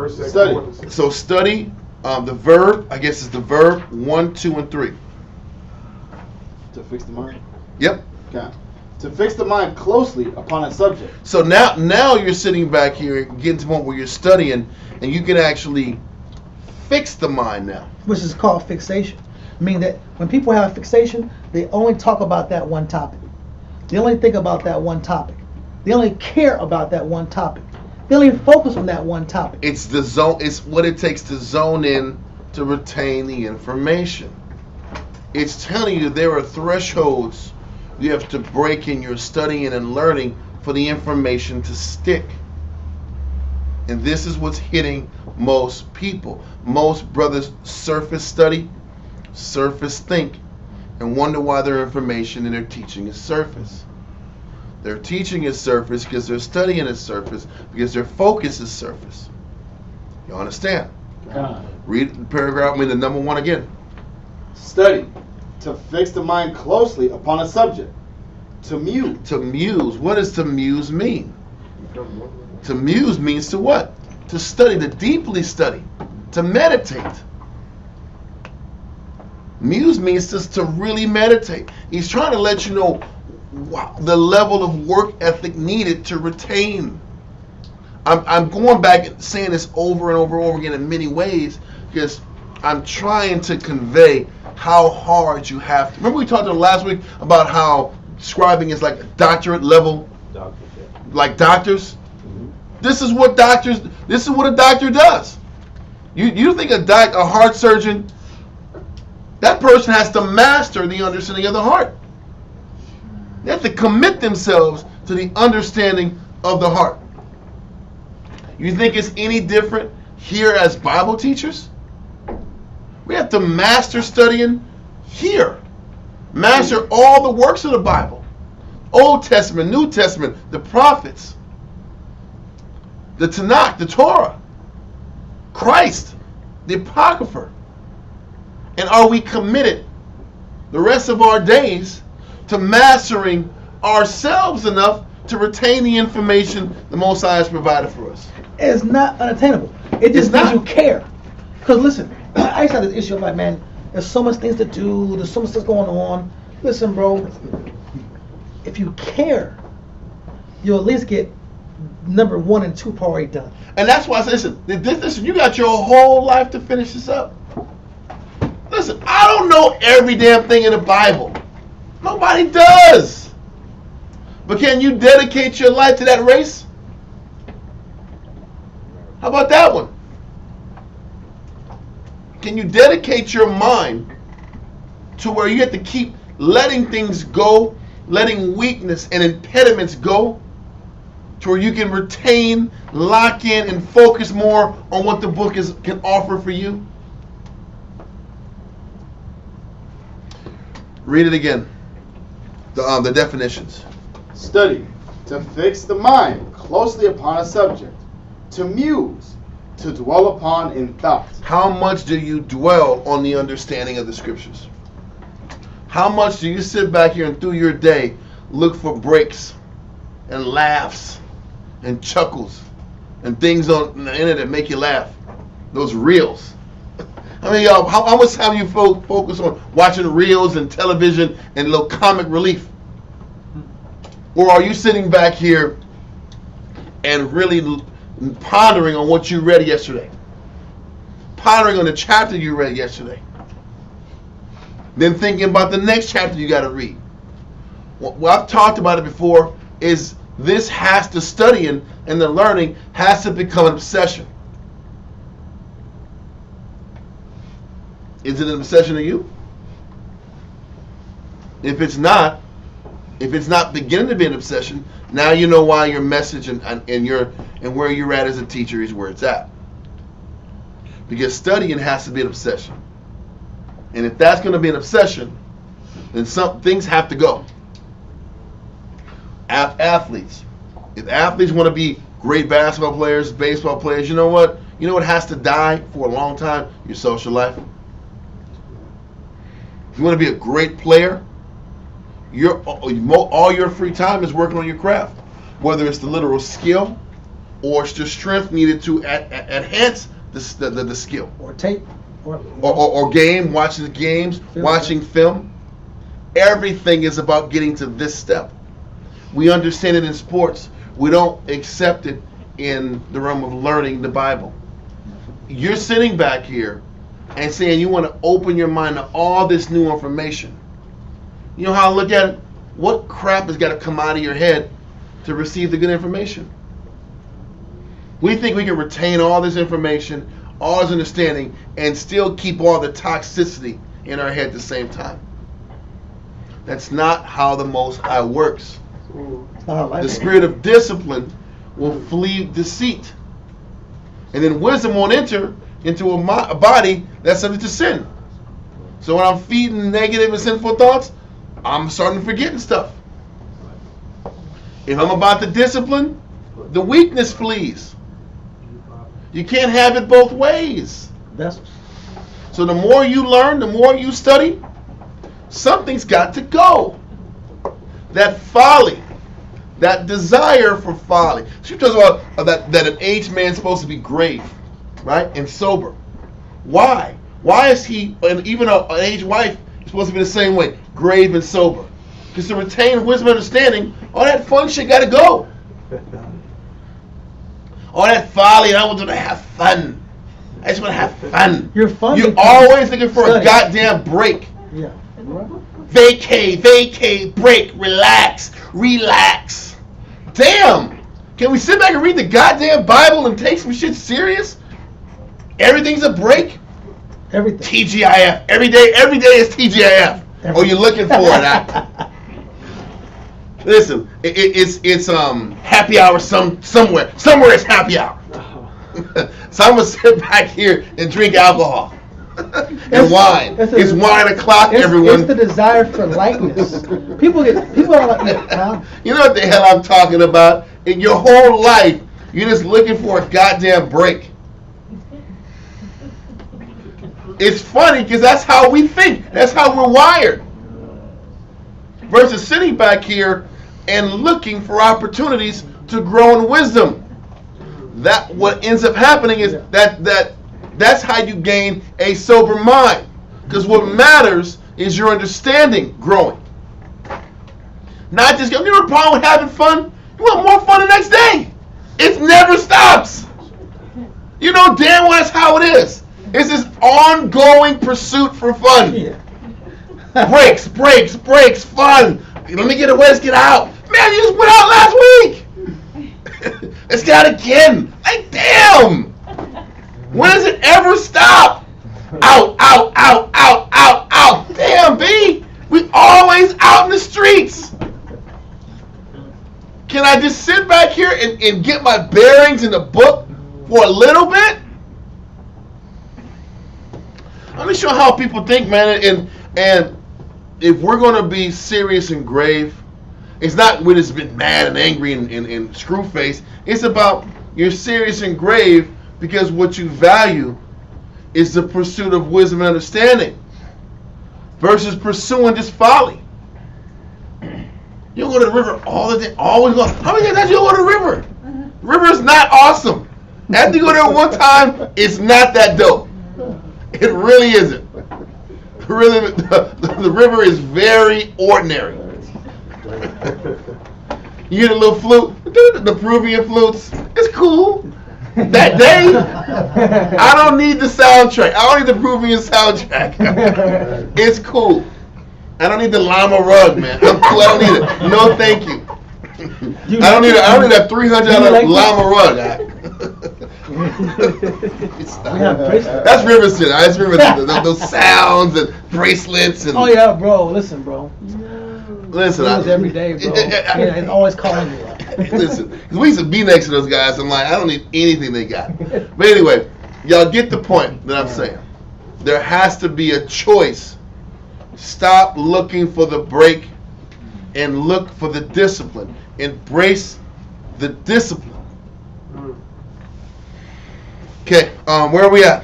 [SPEAKER 1] Study. So study the verb, I guess is the verb 1, 2, and 3.
[SPEAKER 9] To fix the mind?
[SPEAKER 1] Yep.
[SPEAKER 9] Okay. To fix the mind closely upon a subject.
[SPEAKER 1] So now you're sitting back here getting to the point where you're studying, and you can actually fix the mind now.
[SPEAKER 2] Which is called fixation. Meaning that when people have a fixation, they only talk about that one topic. They only think about that one topic. They only care about that one topic. They only focus on that one topic.
[SPEAKER 1] It's the zone. It's what it takes to zone in to retain the information. It's telling you there are thresholds you have to break in your studying and learning for the information to stick. And this is what's hitting most people. Most brothers surface study, surface think, and wonder why their information and their teaching is surface. Their teaching is surface because their studying is surface, because their focus is surface. You understand? Read the paragraph, the number 1 again.
[SPEAKER 9] Study. To fix the mind closely upon a subject. To muse.
[SPEAKER 1] To muse. What does to muse mean? To muse means to what? To study, to deeply study, to meditate. Muse means to really meditate. He's trying to let you know the level of work ethic needed to retain. I'm going back and saying this over and over and over again in many ways because I'm trying to convey how hard you have to. Remember we talked last week about how scribing is like a doctorate level, like doctors. This is what a doctor does. You think a heart surgeon, that person has to master the understanding of the heart. They have to commit themselves to the understanding of the heart. You think it's any different here as Bible teachers? We have to master studying here. Master all the works of the Bible. Old Testament, New Testament, the prophets, the Tanakh, the Torah, Christ, the Apocrypha. And are we committed the rest of our days to mastering ourselves enough to retain the information the Most High has provided for us?
[SPEAKER 2] It's not unattainable. It just means you care. Because listen, I used to have this issue of like, man, there's so much things to do, there's so much stuff going on. Listen, bro, if you care, you'll at least get number 1 and 2 already done.
[SPEAKER 1] And that's why I say, listen, you got your whole life to finish this up. Listen, I don't know every damn thing in the Bible. Nobody does. But can you dedicate your life to that race? How about that one? Can you dedicate your mind to where you have to keep letting things go, letting weakness and impediments go, to where you can retain, lock in, and focus more on what the book can offer for you? Read it again. The definitions.
[SPEAKER 9] Study. To fix the mind closely upon a subject. To muse. To dwell upon in thought.
[SPEAKER 1] How much do you dwell on the understanding of the scriptures? How much do you sit back here and through your day look for breaks and laughs and chuckles and things on the internet that make you laugh? Those reels. I mean, y'all, how much time you focus on watching reels and television and little comic relief? Or are you sitting back here and really pondering on what you read yesterday. Pondering on the chapter you read yesterday. Then thinking about the next chapter you got to read. Well, I've talked about it before, is this has to studying and the learning has to become an obsession. Is it an obsession to you? If it's not beginning to be an obsession, now you know why your message and where you're at as a teacher is where it's at. Because studying has to be an obsession. And if that's going to be an obsession, then some things have to go. Athletes. If athletes want to be great basketball players, baseball players, you know what? You know what has to die for a long time? Your social life. If you want to be a great player, all your free time is working on your craft. Whether it's the literal skill or it's the strength needed to enhance the skill.
[SPEAKER 2] Or tape.
[SPEAKER 1] Or game, watching the games, watching film. Everything is about getting to this step. We understand it in sports. We don't accept it in the realm of learning the Bible. You're sitting back here and saying you want to open your mind to all this new information. You know how I look at it? What crap has got to come out of your head to receive the good information? We think we can retain all this information, all this understanding, and still keep all the toxicity in our head at the same time. That's not how the Most High works. The spirit of discipline will flee deceit. And then wisdom won't enter into a body that's subject to sin. So when I'm feeding negative and sinful thoughts, I'm starting to forget stuff. If I'm about the discipline, the weakness flees. You can't have it both ways. So the more you learn, the more you study, something's got to go. That folly, that desire for folly. She talks about that an aged man's supposed to be grave, right, and sober. Why? Why is he, and even an aged wife, is supposed to be the same way, grave and sober? Because to retain wisdom and understanding, all that fun shit got to go. All that folly, I want to have fun. I just want to have fun. You're always looking for a goddamn break.
[SPEAKER 2] Yeah.
[SPEAKER 1] Vacate, break, relax. Damn! Can we sit back and read the goddamn Bible and take some shit serious? Everything's a break?
[SPEAKER 2] Everything.
[SPEAKER 1] TGIF. Every day is TGIF. Oh, you're looking for it. Listen, it's happy hour somewhere. Somewhere it's happy hour. So I'm gonna sit back here and drink alcohol. And wine. It's wine o'clock, everyone.
[SPEAKER 2] It's the desire for lightness. People are like,
[SPEAKER 1] you know what the hell I'm talking about? In your whole life, you're just looking for a goddamn break. It's funny because that's how we think. That's how we're wired. Versus sitting back here and looking for opportunities to grow in wisdom. That what ends up happening is that's how you gain a sober mind. Because what matters is your understanding growing. Not just, you know the problem with having fun? You want more fun the next day. It never stops. You know damn well that's how it is. It's this ongoing pursuit for fun. Breaks, fun. Let me get away, let's get out. Man, you just went out last week. Let's get out again. Like, damn. When does it ever stop? Out. Damn, B. We always out in the streets. Can I just sit back here and get my bearings in the book for a little bit? Let me show how people think, man. And if we're going to be serious and grave, it's not when it's been mad and angry and screw-faced. It's about you're serious and grave because what you value is the pursuit of wisdom and understanding versus pursuing just folly. You don't go to the river all the day, always go. How many times you go to the river? The river is not awesome. After you go there one time, it's not that dope. It really isn't. Really, the river is very ordinary. You get a little flute. The Peruvian flutes. It's cool. That day, I don't need the soundtrack. I don't need the Peruvian soundtrack. It's cool. I don't need the llama rug, man. I'm cool. I don't need it. No, thank you. I don't need that $300 llama rug. That's Riverton. That's Riverton. Those sounds and bracelets and.
[SPEAKER 2] Oh yeah, bro. Listen, bro.
[SPEAKER 1] Listen,
[SPEAKER 2] every day, bro. It's always calling you.
[SPEAKER 1] Listen, because we used to be next to those guys. I'm like, I don't need anything they got. But anyway, y'all get the point that I'm saying. There has to be a choice. Stop looking for the break and look for the discipline. Embrace the discipline. Okay, where are we at?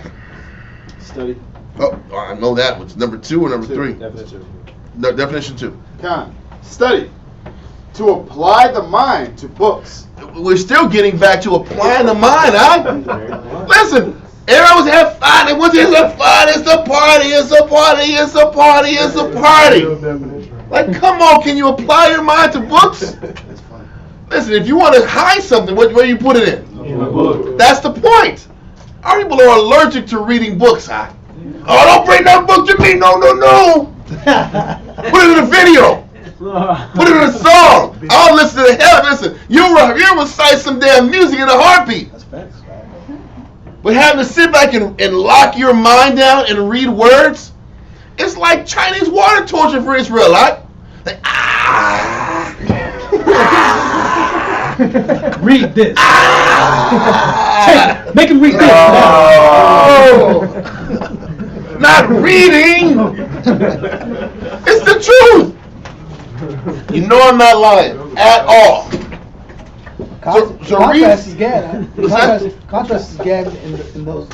[SPEAKER 9] Study.
[SPEAKER 1] Oh, I know that. What's number 2 or number 3?
[SPEAKER 9] Definition.
[SPEAKER 1] No, definition 2.
[SPEAKER 9] Con. Study. To apply the mind to books.
[SPEAKER 1] We're still getting back to applying the mind, huh? Listen, everyone was having fun. It was just a fun. It's a party. It's a party. It's a party. It's a party. Like, come on, can you apply your mind to books? Listen, if you want to hide something, where do you put it in?
[SPEAKER 9] In a book.
[SPEAKER 1] That's the point. Our people are allergic to reading books, huh? Oh, don't bring that book to me. No, no, no. Put it in a video. Put it in a song. I'll listen to hell. Listen, you'll recite some damn music in a heartbeat. That's facts. But having to sit back and lock your mind down and read words, it's like Chinese water torture for Israel, right? Like,
[SPEAKER 2] read this. Make him read this.
[SPEAKER 1] Oh. Not reading. It's the truth. You know I'm not lying at all.
[SPEAKER 2] Contrast is Gad. Contrast is Gad in those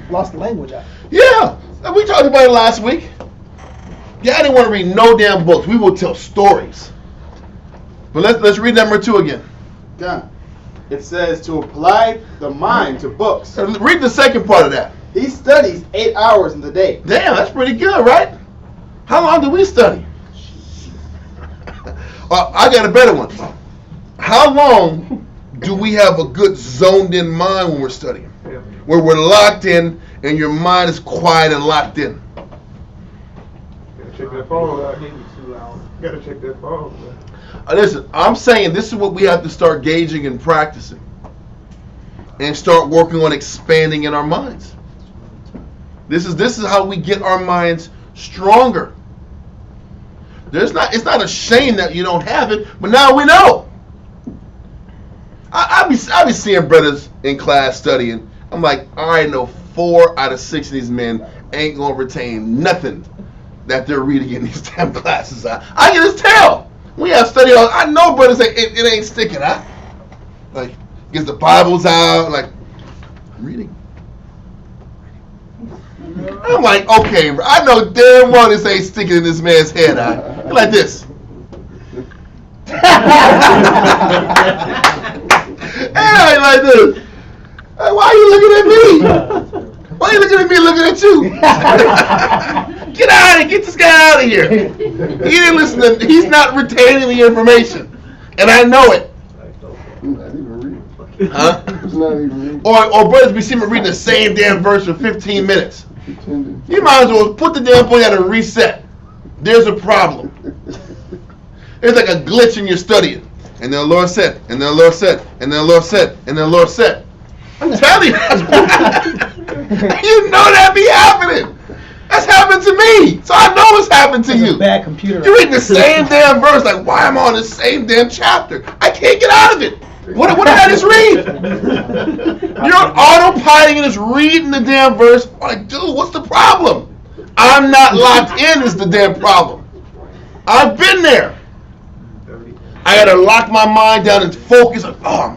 [SPEAKER 2] lost the language out.
[SPEAKER 1] Yeah, we talked about it last week. Yeah, I didn't want to read no damn books. We will tell stories. But let's read number 2 again.
[SPEAKER 9] God. It says to apply the mind to books.
[SPEAKER 1] Read the second part of that.
[SPEAKER 9] He studies 8 hours in the day.
[SPEAKER 1] Damn, that's pretty good, right? How long do we study? I got a better one. How long do we have a good zoned in mind when we're studying? Where we're locked in and your mind is quiet and locked in.
[SPEAKER 5] Gotta check that phone. Gotta check that phone.
[SPEAKER 1] Listen, I'm saying this is what we have to start gauging and practicing. And start working on expanding in our minds. This is how we get our minds stronger. It's not a shame that you don't have it, but now we know. I be seeing brothers in class studying. I'm like, I already know 4 out of 6 of these men ain't gonna retain nothing that they're reading in these damn classes. I can just tell. We have study on. I know brothers it ain't sticking. Like gets the Bibles out, like reading. I'm like, okay, bro, I know damn well this ain't sticking in this man's head. Like this. Hey, like this. Hey, why are you looking at me? Why are you looking at me looking at you? Get out of here. Get this guy out of here. He didn't listen to, he's not retaining the information. And I know it.
[SPEAKER 8] Not even reading.
[SPEAKER 1] Huh?
[SPEAKER 8] It's not even reading.
[SPEAKER 1] Or brothers be seeing me reading the same damn verse for 15 minutes. You might as well put the damn boy out and reset. There's a problem. There's like a glitch in your studying. And then the Lord said, and then the Lord said, and then the Lord said, and then the Lord said. I'm telling you, you know that be happening. That's happened to me. So I know it's happened to you.
[SPEAKER 2] Bad computer.
[SPEAKER 1] You're reading the same damn verse. Like, why am I on the same damn chapter? I can't get out of it. What did I just read? You're autopiloting and just reading the damn verse. Like, dude, what's the problem? I'm not locked in is the damn problem. I've been there. I gotta lock my mind down and focus. Like, oh,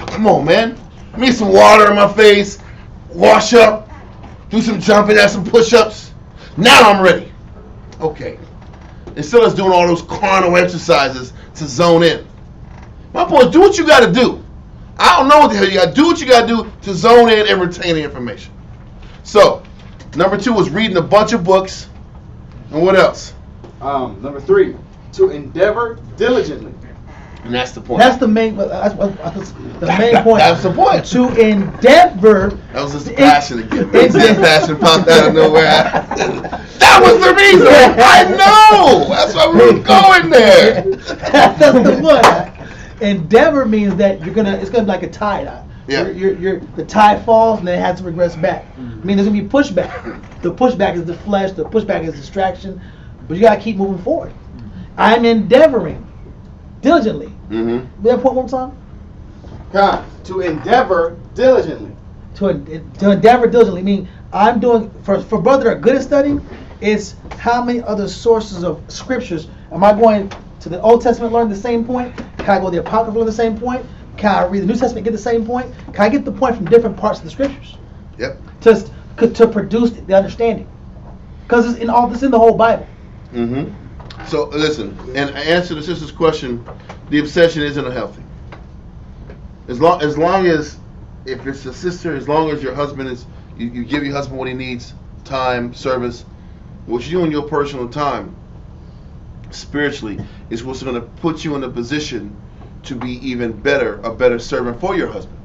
[SPEAKER 1] come on, man. I need some water in my face. Wash up. Do some jumping, have some push-ups. Now I'm ready. Okay. Instead of us doing all those carnal exercises to zone in. My point, do what you got to do. I don't know what the hell you got to do. What you got to do to zone in and retain the information. So, number 2 was reading a bunch of books. And what else?
[SPEAKER 9] Number 3, to endeavor diligently.
[SPEAKER 1] And that's the point.
[SPEAKER 2] That's the main. That's the main point.
[SPEAKER 1] That's the point.
[SPEAKER 2] To endeavor.
[SPEAKER 1] That was just the passion again. That passion popped out of nowhere. That was the reason. I know. That's why we were going there.
[SPEAKER 2] That's the one. Endeavor means that it's gonna be like a tide.
[SPEAKER 1] Yeah.
[SPEAKER 2] The tide falls and then it has to regress back. I mean, there's gonna be pushback. The pushback is the flesh. The pushback is distraction. But you gotta keep moving forward. I'm endeavoring diligently.
[SPEAKER 1] Mm-hmm.
[SPEAKER 2] That point one time.
[SPEAKER 3] God, to endeavor diligently.
[SPEAKER 2] To endeavor diligently. I mean, I'm doing for brothers that are good at studying. It's how many other sources of scriptures am I going to the Old Testament learn the same point? Can I go to the Apocrypha learn the same point? Can I read the New Testament get the same point? Can I get the point from different parts of the scriptures?
[SPEAKER 1] Yep.
[SPEAKER 2] To produce the understanding, because it's in the whole Bible.
[SPEAKER 1] Mm-hmm. So listen, and answer the sister's question. The obsession isn't unhealthy. As long as if it's a sister, as long as your husband is, you give your husband what he needs, time, service, what you do in your personal time, spiritually, is what's going to put you in a position to be even better, a better servant for your husband.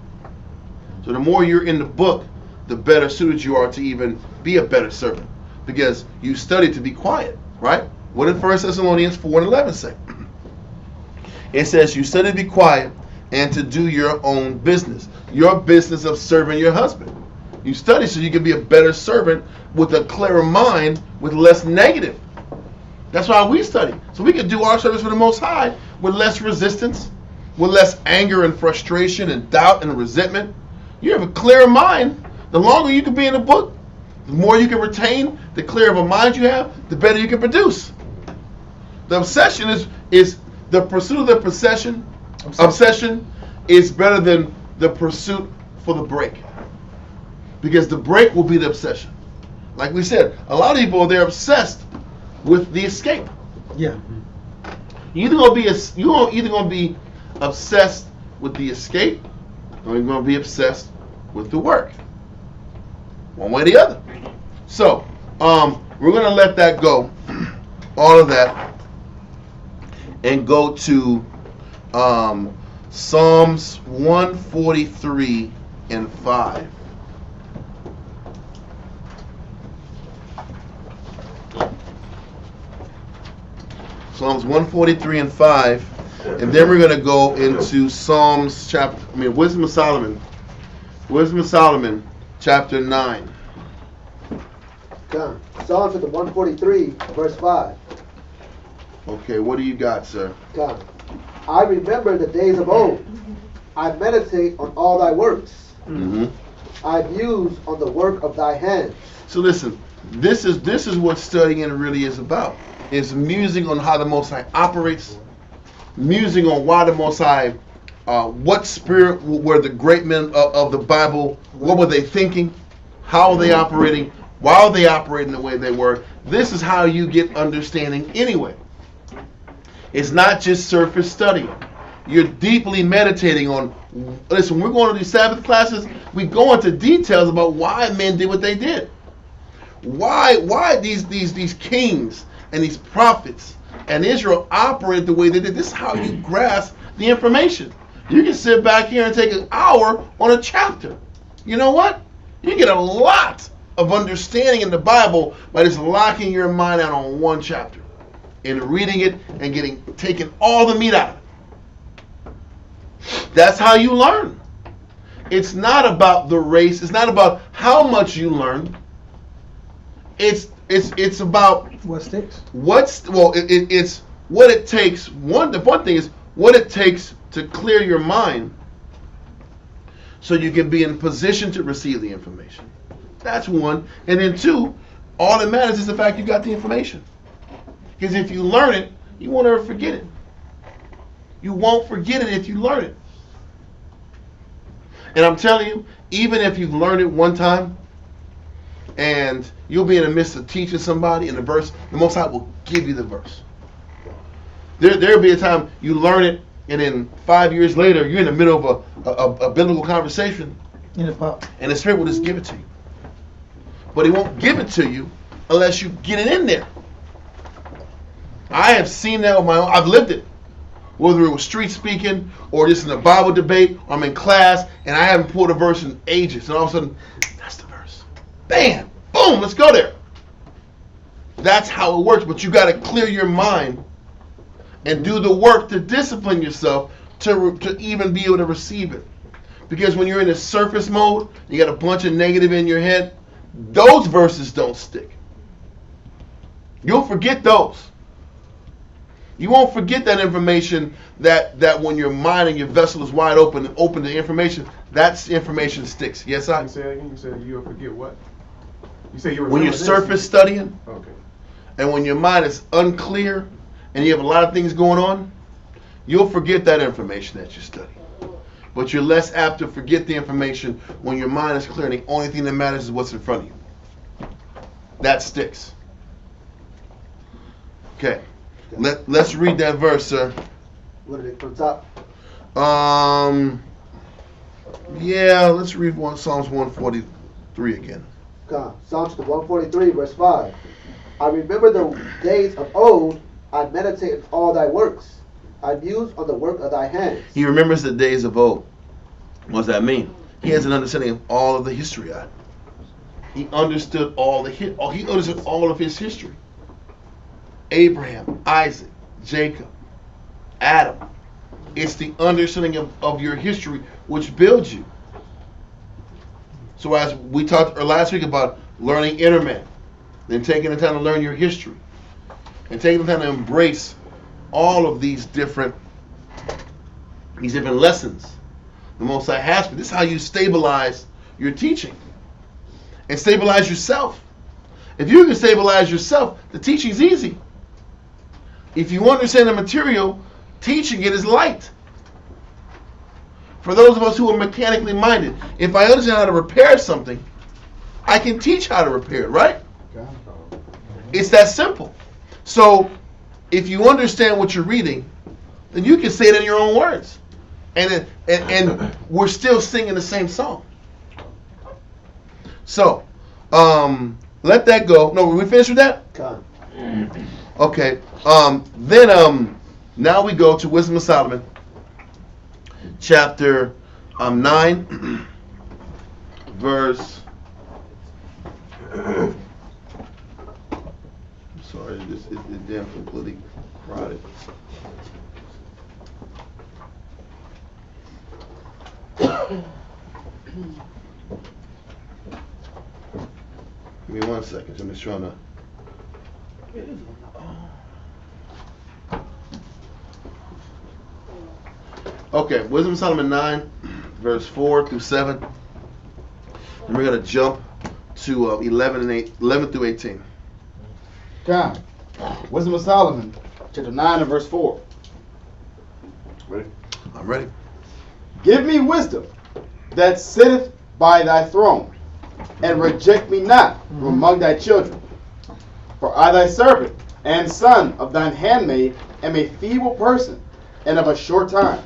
[SPEAKER 1] So the more you're in the book, the better suited you are to even be a better servant, because you study to be quiet, right? What did 1 Thessalonians 4:11 say? It says you study to be quiet and to do your own business of serving your husband. You study so you can be a better servant with a clearer mind, with less negative. That's why we study, so we can do our service for the Most High with less resistance, with less anger and frustration and doubt and resentment. You have a clearer mind. The longer you can be in the book, the more you can retain, the clearer of a mind you have, the better you can produce. The obsession is the pursuit of the obsession is better than the pursuit for the break. Because the break will be the obsession. Like we said, a lot of people, they're obsessed with the escape.
[SPEAKER 2] Yeah.
[SPEAKER 1] You're either gonna be obsessed with the escape, or you're gonna be obsessed with the work. One way or the other. So, we're gonna let that go, all of that, and go to Psalms 143 and 5. Psalms 143 and 5, and then we're going to go into Wisdom of Solomon. Wisdom of Solomon, chapter 9.
[SPEAKER 7] Come. Psalms chapter 143, verse 5.
[SPEAKER 1] Okay, what do you got, sir?
[SPEAKER 7] Come. I remember the days of old. I meditate on all thy works.
[SPEAKER 1] Mm-hmm.
[SPEAKER 7] I muse on the work of thy hands.
[SPEAKER 1] So listen, this is what studying really is about. It's musing on how the Most High operates, musing on why the Most High, what spirit were the great men of the Bible, what were they thinking, how are they operating, why are they operating the way they were. This is how you get understanding anyway. It's not just surface study. You're deeply meditating on, listen, when we're going to these Sabbath classes, we go into details about why men did what they did. Why these kings and these prophets and Israel operated the way they did. This is how you grasp the information. You can sit back here and take an hour on a chapter. You know what? You get a lot of understanding in the Bible by just locking your mind out on one chapter and reading it and taking all the meat out of it. That's how you learn. It's not about the race. It's not about how much you learn. It's about
[SPEAKER 2] what sticks.
[SPEAKER 1] It's what it takes. The one thing is what it takes to clear your mind, so you can be in position to receive the information. That's one. And then two, all that matters is the fact you got the information. Because if you learn it, you won't ever forget it. You won't forget it if you learn it. And I'm telling you, even if you've learned it one time, and you'll be in the midst of teaching somebody in the verse, the Most High will give you the verse. There'll be a time you learn it, and then 5 years later, you're in the middle of a biblical conversation, and the Spirit will just give it to you. But He won't give it to you unless you get it in there. I have seen that with my own. I've lived it. whether it was street speaking or just in a Bible debate, or I'm in class and I haven't pulled a verse in ages, and all of a sudden, that's the verse. Bam! Boom! Let's go there. That's how it works, but you got to clear your mind and do the work to discipline yourself to even be able to receive it. Because when you're in a surface mode, you got a bunch of negative in your head, those verses don't stick. You'll forget those. You won't forget that information that when your mind and your vessel is wide open and open to information, that information sticks. Yes, I?
[SPEAKER 5] You say again? You said you'll forget what? You say you're
[SPEAKER 1] when you're surface studying,
[SPEAKER 5] okay,
[SPEAKER 1] and when your mind is unclear and you have a lot of things going on, you'll forget that information that you study. But you're less apt to forget the information when your mind is clear and the only thing that matters is what's in front of you. That sticks. Okay. Let's read that verse, sir.
[SPEAKER 7] What is it from top?
[SPEAKER 1] Yeah, let's read Psalms 143 again.
[SPEAKER 7] Come. Psalms 143, verse 5. I remember the days of old. I meditate on all thy works. I muse on the work of thy hands.
[SPEAKER 1] He remembers the days of old. What does that mean? He has an understanding of all of the history of it. He understood he understood all of his history. Abraham, Isaac, Jacob, Adam. It's the understanding of your history which builds you. So as we talked last week about learning inner man, then taking the time to learn your history, and taking the time to embrace all of these different lessons the Most High has for you. This is how you stabilize your teaching and stabilize yourself. If you can stabilize yourself, the teaching's easy. If you understand the material, teaching it is light. For those of us who are mechanically minded, if I understand how to repair something, I can teach how to repair it, right? It's that simple. So, if you understand what you're reading, then you can say it in your own words. And we're still singing the same song. So, let that go. No, we finished with that? Okay. Then now we go to Wisdom of Solomon, chapter 9, verse. I'm sorry, it's damn completely crowded. Give me 1 second. I'm just trying to. Okay, Wisdom of Solomon 9, verse 4 through 7. And we're going to jump to 11 through 18.
[SPEAKER 9] Come. Wisdom of Solomon, chapter 9 and verse 4.
[SPEAKER 1] Ready? I'm ready.
[SPEAKER 9] Give me wisdom that sitteth by thy throne, and reject me not from among thy children. For I thy servant and son of thine handmaid am a feeble person, and of a short time,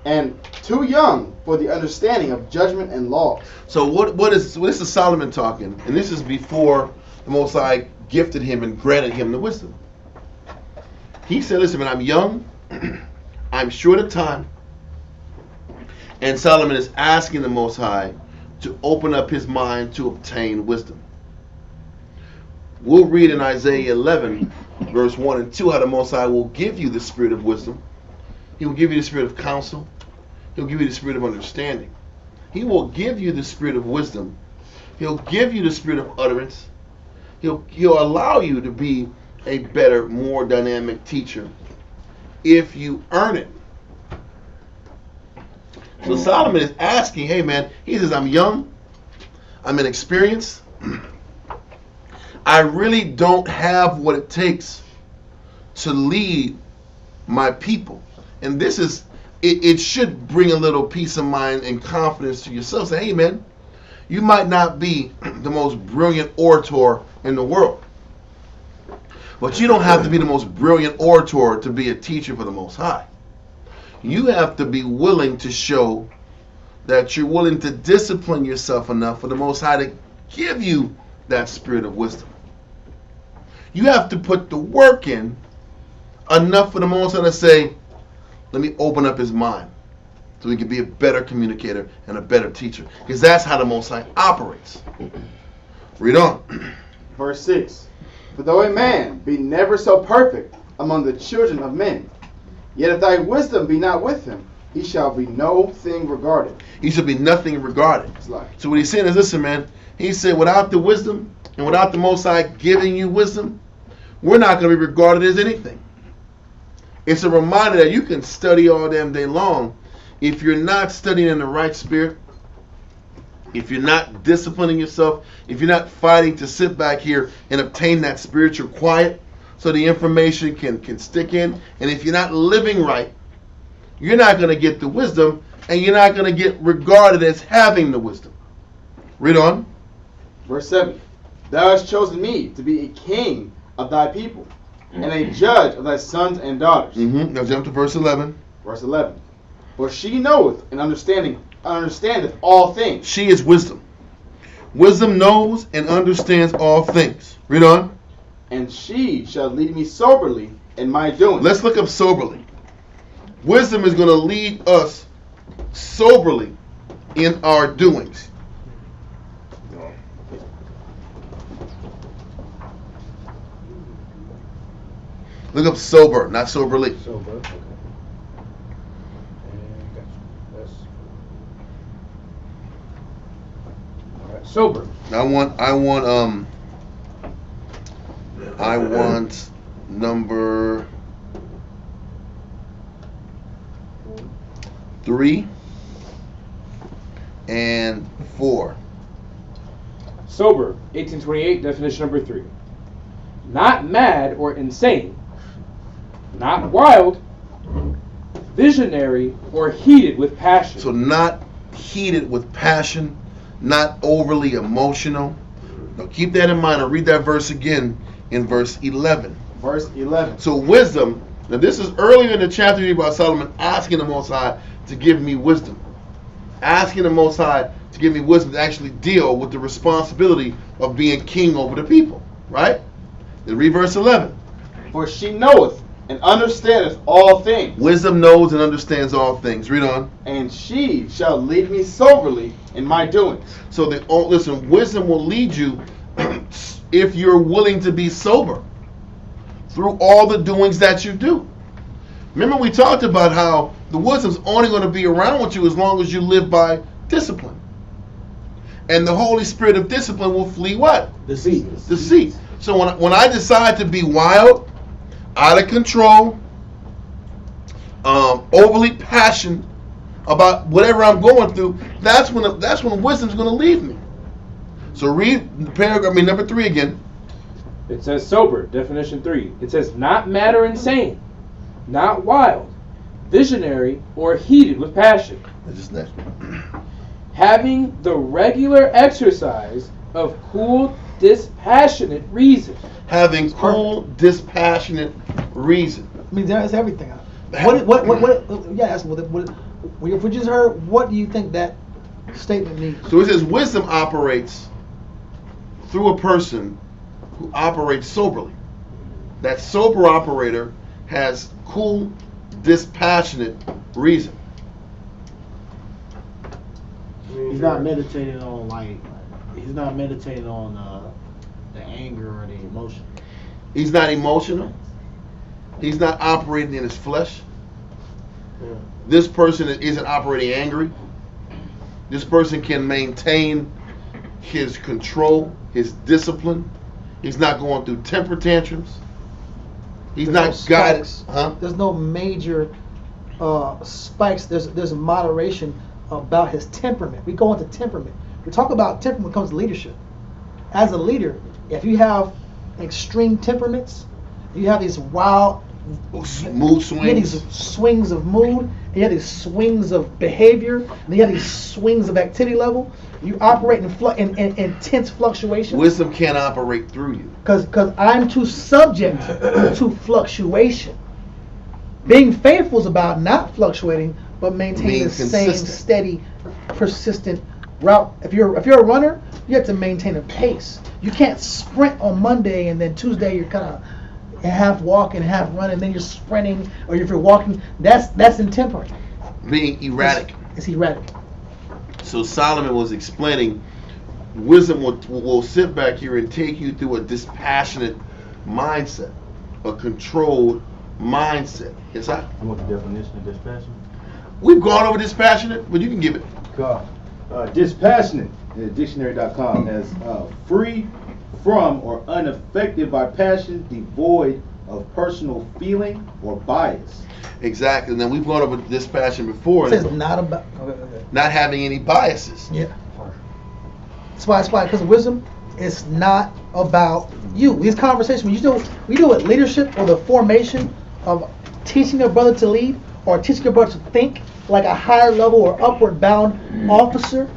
[SPEAKER 9] and too young for the understanding of judgment and law. So
[SPEAKER 1] this is Solomon talking, and this is before the Most High gifted him and granted him the wisdom. He said, listen, man, I'm young, I'm short of time, and Solomon is asking the Most High to open up his mind to obtain wisdom. We'll read in Isaiah 11, verse 1 and 2, how the Most High will give you the spirit of wisdom. He will give you the spirit of counsel. He'll give you the spirit of understanding. He will give you the spirit of wisdom. He'll give you the spirit of utterance. He'll allow you to be a better, more dynamic teacher if you earn it. So Solomon is asking, hey man, he says, I'm young, I'm inexperienced, I really don't have what it takes to lead my people. And this is, it should bring a little peace of mind and confidence to yourself. Say, hey man, you might not be the most brilliant orator in the world, but you don't have to be the most brilliant orator to be a teacher for the Most High. You have to be willing to show that you're willing to discipline yourself enough for the Most High to give you that spirit of wisdom. You have to put the work in enough for the Most High to say, let me open up his mind so he can be a better communicator and a better teacher. Because that's how the Most High operates. Read on.
[SPEAKER 9] Verse 6. For though a man be never so perfect among the children of men, yet if thy wisdom be not with him, he shall be no thing regarded.
[SPEAKER 1] He shall be nothing regarded. So what he's saying is, listen, man, he said without the wisdom and without the Most High giving you wisdom, we're not going to be regarded as anything. It's a reminder that you can study all damn day long. If you're not studying in the right spirit, if you're not disciplining yourself, if you're not fighting to sit back here and obtain that spiritual quiet so the information can stick in, and if you're not living right, you're not going to get the wisdom, and you're not going to get regarded as having the wisdom. Read on.
[SPEAKER 9] Verse 7. Thou hast chosen me to be a king of thy people, and a judge of thy sons and daughters.
[SPEAKER 1] Now jump to verse 11.
[SPEAKER 9] Verse 11. For she knoweth and understandeth all things.
[SPEAKER 1] She is wisdom. Wisdom knows and understands all things. Read on.
[SPEAKER 9] And she shall lead me soberly in my doing.
[SPEAKER 1] Let's look up soberly. Wisdom is going to lead us soberly in our doings. Look up sober, not soberly.
[SPEAKER 3] Sober. Okay.
[SPEAKER 6] Sober.
[SPEAKER 1] I want number 3 and 4.
[SPEAKER 6] Sober, 1828, definition number 3. Not mad or insane, not wild, visionary, or heated with passion.
[SPEAKER 1] So not heated with passion, not overly emotional. Now keep that in mind and read that verse again in verse 11.
[SPEAKER 9] Verse 11.
[SPEAKER 1] So wisdom, now this is earlier in the chapter about Solomon asking the Most High to give me wisdom. Asking the Most High to give me wisdom to actually deal with the responsibility of being king over the people. Right? Then read verse 11.
[SPEAKER 9] For she knoweth and understandeth all things.
[SPEAKER 1] Wisdom knows and understands all things. Read on.
[SPEAKER 9] And she shall lead me soberly in my doings.
[SPEAKER 1] So listen, wisdom will lead you if you're willing to be sober through all the doings that you do. Remember we talked about how the wisdom's only going to be around with you as long as you live by discipline. And the Holy Spirit of discipline will flee what? Deceit. So when I decide to be wild, out of control, overly passionate about whatever I'm going through, that's when wisdom's going to leave me. So read paragraph, number 3 again.
[SPEAKER 6] It says sober, definition 3. It says not mad or insane, not wild, visionary, or heated with passion.
[SPEAKER 1] That's just next.
[SPEAKER 6] Having the regular exercise of cool, dispassionate reason.
[SPEAKER 1] Having cool, dispassionate reason.
[SPEAKER 2] I mean, that's everything. If we just heard, what do you think that statement means?
[SPEAKER 1] So it says wisdom operates through a person who operates soberly. That sober operator has cool, dispassionate reason.
[SPEAKER 13] He's not meditating on the anger or the emotion.
[SPEAKER 1] He's not emotional. He's not operating in his flesh. Yeah. This person isn't operating angry. This person can maintain his control, his discipline. He's not going through temper tantrums. He's not guided.
[SPEAKER 2] There's no major spikes. There's a moderation about his temperament. We go into temperament. We talk about temperament when it comes to leadership. As a leader, if you have extreme temperaments, you have these wild
[SPEAKER 1] mood swings.
[SPEAKER 2] You have these swings of mood, you have these swings of behavior, and you have these swings of activity level. You operate in intense fluctuations.
[SPEAKER 1] Wisdom can't operate through you.
[SPEAKER 2] Because I'm too subject to fluctuation. Being faithful is about not fluctuating, but maintaining the same steady, persistent route. If you're a runner, you have to maintain a pace. You can't sprint on Monday and then Tuesday you're kind of and half walking, half running, then you're sprinting, or if you're walking, that's intemperate.
[SPEAKER 1] Being erratic.
[SPEAKER 2] It's erratic.
[SPEAKER 1] So Solomon was explaining, wisdom will sit back here and take you through a dispassionate mindset, a controlled mindset. Yes, sir?
[SPEAKER 14] I want the definition of dispassionate.
[SPEAKER 1] We've gone over dispassionate, but you can give it.
[SPEAKER 14] Dispassionate, dictionary.com, as free from or unaffected by passion, devoid of personal feeling or bias.
[SPEAKER 1] Exactly. And then we've gone over dispassion before.
[SPEAKER 2] It says not about.
[SPEAKER 1] Not having any biases.
[SPEAKER 2] Yeah. That's why, because wisdom is not about you. These conversations, when we do it leadership or the formation of teaching your brother to lead or teaching your brother to think like a higher level or upward bound officer,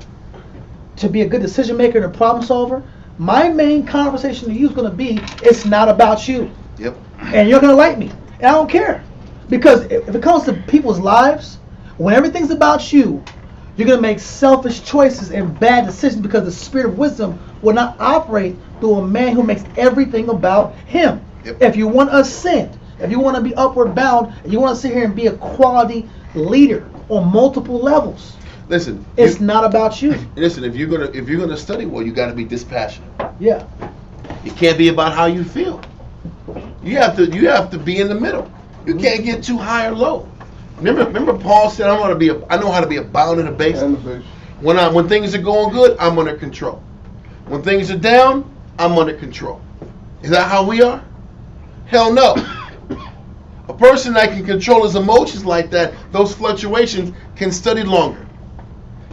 [SPEAKER 2] to be a good decision maker and a problem solver. My main conversation to you is going to be, it's not about you.
[SPEAKER 1] Yep.
[SPEAKER 2] And you're going to like me. And I don't care. Because if it comes to people's lives, when everything's about you, you're going to make selfish choices and bad decisions because the spirit of wisdom will not operate through a man who makes everything about him. Yep. If you want to ascend, if you want to be upward bound, and you want to sit here and be a quality leader on multiple levels,
[SPEAKER 1] listen,
[SPEAKER 2] it's not about you.
[SPEAKER 1] Listen, if you're gonna study well, you got to be dispassionate.
[SPEAKER 2] Yeah.
[SPEAKER 1] It can't be about how you feel. You have to be in the middle. You can't get too high or low. Remember Paul said, I know how to be abound in the base. When things are going good, I'm under control. When things are down, I'm under control. Is that how we are? Hell no. A person that can control his emotions like that, those fluctuations, can study longer,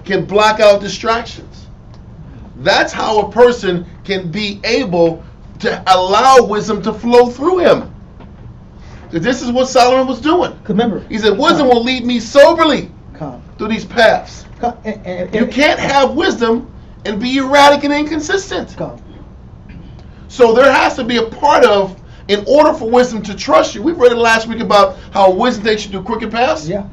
[SPEAKER 1] can block out distractions. That's how a person can be able to allow wisdom to flow through him. This is what Solomon was doing.
[SPEAKER 2] Remember,
[SPEAKER 1] he said, wisdom will lead me soberly through these paths. You can't have wisdom and be erratic and inconsistent. So there has to be a part of, in order for wisdom to trust you, we've read it last week about how wisdom takes you through crooked paths.
[SPEAKER 2] Yeah.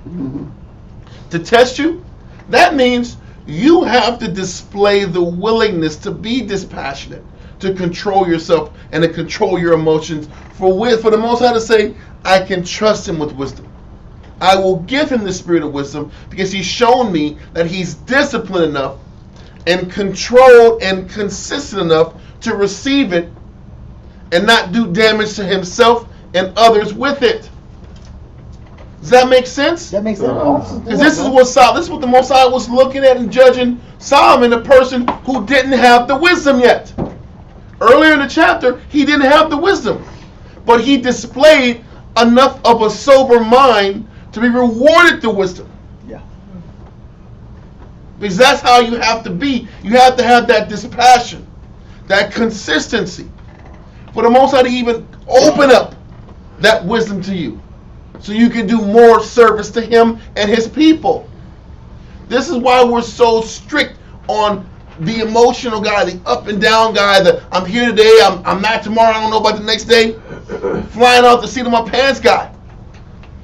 [SPEAKER 1] To test you. That means you have to display the willingness to be dispassionate, to control yourself and to control your emotions. For the Most High to say, I can trust him with wisdom. I will give him the spirit of wisdom because he's shown me that he's disciplined enough and controlled and consistent enough to receive it and not do damage to himself and others with it. Does that make sense?
[SPEAKER 2] That makes sense.
[SPEAKER 1] Because this is what the Most High was looking at and judging Solomon, a person who didn't have the wisdom yet. Earlier in the chapter, he didn't have the wisdom, but he displayed enough of a sober mind to be rewarded the wisdom.
[SPEAKER 2] Yeah.
[SPEAKER 1] Because that's how you have to be. You have to have that dispassion, that consistency, for the Most High to even open up that wisdom to you, so you can do more service to him and his people. This is why we're so strict on the emotional guy, the up and down guy, the I'm here today, I'm not tomorrow, I don't know about the next day, flying out the seat of my pants guy.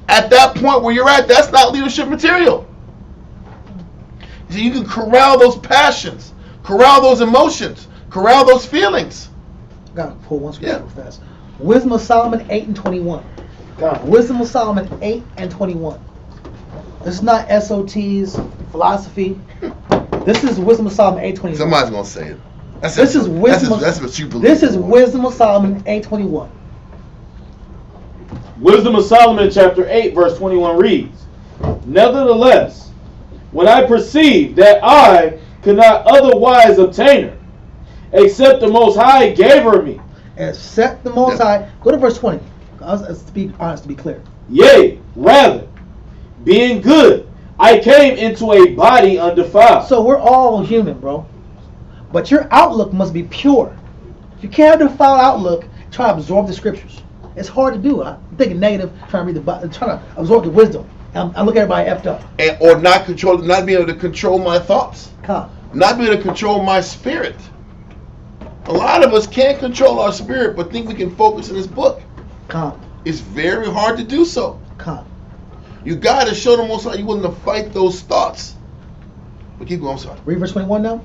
[SPEAKER 1] At that point where you're at, that's not leadership material. So you can corral those passions, corral those emotions, corral those feelings.
[SPEAKER 2] Gotta pull one scripture real fast. Wisdom of Solomon 8:21. Wisdom of Solomon 8:21. This is not SOT's philosophy. This is Wisdom of Solomon 8:21.
[SPEAKER 1] Somebody's gonna say it. That's what you believe.
[SPEAKER 2] This is Wisdom of Solomon 8:21.
[SPEAKER 6] Wisdom of Solomon chapter 8 verse 21 reads, nevertheless, when I perceived that I could not otherwise obtain her, except the Most High gave her me.
[SPEAKER 2] Except the Most High. Go to verse 20. To be honest, to be clear.
[SPEAKER 6] Yea, rather, being good, I came into a body undefiled.
[SPEAKER 2] So we're all human, bro. But your outlook must be pure. You can't have a defiled outlook, try to absorb the scriptures. It's hard to do. I'm thinking negative, trying to read the Bible, trying to absorb the wisdom. I look at everybody effed up.
[SPEAKER 1] Or not be able to control my thoughts. Not be able to control my spirit. A lot of us can't control our spirit, but think we can focus in this book. It's very hard to do so. You got to show them also how you willing to fight those thoughts. But keep going, I'm sorry.
[SPEAKER 2] Read verse 21 now.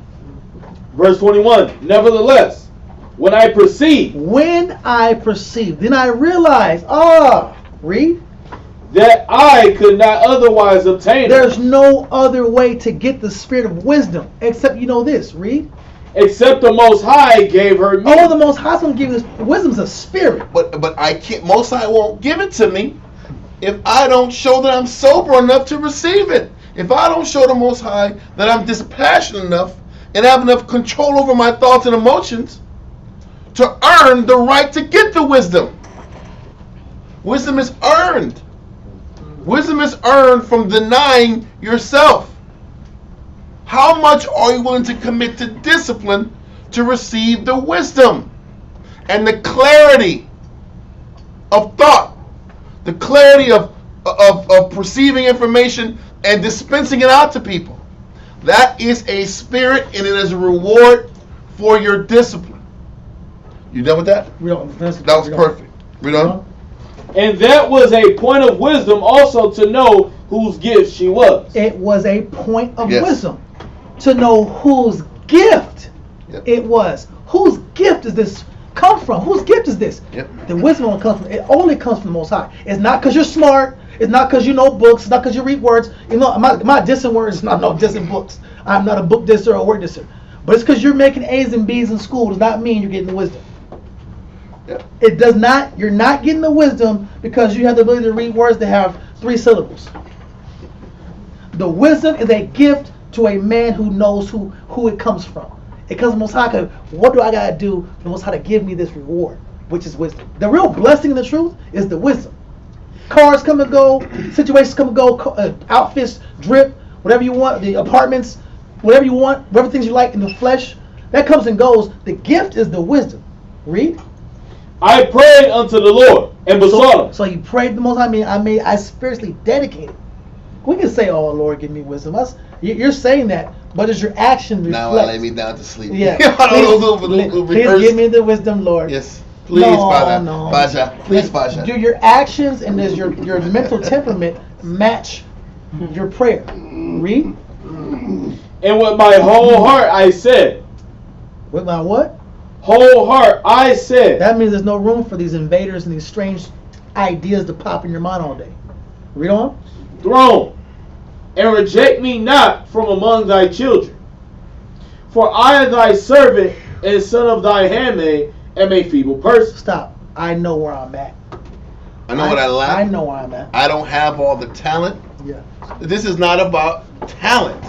[SPEAKER 6] Verse 21, nevertheless, When I perceive.
[SPEAKER 2] When I perceive. Then I realize. Read.
[SPEAKER 6] That I could not otherwise obtain.
[SPEAKER 2] There's no other way to get the spirit of wisdom except you know this. Read.
[SPEAKER 6] Except the Most High gave her me.
[SPEAKER 2] Oh, the Most High's going to give you this. Wisdom's a spirit.
[SPEAKER 1] But I can't. Most High won't give it to me if I don't show that I'm sober enough to receive it. If I don't show the Most High that I'm dispassionate enough and have enough control over my thoughts and emotions to earn the right to get the wisdom. Wisdom is earned. Wisdom is earned from denying yourself. How much are you willing to commit to discipline to receive the wisdom and the clarity of thought, the clarity of perceiving information and dispensing it out to people? That is a spirit, and it is a reward for your discipline. You done with that? That was perfect. Read on.
[SPEAKER 6] And that was a point of wisdom also to know whose gift she was.
[SPEAKER 2] It was a point of wisdom to know whose gift it was. Whose gift does this come from? Whose gift is this? The wisdom only comes from, it only comes from the Most High. It's not because you're smart. It's not because you know books. It's not because you read words. You know, I'm not dissing words. I'm not dissing books. I'm not a book disser or a word disser. But it's because you're making A's and B's in school does not mean you're getting the wisdom. It does not. You're not getting the wisdom because you have the ability to read words that have 3 syllables. The wisdom is a gift to a man who knows who it comes from. It comes from Most High. What do I gotta do for the Most High to give me this reward, which is wisdom? The real blessing in the truth is the wisdom. Cars come and go, situations come and go, outfits drip, whatever you want, the apartments, whatever you want, whatever things you like in the flesh, that comes and goes. The gift is the wisdom. Read.
[SPEAKER 6] I prayed unto the Lord and besought him.
[SPEAKER 2] So you prayed to the Most High. I spiritually dedicated. We can say, "Oh Lord, give me wisdom." You're saying that, but does your action reflect?
[SPEAKER 1] Now I lay me down to sleep.
[SPEAKER 2] Yeah. Please give me the wisdom, Lord.
[SPEAKER 1] Yes. Please, Father. Baja. Please, Baja.
[SPEAKER 2] Do your actions and does your mental temperament match your prayer? Read.
[SPEAKER 6] And with my whole heart I said.
[SPEAKER 2] With my what?
[SPEAKER 6] Whole heart I said.
[SPEAKER 2] That means there's no room for these invaders and these strange ideas to pop in your mind all day. Read on.
[SPEAKER 6] Throne, and reject me not from among thy children. For I, thy servant and son of thy handmaid, am a feeble person.
[SPEAKER 2] Stop. I know where I'm at.
[SPEAKER 1] I know what I lack.
[SPEAKER 2] I know where I'm at.
[SPEAKER 1] I don't have all the talent.
[SPEAKER 2] Yeah.
[SPEAKER 1] This is not about talent.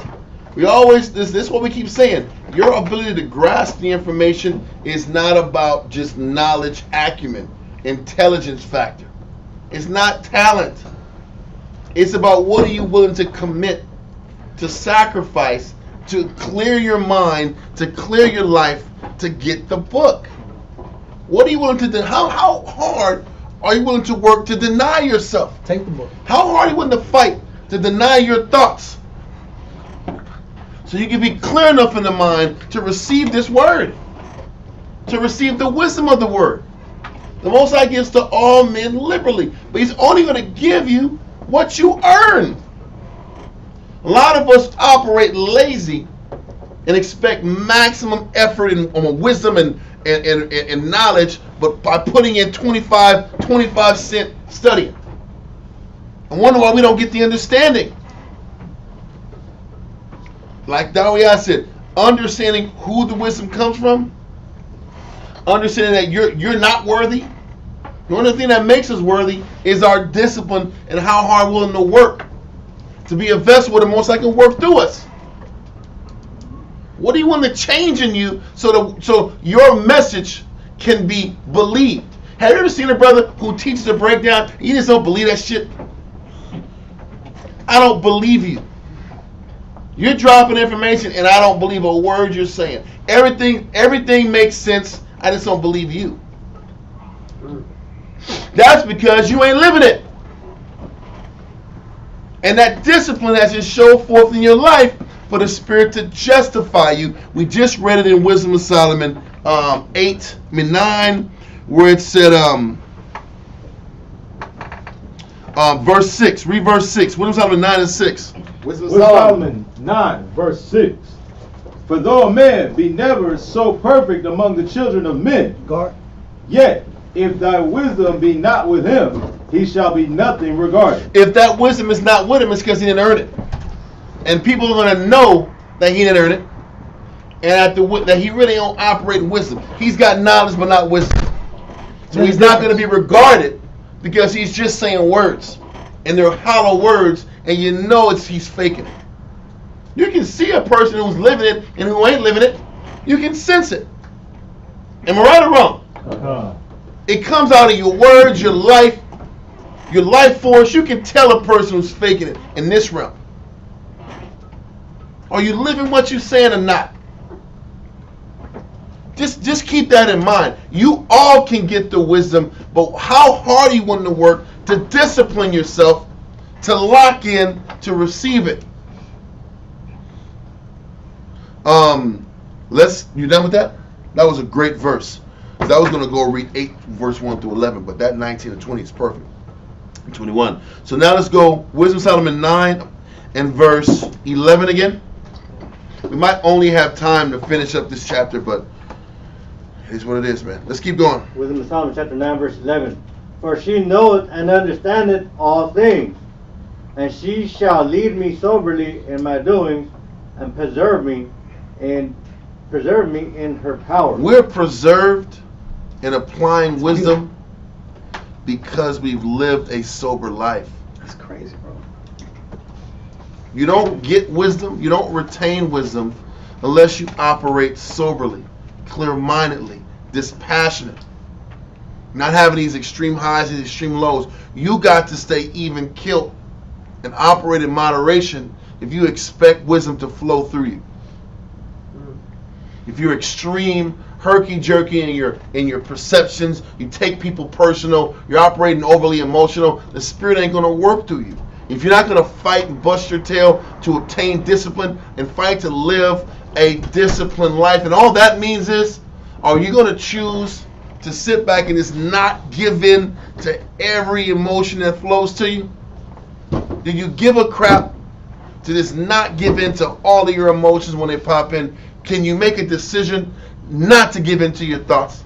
[SPEAKER 1] We always, this is what we keep saying. Your ability to grasp the information is not about just knowledge, acumen, intelligence factor. It's not talent. It's about what are you willing to commit, to sacrifice, to clear your mind, to clear your life, to get the book. What are you willing to do? How hard are you willing to work to deny yourself?
[SPEAKER 2] Take the book.
[SPEAKER 1] How hard are you willing to fight to deny your thoughts? So you can be clear enough in the mind to receive this word, to receive the wisdom of the word. The Most High gives to all men liberally, but He's only going to give you what you earn. A lot of us operate lazy and expect maximum effort and wisdom and knowledge, but by putting in 25 cent studying. I wonder why we don't get the understanding. Like Dawiyah said, understanding who the wisdom comes from, understanding that you're not worthy. The only thing that makes us worthy is our discipline and how hard we're willing to work to be a vessel where the Most High can work through us. What do you want to change in you so your message can be believed? Have you ever seen a brother who teaches a breakdown? You just don't believe that shit. I don't believe you. You're dropping information and I don't believe a word you're saying. Everything makes sense. I just don't believe you. That's because you ain't living it. And that discipline has been shown forth in your life for the Spirit to justify you. We just read it in Wisdom of Solomon 9, where it said, verse 6. Read verse 6. Wisdom of Solomon 9 and 6.
[SPEAKER 14] Wisdom of Solomon 9, verse 6. For though a man be never so perfect among the children of men, yet if thy wisdom be not with him, he shall be nothing regarded.
[SPEAKER 1] If that wisdom is not with him, it's because he didn't earn it. And people are going to know that he didn't earn it. And that he really don't operate in wisdom. He's got knowledge but not wisdom. So he's not going to be regarded because he's just saying words. And they're hollow words, and you know he's faking it. You can see a person who's living it and who ain't living it. You can sense it. Am I right or wrong? It comes out of your words, your life force. You can tell a person who's faking it in this realm. Are you living what you're saying or not? Just keep that in mind. You all can get the wisdom, but how hard are you willing to work to discipline yourself, to lock in, to receive it? You done with that? That was a great verse. I was going to go read 8 verse 1 through 11, but that 19 and 20 is perfect. 21. So now let's go Wisdom Solomon 9 and verse 11 again. We might only have time to finish up this chapter, but it is what it is, man. Let's keep going.
[SPEAKER 10] Wisdom of Solomon chapter 9 verse 11. For she knoweth and understandeth all things, and she shall lead me soberly in my doings, and preserve me in her power.
[SPEAKER 1] We're preserved in applying wisdom because we've lived a sober life.
[SPEAKER 2] That's crazy, bro.
[SPEAKER 1] You don't get wisdom, you don't retain wisdom unless you operate soberly, clear-mindedly, dispassionate. Not having these extreme highs and extreme lows. You got to stay even keeled and operate in moderation if you expect wisdom to flow through you. If you're extreme, herky-jerky in your perceptions, you take people personal, you're operating overly emotional, the Spirit ain't going to work through you. If you're not going to fight and bust your tail to obtain discipline and fight to live a disciplined life, and all that means is, are you going to choose to sit back and just not give in to every emotion that flows to you? Do you give a crap to just not give in to all of your emotions when they pop in? Can you make a decision not to give in to your thoughts?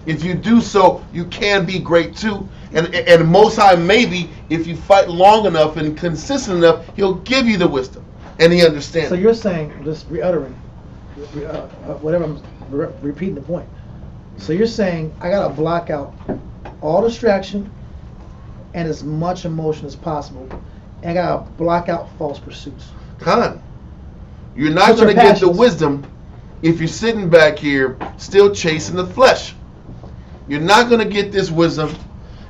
[SPEAKER 1] If you do so, you can be great too. And Most High, maybe, if you fight long enough and consistent enough, He'll give you the wisdom and the understanding.
[SPEAKER 2] So you're saying, just reiterating, whatever, I'm repeating the point. So you're saying, I got to block out all distraction and as much emotion as possible. And I got to block out false pursuits.
[SPEAKER 1] You're not going to get the wisdom if you're sitting back here still chasing the flesh. You're not going to get this wisdom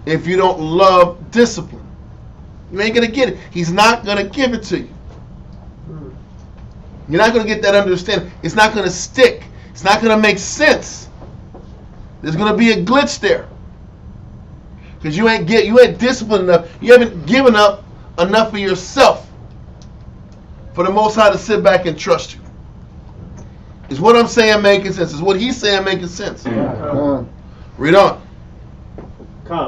[SPEAKER 1] if you don't love discipline. You ain't going to get it. He's not going to give it to you. You're not going to get that understanding. It's not going to stick. It's not going to make sense. There's going to be a glitch there. Because you ain't disciplined enough. You haven't given up enough of yourself for the Most High to sit back and trust you. Is what I'm saying making sense? Is what he's saying making sense? Read on.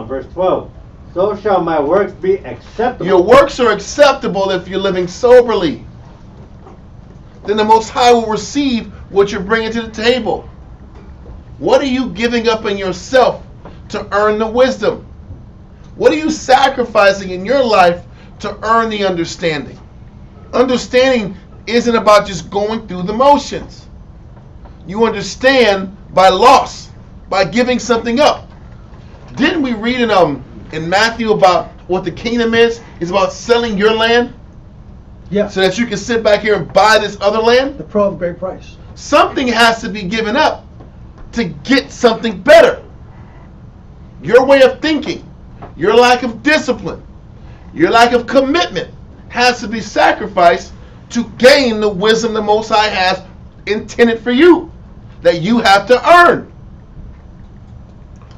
[SPEAKER 10] Verse 12. So shall my works be acceptable.
[SPEAKER 1] Your works are acceptable if you're living soberly. Then the Most High will receive what you're bringing to the table. What are you giving up in yourself to earn the wisdom? What are you sacrificing in your life to earn the understanding? Understanding isn't about just going through the motions. You understand by loss, by giving something up. Didn't we read in Matthew about what the kingdom is? It's about selling your land.
[SPEAKER 2] Yeah.
[SPEAKER 1] So that you can sit back here and buy this other land.
[SPEAKER 2] The pearl of great price.
[SPEAKER 1] Something has to be given up to get something better. Your way of thinking, your lack of discipline, your lack of commitment has to be sacrificed to gain the wisdom the Most High has intended for you, that you have to earn.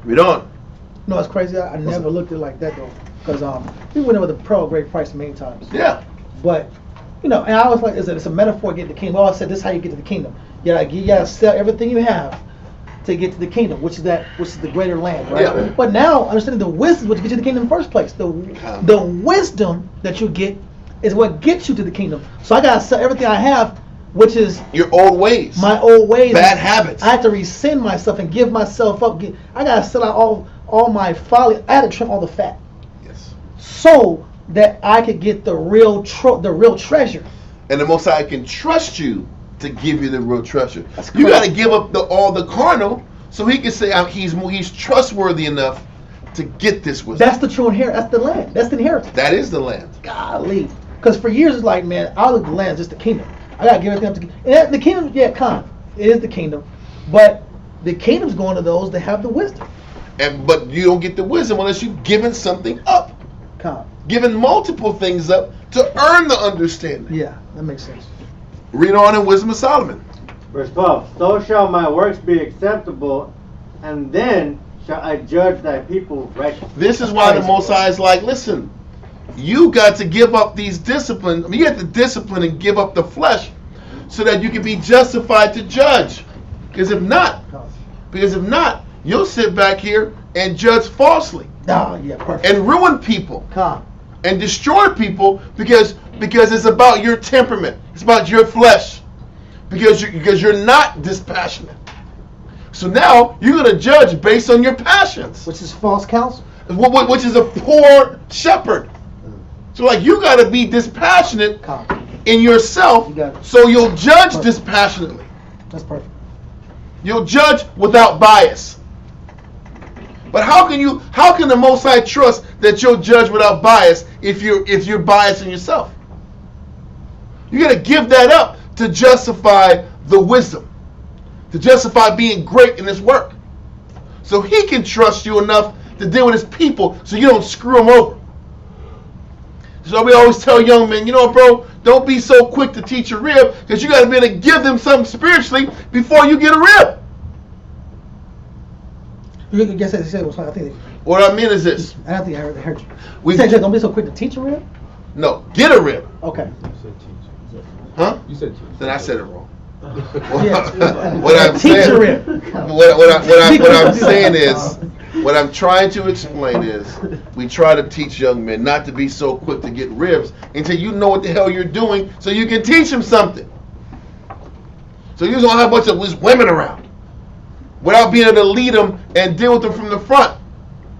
[SPEAKER 1] Read on.
[SPEAKER 2] No, it's crazy. I never looked at it like that though, because we went over the pearl of great price many times.
[SPEAKER 1] Yeah.
[SPEAKER 2] But and I was like, it's a metaphor to get to the kingdom. I always said this is how you get to the kingdom. You gotta sell everything you have to get to the kingdom, which is the greater land, right?
[SPEAKER 1] Yeah.
[SPEAKER 2] But now understanding the wisdom which gets you to the kingdom in the first place. The wisdom that you get is what gets you to the kingdom. So I gotta sell everything I have which is
[SPEAKER 1] your old ways,
[SPEAKER 2] my old ways,
[SPEAKER 1] bad habits.
[SPEAKER 2] I had to rescind myself and give myself up. I gotta sell out all my folly. I had to trim all the fat.
[SPEAKER 1] Yes.
[SPEAKER 2] So that I could get the real treasure.
[SPEAKER 1] And the Most High can trust you to give you the real treasure.
[SPEAKER 2] That's
[SPEAKER 1] You got to give up all the carnal, so He can say he's trustworthy enough to get this wisdom.
[SPEAKER 2] That's the true inheritance. That's the land. That's the inheritance.
[SPEAKER 1] That is the land.
[SPEAKER 2] Golly. Because for years it's like, man, I look at the land, just the kingdom. I gotta give everything up to and the kingdom. Yeah, it is the kingdom, but the kingdom's going to those that have the wisdom.
[SPEAKER 1] But you don't get the wisdom unless you've given something up. Given multiple things up to earn the understanding.
[SPEAKER 2] Yeah, that makes sense.
[SPEAKER 1] Read on in Wisdom of Solomon.
[SPEAKER 10] Verse 12. So shall my works be acceptable, and then shall I judge thy people righteously.
[SPEAKER 1] This is why the Most High is like, listen, you got to give up these disciplines. I mean, you have to discipline and give up the flesh so that you can be justified to judge. Because if not, you'll sit back here and judge falsely. And ruin people. And destroy people because it's about your temperament. It's about your flesh. Because you're not dispassionate. So now you're going to judge based on your passions.
[SPEAKER 2] Which is false counsel.
[SPEAKER 1] Which is a poor shepherd. So like you got to be dispassionate in yourself so you'll judge dispassionately.
[SPEAKER 2] That's perfect.
[SPEAKER 1] You'll judge without bias. But how can the Most High trust that you'll judge without bias if you're biasing yourself? You got to give that up to justify the wisdom, to justify being great in this work. So He can trust you enough to deal with His people so you don't screw them over. So we always tell young men, bro, don't be so quick to teach a rib because you got to be able to give them something spiritually before you get a rib. What I mean is this.
[SPEAKER 2] I don't think I heard you. You said don't be so quick to teach a rib?
[SPEAKER 1] No, get a rib.
[SPEAKER 2] Okay.
[SPEAKER 1] Huh?
[SPEAKER 4] You said teach.
[SPEAKER 1] Then I said it wrong. What I'm trying to explain is we try to teach young men not to be so quick to get ribs until you know what the hell you're doing so you can teach them something. So you don't have a bunch of women around without being able to lead them and deal with them from the front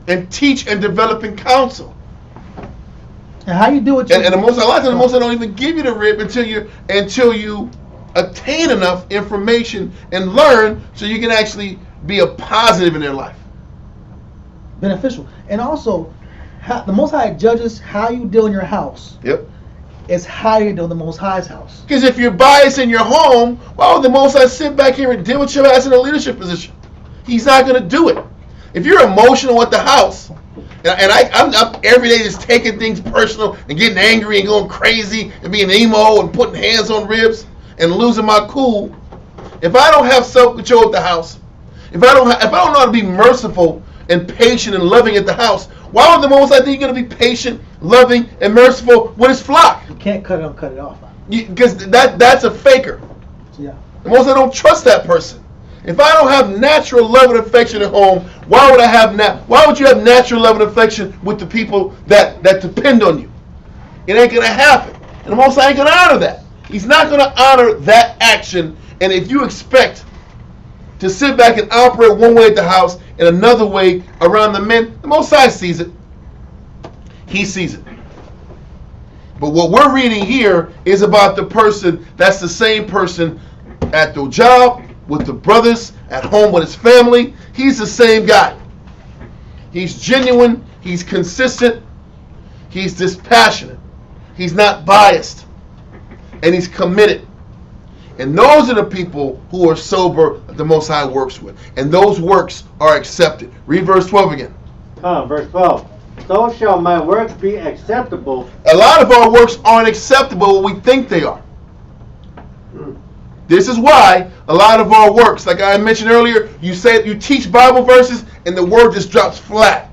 [SPEAKER 1] and teach and develop and counsel.
[SPEAKER 2] And how you do it?
[SPEAKER 1] And the most a lot of times the most don't even give you the rib until you attain enough information and learn so you can actually be a positive in their life.
[SPEAKER 2] Beneficial. And also, the Most High judges how you deal in your house.
[SPEAKER 1] Yep.
[SPEAKER 2] It's how you deal in the Most High's house.
[SPEAKER 1] Because if you're biased in your home, why would the Most High sit back here and deal with your ass in a leadership position? He's not going to do it. If you're emotional at the house, and I'm every day just taking things personal and getting angry and going crazy and being emo and putting hands on ribs and losing my cool, if I don't have self-control at the house, if I don't know how to be merciful and patient and loving at the house, why would the Most High think you're going to be patient, loving, and merciful with His flock?
[SPEAKER 2] You can't cut it off.
[SPEAKER 1] Because that's a faker.
[SPEAKER 2] Yeah.
[SPEAKER 1] The Most High don't trust that person. If I don't have natural love and affection at home, why would you have natural love and affection with the people that depend on you? It ain't gonna happen. And the Most High ain't gonna honor that. He's not gonna honor that action. And if you expect to sit back and operate one way at the house and another way around the men, the Most High sees it. He sees it. But what we're reading here is about the person that's the same person at the job, with the brothers, at home with his family. He's the same guy. He's genuine. He's consistent. He's dispassionate. He's not biased. And he's committed. And those are the people who are sober that the Most High works with. And those works are accepted. Read verse 12 again.
[SPEAKER 10] Verse 12. So shall my works be acceptable.
[SPEAKER 1] A lot of our works aren't acceptable when we think they are. This is why a lot of our works, like I mentioned earlier, you teach Bible verses and the word just drops flat.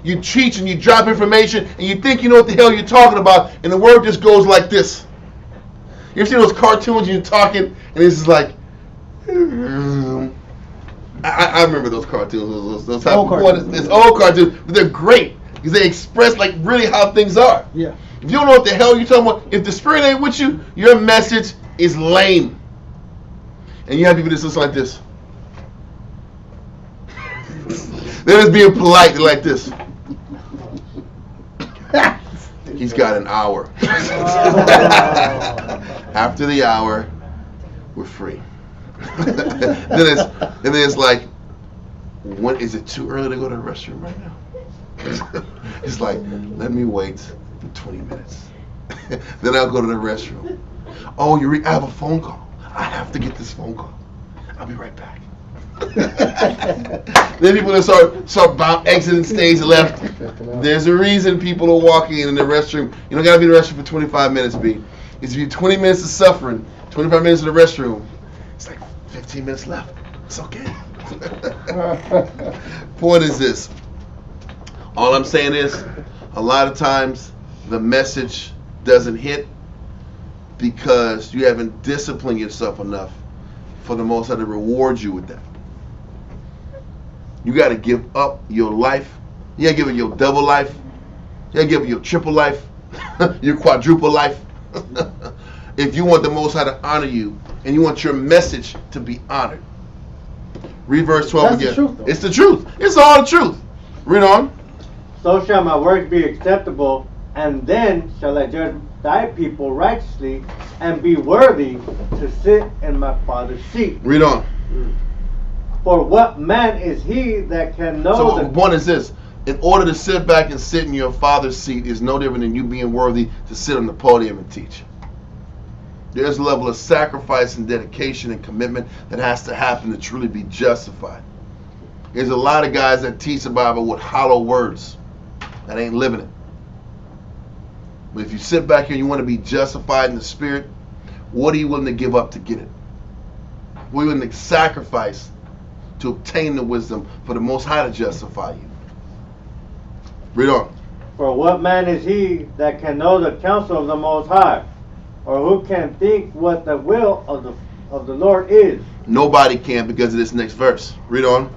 [SPEAKER 1] You teach and you drop information and you think you know what the hell you're talking about and the word just goes like this. You ever see those cartoons and you're talking and it's just like, I remember those cartoons. Those type of cartoons. It's old cartoons, but they're great because they express like really how things are.
[SPEAKER 2] Yeah.
[SPEAKER 1] If you don't know what the hell you're talking about, if the Spirit ain't with you, your message is lame. And you have people just listen like this. They're just being polite. They're like this. He's got an hour. After the hour, we're free. then it's like, when is it too early to go to the restroom right now? It's like, let me wait for 20 minutes. Then I'll go to the restroom. Oh, I have a phone call. I have to get this phone call. I'll be right back. Then people that start exiting stage left. There's a reason people are walking in the restroom. You don't gotta be in the restroom for 25 minutes, B. It's if you 20 minutes of suffering, 25 minutes in the restroom. It's like 15 minutes left. It's okay. Point is this. All I'm saying is, a lot of times the message doesn't hit because you haven't disciplined yourself enough for the Most High to reward you with that. You got to give up your life. You got to give it your double life. You got to give it your triple life, your quadruple life. If you want the Most High to honor you and you want your message to be honored. Read verse 12 again. The truth, it's the truth. It's all the truth. Read on.
[SPEAKER 10] So shall my work be acceptable, and then shall I judge thy people righteously, and be worthy to sit in my Father's seat.
[SPEAKER 1] Read on.
[SPEAKER 10] For what man is he that can know?
[SPEAKER 1] So the point is this: in order to sit back and sit in your Father's seat is no different than you being worthy to sit on the podium and teach. There's a level of sacrifice and dedication and commitment that has to happen to truly be justified. There's a lot of guys that teach the Bible with hollow words that ain't living it. But if you sit back here and you want to be justified in the Spirit, what are you willing to give up to get it? What are you willing to sacrifice to obtain the wisdom for the Most High to justify you? Read on.
[SPEAKER 10] For what man is he that can know the counsel of the Most High? Or who can think what the will of the Lord is?
[SPEAKER 1] Nobody can, because of this next verse. Read on.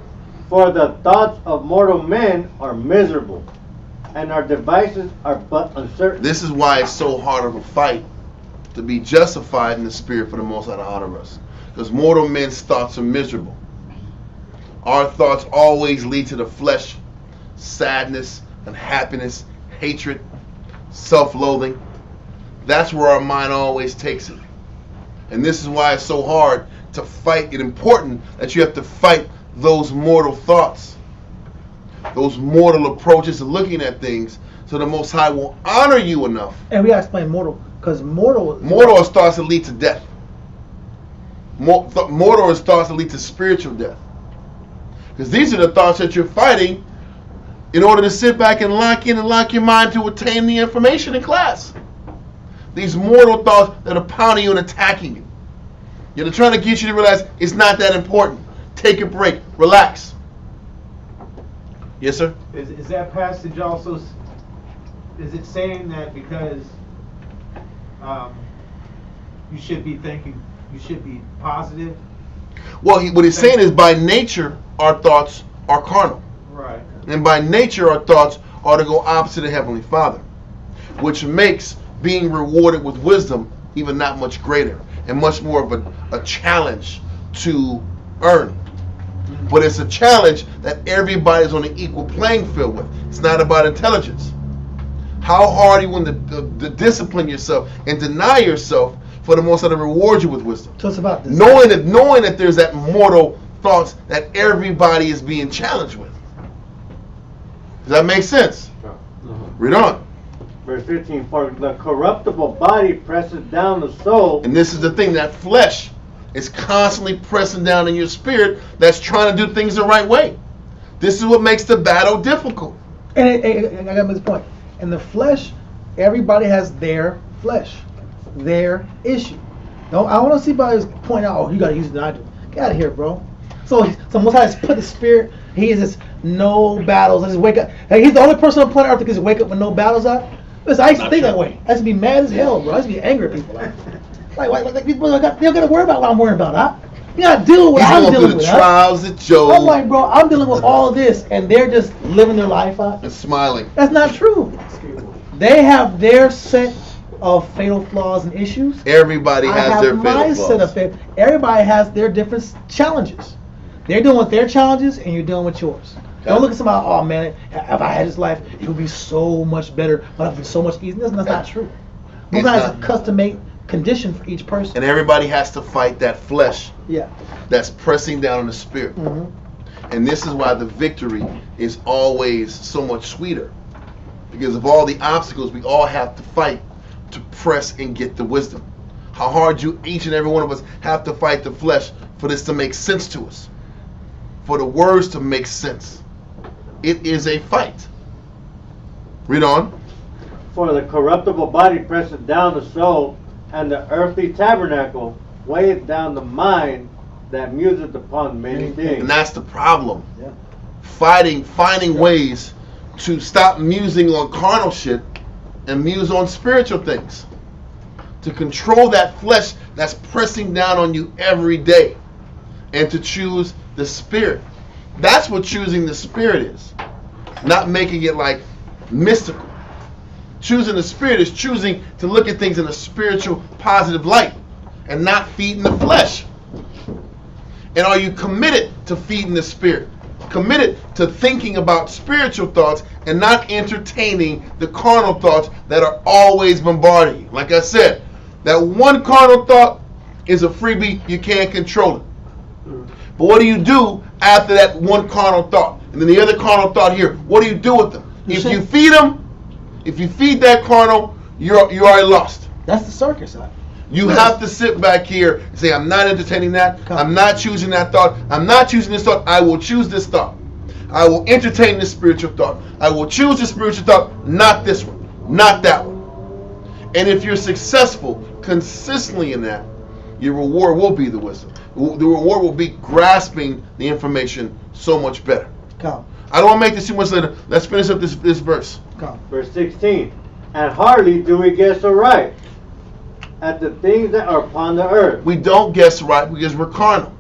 [SPEAKER 10] For the thoughts of mortal men are miserable, and our devices are but uncertain.
[SPEAKER 1] This is why it's so hard of a fight to be justified in the Spirit for the Most High to honor us. Because mortal men's thoughts are miserable. Our thoughts always lead to the flesh, sadness, unhappiness, hatred, self-loathing. That's where our mind always takes it. And this is why it's so hard to fight. It's important that you have to fight those mortal thoughts, those mortal approaches to looking at things, so the Most High will honor you enough.
[SPEAKER 2] And we gotta explain mortal, because mortal
[SPEAKER 1] are thoughts that lead to death. Mortal is thoughts that lead to spiritual death. Because these are the thoughts that you're fighting in order to sit back and lock in and lock your mind to attain the information in class. These mortal thoughts that are pounding you and attacking you. They're trying to get you to realize it's not that important. Take a break. Relax. Yes, sir?
[SPEAKER 12] Is that passage also, is it saying that because you should be thinking, you should be positive?
[SPEAKER 1] Well, what he's saying is by nature, our thoughts are carnal.
[SPEAKER 12] Right.
[SPEAKER 1] And by nature, our thoughts are to go opposite the Heavenly Father, which makes being rewarded with wisdom even that much greater and much more of a challenge to earn. But it's a challenge that everybody's on an equal playing field with. It's not about intelligence. How hard are you willing to discipline yourself and deny yourself for the Most High to reward you with wisdom?
[SPEAKER 2] So it's about this.
[SPEAKER 1] Knowing that there's that mortal thoughts that everybody is being challenged with. Does that make sense? Read on.
[SPEAKER 10] Verse 15, for the corruptible body presses down the soul.
[SPEAKER 1] And this is the thing, that flesh is constantly pressing down in your spirit that's trying to do things the right way. This is what makes the battle difficult.
[SPEAKER 2] And I got to make this point. In the flesh, everybody has their flesh, their issue. I want to see somebody point out, oh, you got to use it. I do. Get out of here, bro. So Most High has put the spirit, he is just no battles. I just wake up. Like, he's the only person on planet Earth that can just wake up with no battles out. Listen, I used to think that way. I used to be mad as hell, bro. I used to be angry at people. Like people they don't got to worry about what I'm worrying about, huh? You got to deal with what I'm dealing with.
[SPEAKER 1] Trials at Job.
[SPEAKER 2] I'm like, bro, I'm dealing with all of this, and they're just living their life out
[SPEAKER 1] and smiling.
[SPEAKER 2] That's not true. They have their set of fatal flaws and issues.
[SPEAKER 1] Everybody has their fatal flaws.
[SPEAKER 2] Everybody has their different challenges. They're dealing with their challenges, and you're dealing with yours. Okay. Don't look at somebody, oh man, if I had this life, it would be so much better, but it would be so much easier. That's not true. It's a custom-made condition for each person.
[SPEAKER 1] And everybody has to fight that flesh.
[SPEAKER 2] Yeah.
[SPEAKER 1] That's pressing down on the spirit.
[SPEAKER 2] Mm-hmm.
[SPEAKER 1] And this is why the victory is always so much sweeter. Because of all the obstacles we all have to fight to press and get the wisdom. How hard each and every one of us have to fight the flesh for this to make sense to us. For the words to make sense. It is a fight. Read on.
[SPEAKER 10] For the corruptible body presseth down the soul, and the earthly tabernacle weigheth down the mind that museth upon many things.
[SPEAKER 1] And that's the problem.
[SPEAKER 10] Yeah.
[SPEAKER 1] Finding ways to stop musing on carnal shit and muse on spiritual things. To control that flesh that's pressing down on you every day. And to choose the spirit. That's what choosing the spirit is. Not making it like mystical. Choosing the spirit is choosing to look at things in a spiritual, positive light. And not feeding the flesh. And are you committed to feeding the spirit? Committed to thinking about spiritual thoughts and not entertaining the carnal thoughts that are always bombarding you. Like I said, that one carnal thought is a freebie. You can't control it. But what do you do after that one carnal thought? And then the other carnal thought here, what do you do with them? If you feed them, if you feed that carnal, you're already lost.
[SPEAKER 2] That's the circus.
[SPEAKER 1] You have to sit back here and say, I'm not entertaining that. I'm not choosing that thought. I'm not choosing this thought. I will choose this thought. I will entertain this spiritual thought. I will choose this spiritual thought, not this one, not that one. And if you're successful consistently in that, your reward will be the wisdom. The reward will be grasping the information so much better.
[SPEAKER 2] Come.
[SPEAKER 1] I don't want to make this too much later. Let's finish up this verse.
[SPEAKER 2] Come.
[SPEAKER 10] Verse 16. And hardly do we guess aright at the things that are upon the earth.
[SPEAKER 1] We don't guess right because we're carnal.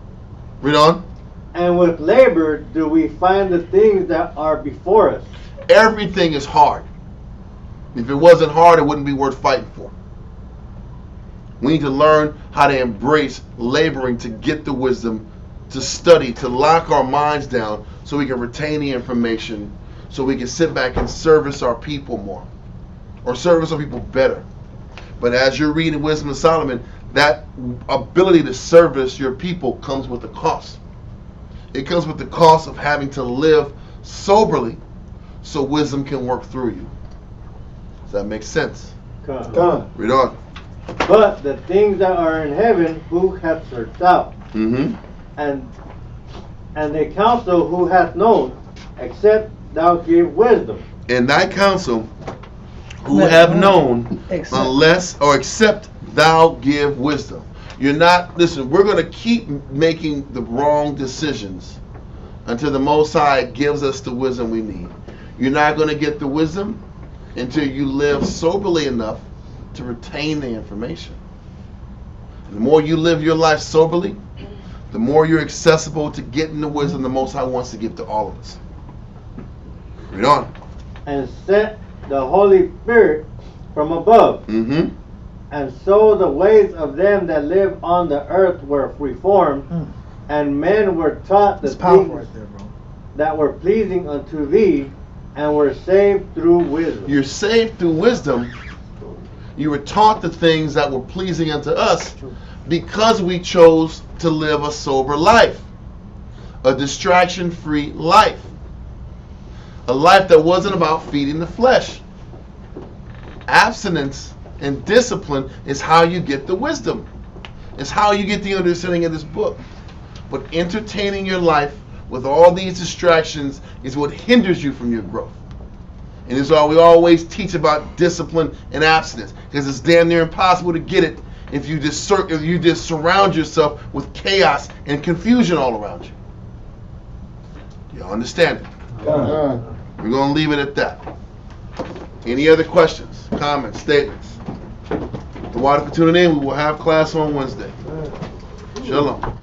[SPEAKER 1] Read on.
[SPEAKER 10] And with labor do we find the things that are before us.
[SPEAKER 1] Everything is hard. If it wasn't hard, it wouldn't be worth fighting for. We need to learn how to embrace laboring to get the wisdom, to study, to lock our minds down so we can retain the information, so we can sit back and service our people more, or service our people better. But as you're reading Wisdom of Solomon, that ability to service your people comes with a cost. It comes with the cost of having to live soberly so wisdom can work through you. Does that make sense?
[SPEAKER 10] Come.
[SPEAKER 1] Read on.
[SPEAKER 10] But the things that are in heaven, who hath searched out?
[SPEAKER 1] Mm-hmm.
[SPEAKER 10] And the counsel who hath known, except thou give wisdom.
[SPEAKER 1] And thy counsel who have known, except thou give wisdom. You're not, listen, we're going to keep making the wrong decisions until the Most High gives us the wisdom we need. You're not going to get the wisdom until you live soberly enough to retain the information. The more you live your life soberly, the more you're accessible to getting the wisdom the Most High wants to give to all of us. Read on.
[SPEAKER 10] And set the Holy Spirit from above.
[SPEAKER 1] Mm-hmm.
[SPEAKER 10] And so the ways of them that live on the earth were reformed, and men were taught the things right there, that were pleasing unto thee, and were saved through wisdom.
[SPEAKER 1] You're saved through wisdom. You were taught the things that were pleasing unto us because we chose to live a sober life, a distraction-free life, a life that wasn't about feeding the flesh. Abstinence and discipline is how you get the wisdom. It's how you get the understanding of this book. But entertaining your life with all these distractions is what hinders you from your growth. And it's why we always teach about discipline and abstinence, because it's damn near impossible to get it if you just surround yourself with chaos and confusion all around you. You understand it? We're going to leave it at that. Any other questions, comments, statements? The water for tuning in. We will have class on Wednesday. Shalom.